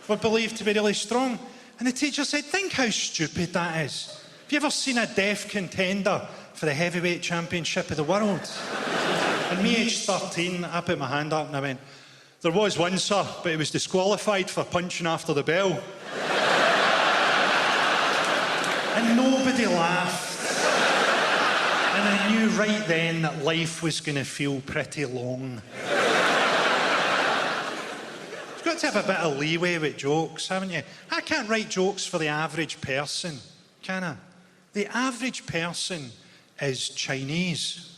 were believed to be really strong. And the teacher said, think how stupid that is. Have you ever seen a deaf contender for the heavyweight championship of the world? And me, aged 13, I put my hand up and I went, there was one, sir, but he was disqualified for punching after the bell. And nobody laughed. And I knew right then that life was going to feel pretty long. You've got to have a bit of leeway with jokes, haven't you? I can't write jokes for the average person, can I? The average person is Chinese.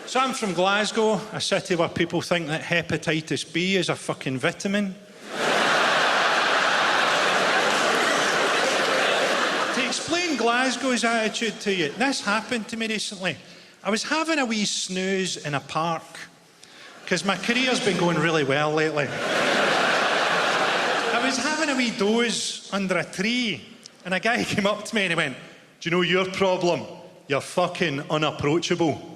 So I'm from Glasgow, a city where people think that hepatitis B is a fucking vitamin. To explain Glasgow's attitude to you, this happened to me recently. I was having a wee snooze in a park, because my career's been going really well lately. I was having a wee doze under a tree, and a guy came up to me and he went, do you know your problem? You're fucking unapproachable.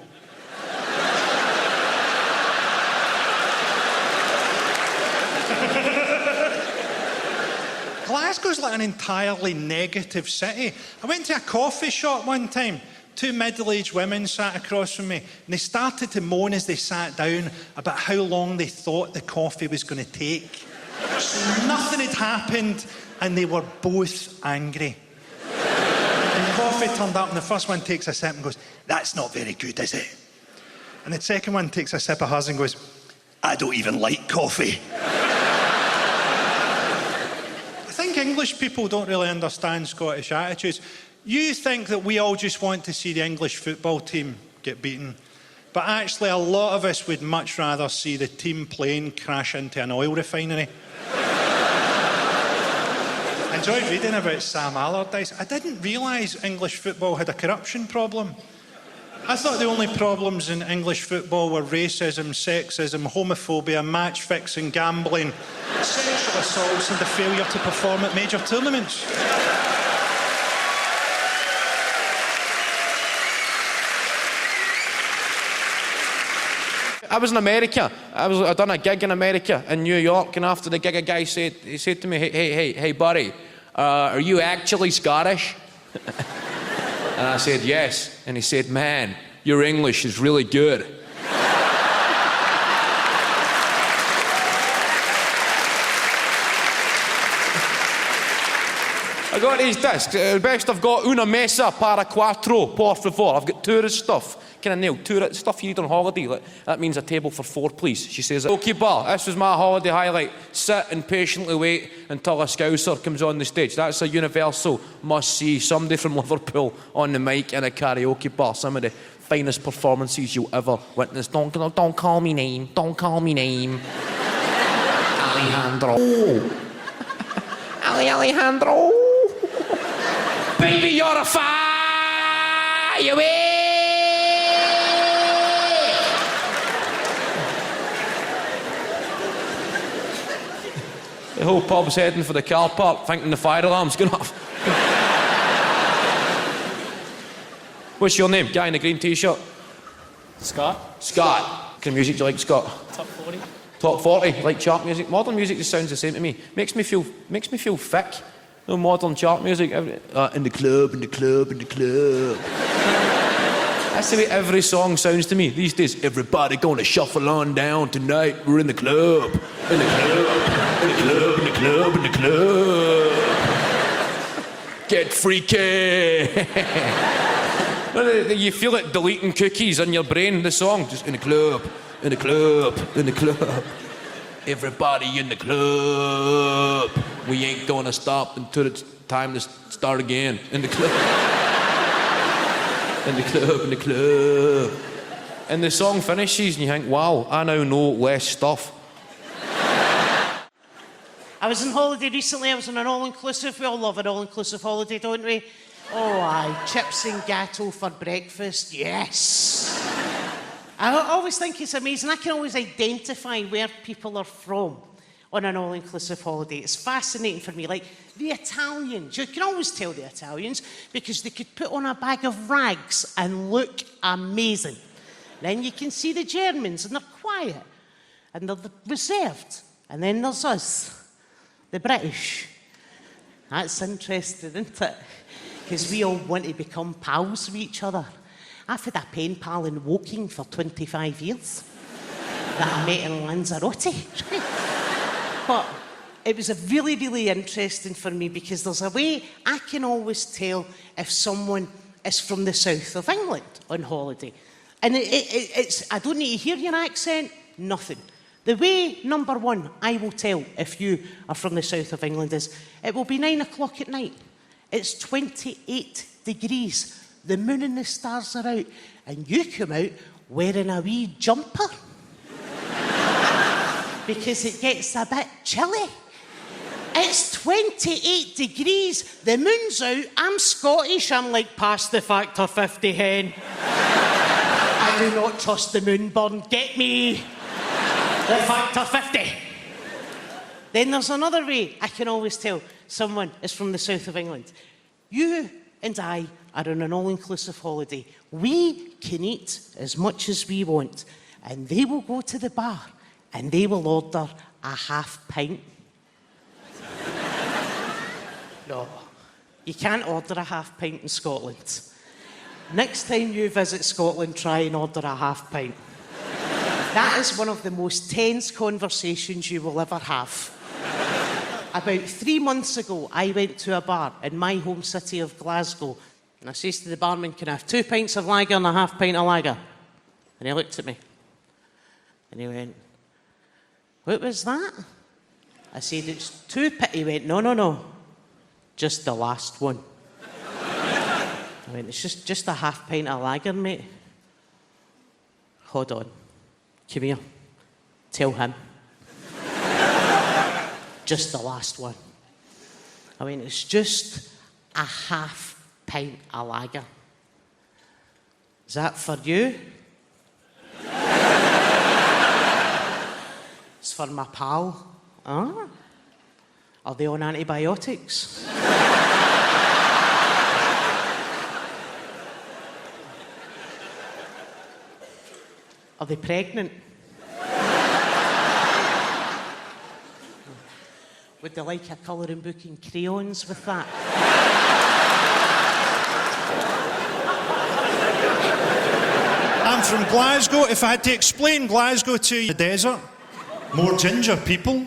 feels like an entirely negative city. I went to a coffee shop one time. 2 middle-aged women sat across from me, and they started to moan as they sat down about how long they thought the coffee was going to take. So nothing had happened, and they were both angry. And the coffee turned up, and the first one takes a sip and goes, "That's not very good, is it?" And the second one takes a sip of hers and goes, "I don't even like coffee." I think English people don't really understand Scottish attitudes. You think that we all just want to see the English football team get beaten. But actually, a lot of us would much rather see the team plane crash into an oil refinery. I enjoyed reading about Sam Allardyce. I didn't realise English football had a corruption problem. I thought the only problems in English football were racism, sexism, homophobia, match-fixing, gambling, sexual assaults and the failure to perform at major tournaments. I was in America. I done a gig in America, in New York, and after the gig, a guy said to me, hey, buddy, are you actually Scottish? And I said, yes. And he said, man, your English is really good. I got these discs. Best I've got una mesa para quattro, por favor. I've got tourist stuff. Kind of nailed. Tourist stuff you need on holiday. Like, that means a table for 4, please. She says, okay, bar, this was my holiday highlight. Sit and patiently wait until a Scouser comes on the stage. That's a universal must-see. Somebody from Liverpool on the mic in a karaoke bar. Some of the finest performances you'll ever witness. Don't call me name. Don't call me name. Alejandro. Alejandro. Baby, you're a firework. The whole pub's heading for the car park, thinking the fire alarm's going off. What's your name? Guy in the green t-shirt. Scott. Scott. What kind of music do you like, Scott? Top 40. Top 40, like chart music. Modern music just sounds the same to me. Makes me feel thick. No modern chart music. In the club, in the club, in the club. That's the way every song sounds to me these days. Everybody gonna shuffle on down tonight. We're in the club. In the club. In the club. In the club. In the club. Get freaky. You feel it deleting cookies in your brain, the song. Just in the club. In the club. In the club. Everybody in the club. We ain't gonna stop until it's time to start again. In the club. In the club, in the club. And the song finishes and you think, wow, I now know less stuff. I was on holiday recently. I was on an all-inclusive. We all love an all-inclusive holiday, don't we? Oh, aye. Chips and gateau for breakfast. Yes. I always think it's amazing. I can always identify where people are from on an all-inclusive holiday. It's fascinating for me. Like, the Italians, you can always tell the Italians because they could put on a bag of rags and look amazing. Then you can see the Germans, and they're quiet, and they're reserved. And then there's us, the British. That's interesting, isn't it? Because we all want to become pals with each other. I've had a pen pal in Woking for 25 years that I met in Lanzarote. But it was a really, really interesting for me because there's a way I can always tell if someone is from the south of England on holiday. And it's I don't need to hear your accent, nothing. The way, number one, I will tell if you are from the south of England is it will be 9 o'clock at night. It's 28 degrees. The moon and the stars are out. And you come out wearing a wee jumper. Because it gets a bit chilly. It's 28 degrees. The moon's out. I'm Scottish. I'm like past the factor 50 hen. I do not trust the moon burn. Get me the factor 50. Then there's another way I can always tell someone is from the south of England. You and I are on an all-inclusive holiday. We can eat as much as we want. And they will go to the bar and they will order a half pint. No. You can't order a half pint in Scotland. Next time you visit Scotland, try and order a half pint. That is one of the most tense conversations you will ever have. About 3 months ago, I went to a bar in my home city of Glasgow, and I says to the barman, can I have 2 pints of lager and a half pint of lager? And he looked at me, and he went, what was that? I said, it's 2 pints. He went, no, just the last one. I went, it's just a half pint of lager, mate. Hold on. Come here. Tell him. Just the last one. I mean, it's just a half pint of lager. Is that for you? It's for my pal. Ah? Are they on antibiotics? Are they pregnant? Would they like a colouring book and crayons with that? I'm from Glasgow. If I had to explain Glasgow to you, the desert, more ginger people.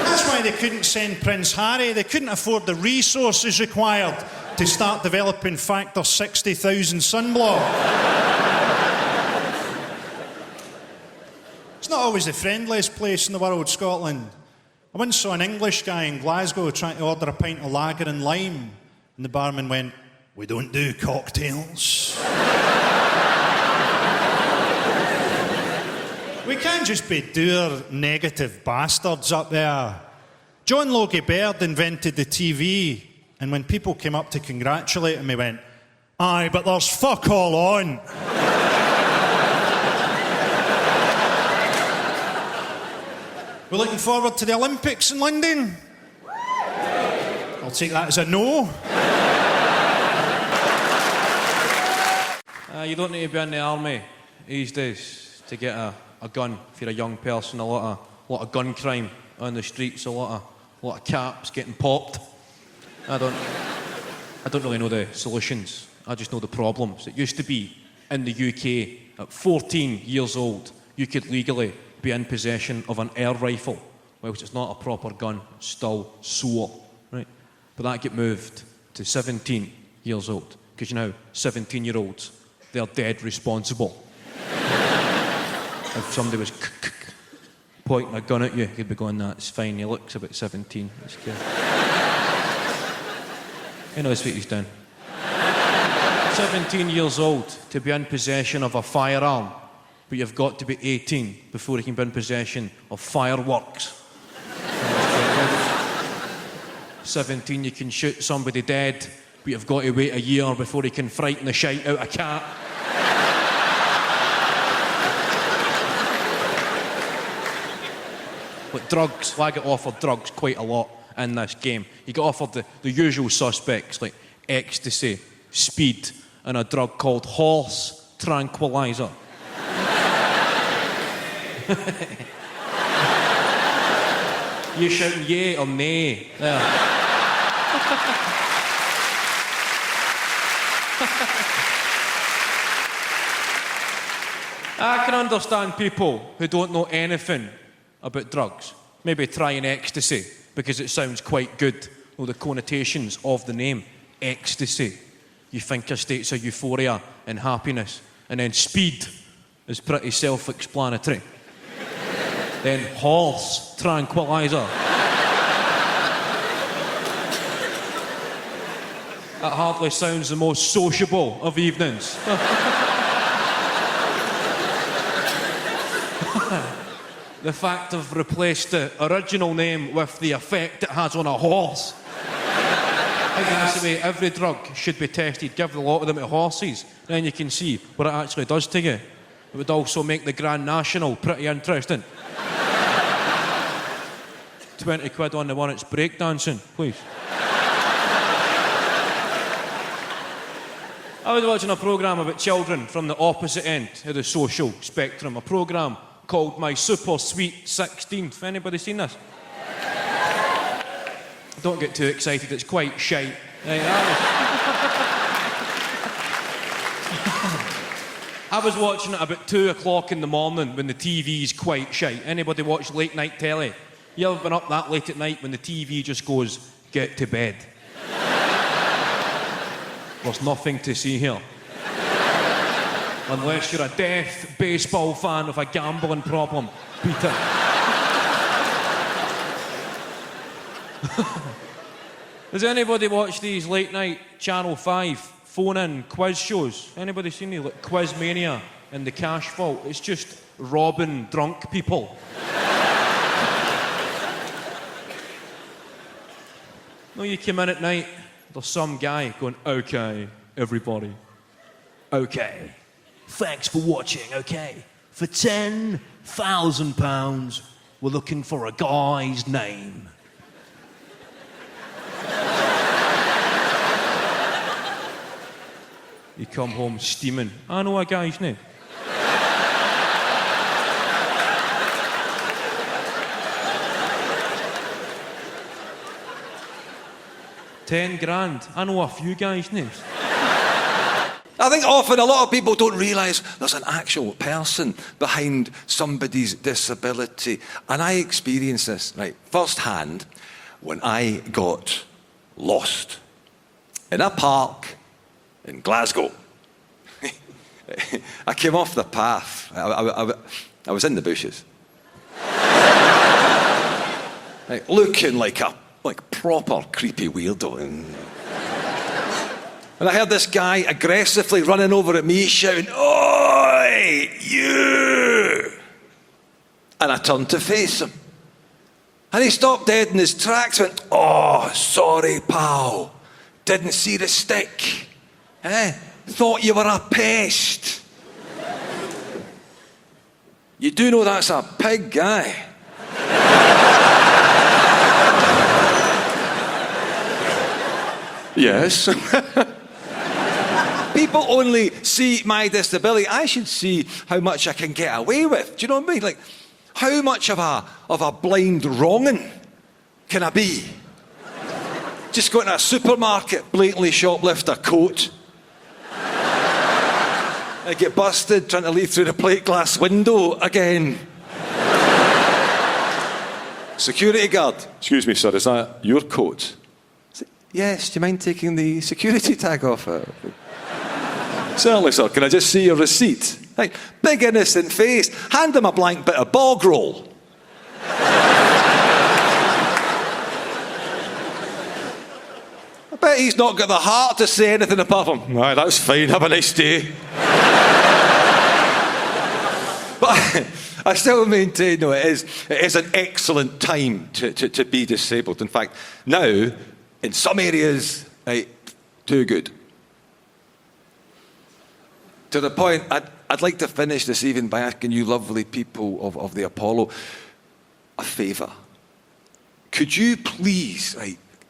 That's why they couldn't send Prince Harry. They couldn't afford the resources required to start developing factor 60,000 sunblock. It's not always the friendliest place in the world, Scotland. I once saw an English guy in Glasgow trying to order a pint of lager and lime, and the barman went, we don't do cocktails. We can't just be dour, negative bastards up there. John Logie Baird invented the TV, and when people came up to congratulate him, he went, aye, but there's fuck all on. We're looking forward to the Olympics in London. I'll take that as a no. You don't need to be in the army these days to get a gun if you're a young person. A lot of gun crime on the streets, a lot of caps getting popped. I don't really know the solutions. I just know the problems. It used to be in the UK at 14 years old you could legally be in possession of an air rifle, which is not a proper gun, it's still SWAT, right? But that get moved to 17 years old, because you know, 17-year-olds, they're dead responsible. If somebody was pointing a gun at you, you'd be going, that's fine, he looks about 17. That's good. He knows what he's done. 17 years old to be in possession of a firearm, but you've got to be 18 before you can be in possession of fireworks. 17, you can shoot somebody dead, but you've got to wait a year before you can frighten the shite out of a cat. But drugs, I get offered drugs quite a lot in this game. You get offered the usual suspects like ecstasy, speed, and a drug called horse tranquilizer. You shouting yay or nay? There. I can understand people who don't know anything about drugs. Maybe trying ecstasy because it sounds quite good. Well, the connotations of the name, ecstasy. You think of states of euphoria and happiness. And then speed is pretty self-explanatory. Then horse tranquilizer. That hardly sounds the most sociable of evenings. The fact I've replaced the original name with the effect it has on a horse. I think that's the way every drug should be tested. Give a lot of them to horses, then you can see what it actually does to you. It would also make the Grand National pretty interesting. 20 quid on the one that's breakdancing, please. I was watching a programme about children from the opposite end of the social spectrum, a programme called My Super Sweet 16th. Anybody seen this? Don't get too excited, it's quite shite. I was watching it about 2 o'clock in the morning when the TV's quite shite. Anybody watch late night telly? You ever been up that late at night when the TV just goes, get to bed? There's nothing to see here. Unless you're a deaf baseball fan with a gambling problem. Beat it. Does anybody watch these late night Channel 5 phone-in quiz shows? Anybody seen these, like Quiz Mania and The Cash Vault? It's just robbing drunk people. No, you come in at night, there's some guy going, okay, everybody, okay, thanks for watching, okay. For £10,000, we're looking for a guy's name. You come home steaming. I know a guy's name. £10,000. I know a few guys' names. I think often a lot of people don't realise there's an actual person behind somebody's disability. And I experienced this, right, firsthand when I got lost in a park in Glasgow. I came off the path. I was in the bushes. Like, looking like a proper creepy weirdo. And I heard this guy aggressively running over at me, shouting, "Oi, you!" And I turned to face him. And he stopped dead in his tracks, went, "Oh, sorry, pal. Didn't see the stick. Thought you were a pest." You do know that's a pig, guy. Yes. People only see my disability. I should see how much I can get away with. Do you know what I mean? Like, how much of a blind wronging can I be? Just go into a supermarket, blatantly shoplift a coat. I get busted trying to leave through the plate glass window again. Security guard. "Excuse me, sir, is that your coat?" "Yes, do you mind taking the security tag off it?" "Certainly, sir. Can I just see your receipt?" Like, big innocent face. Hand him a blank bit of bog roll. I bet he's not got the heart to say anything apart from, "Right, that's fine, have a nice day." But I still maintain, no, it is an excellent time to be disabled. In fact, now, in some areas, too good. To the point, I'd like to finish this evening by asking you lovely people of the Apollo a favour. Could you please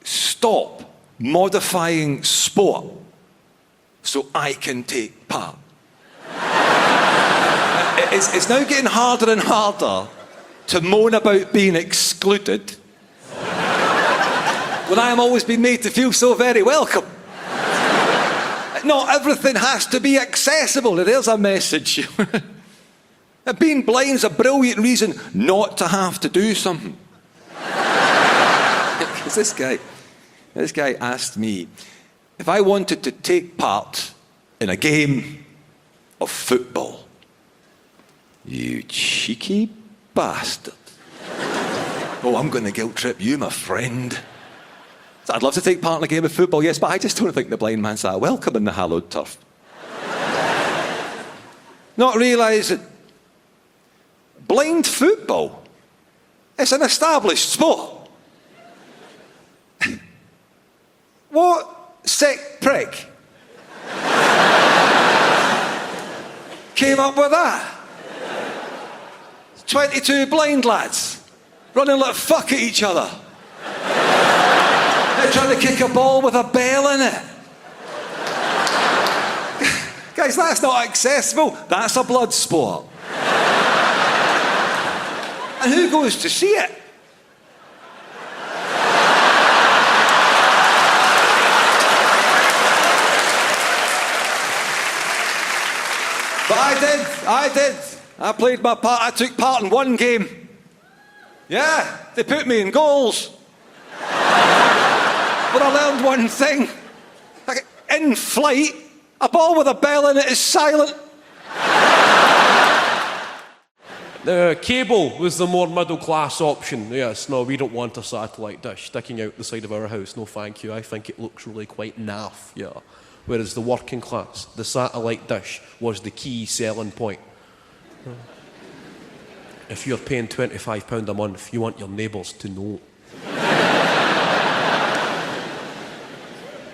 stop modifying sport so I can take part? It's now getting harder and harder to moan about being excluded when I am always being made to feel so very welcome. Not everything has to be accessible. There's a message. Being blind is a brilliant reason not to have to do something. Because this guy asked me if I wanted to take part in a game of football. You cheeky bastard. Oh, I'm going to guilt trip you, my friend. I'd love to take part in a game of football, yes, but I just don't think the blind man's that welcome in the hallowed turf. Not realising blind football, it's an established sport. What sick prick came up with that? 22 blind lads running like fuck at each other. They're trying to kick a ball with a bell in it. Guys, that's not accessible. That's a blood sport. And who goes to see it? But I did. I played my part. I took part in one game. Yeah, they put me in goals. But I learned one thing. Like, in flight, a ball with a bell in it is silent. The cable was the more middle-class option. Yes, no, we don't want a satellite dish sticking out the side of our house. No, thank you. I think it looks really quite naff, yeah. Whereas the working class, the satellite dish was the key selling point. If you're paying £25 a month, you want your neighbours to know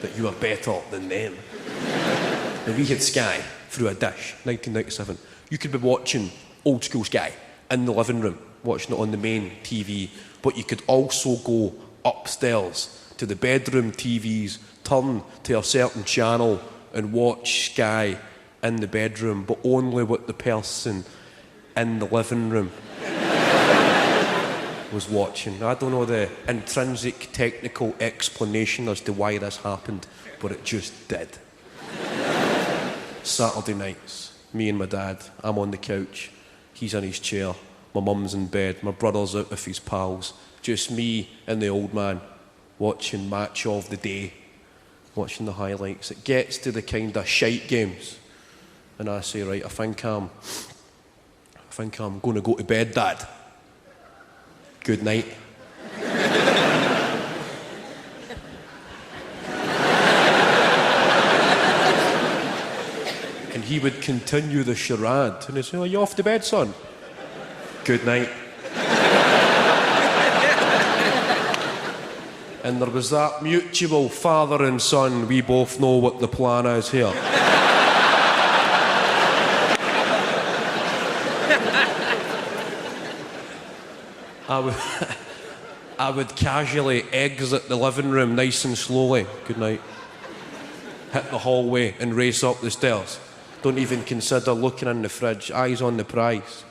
that you are better than them. Now, we had Sky through a dish, 1997. You could be watching old school Sky in the living room, watching it on the main TV, but you could also go upstairs to the bedroom TVs, turn to a certain channel and watch Sky in the bedroom, but only with the person in the living room was watching. I don't know the intrinsic technical explanation as to why this happened, but it just did. Saturday nights, me and my dad, I'm on the couch, he's in his chair, my mum's in bed, my brother's out with his pals, just me and the old man watching Match of the Day, watching the highlights. It gets to the kind of shite games, and I say, right, I think I'm going to go to bed, Dad. Good night. And he would continue the charade, and he'd say, "Are you off to bed, son?" Good night. And there was that mutual father and son, we both know what the plan is here. I would casually exit the living room nice and slowly. Good night. Hit the hallway and race up the stairs. Don't even consider looking in the fridge. Eyes on the prize.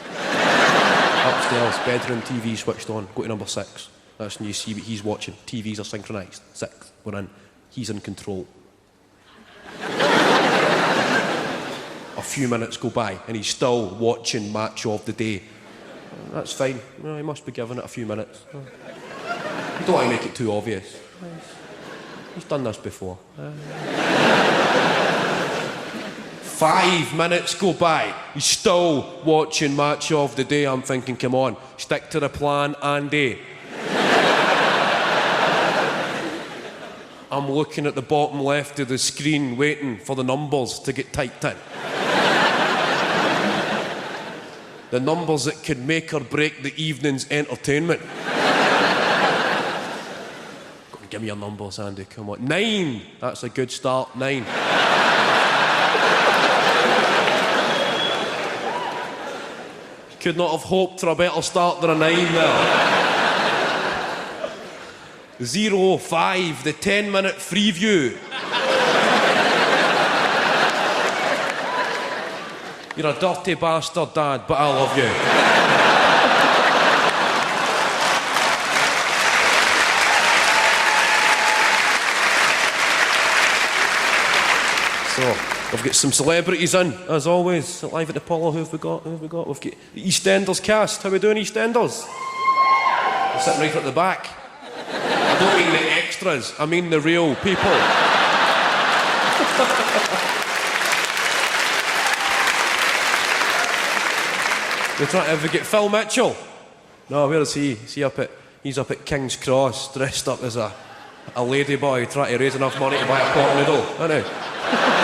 Upstairs, bedroom TV switched on. Go to number 6. That's when you see what he's watching. TVs are synchronised. 6. We're in. He's in control. A few minutes go by and he's still watching Match of the Day. That's fine. Well, he must be giving it a few minutes. You don't want to make it too obvious. He's done this before. 5 minutes go by. He's still watching Match of the Day. I'm thinking, come on, stick to the plan, Andy. I'm looking at the bottom left of the screen, waiting for the numbers to get typed in. The numbers that could make or break the evening's entertainment. Go on, give me your numbers, Andy, come on. 9! That's a good start, 9. Could not have hoped for a better start than a 9 there. 0, 5, the 10-minute free view. You're a dirty bastard, Dad, but I love you. So, we've got some celebrities in, as always. Live at the Apollo, who have we got? We've got the EastEnders cast. How are we doing, EastEnders? They're sitting right at the back. I don't mean the extras, I mean the real people. We're trying to ever get Phil Mitchell. No, where is he? He's up at King's Cross, dressed up as a ladyboy, trying to raise enough money to buy a pot noodle, isn't he?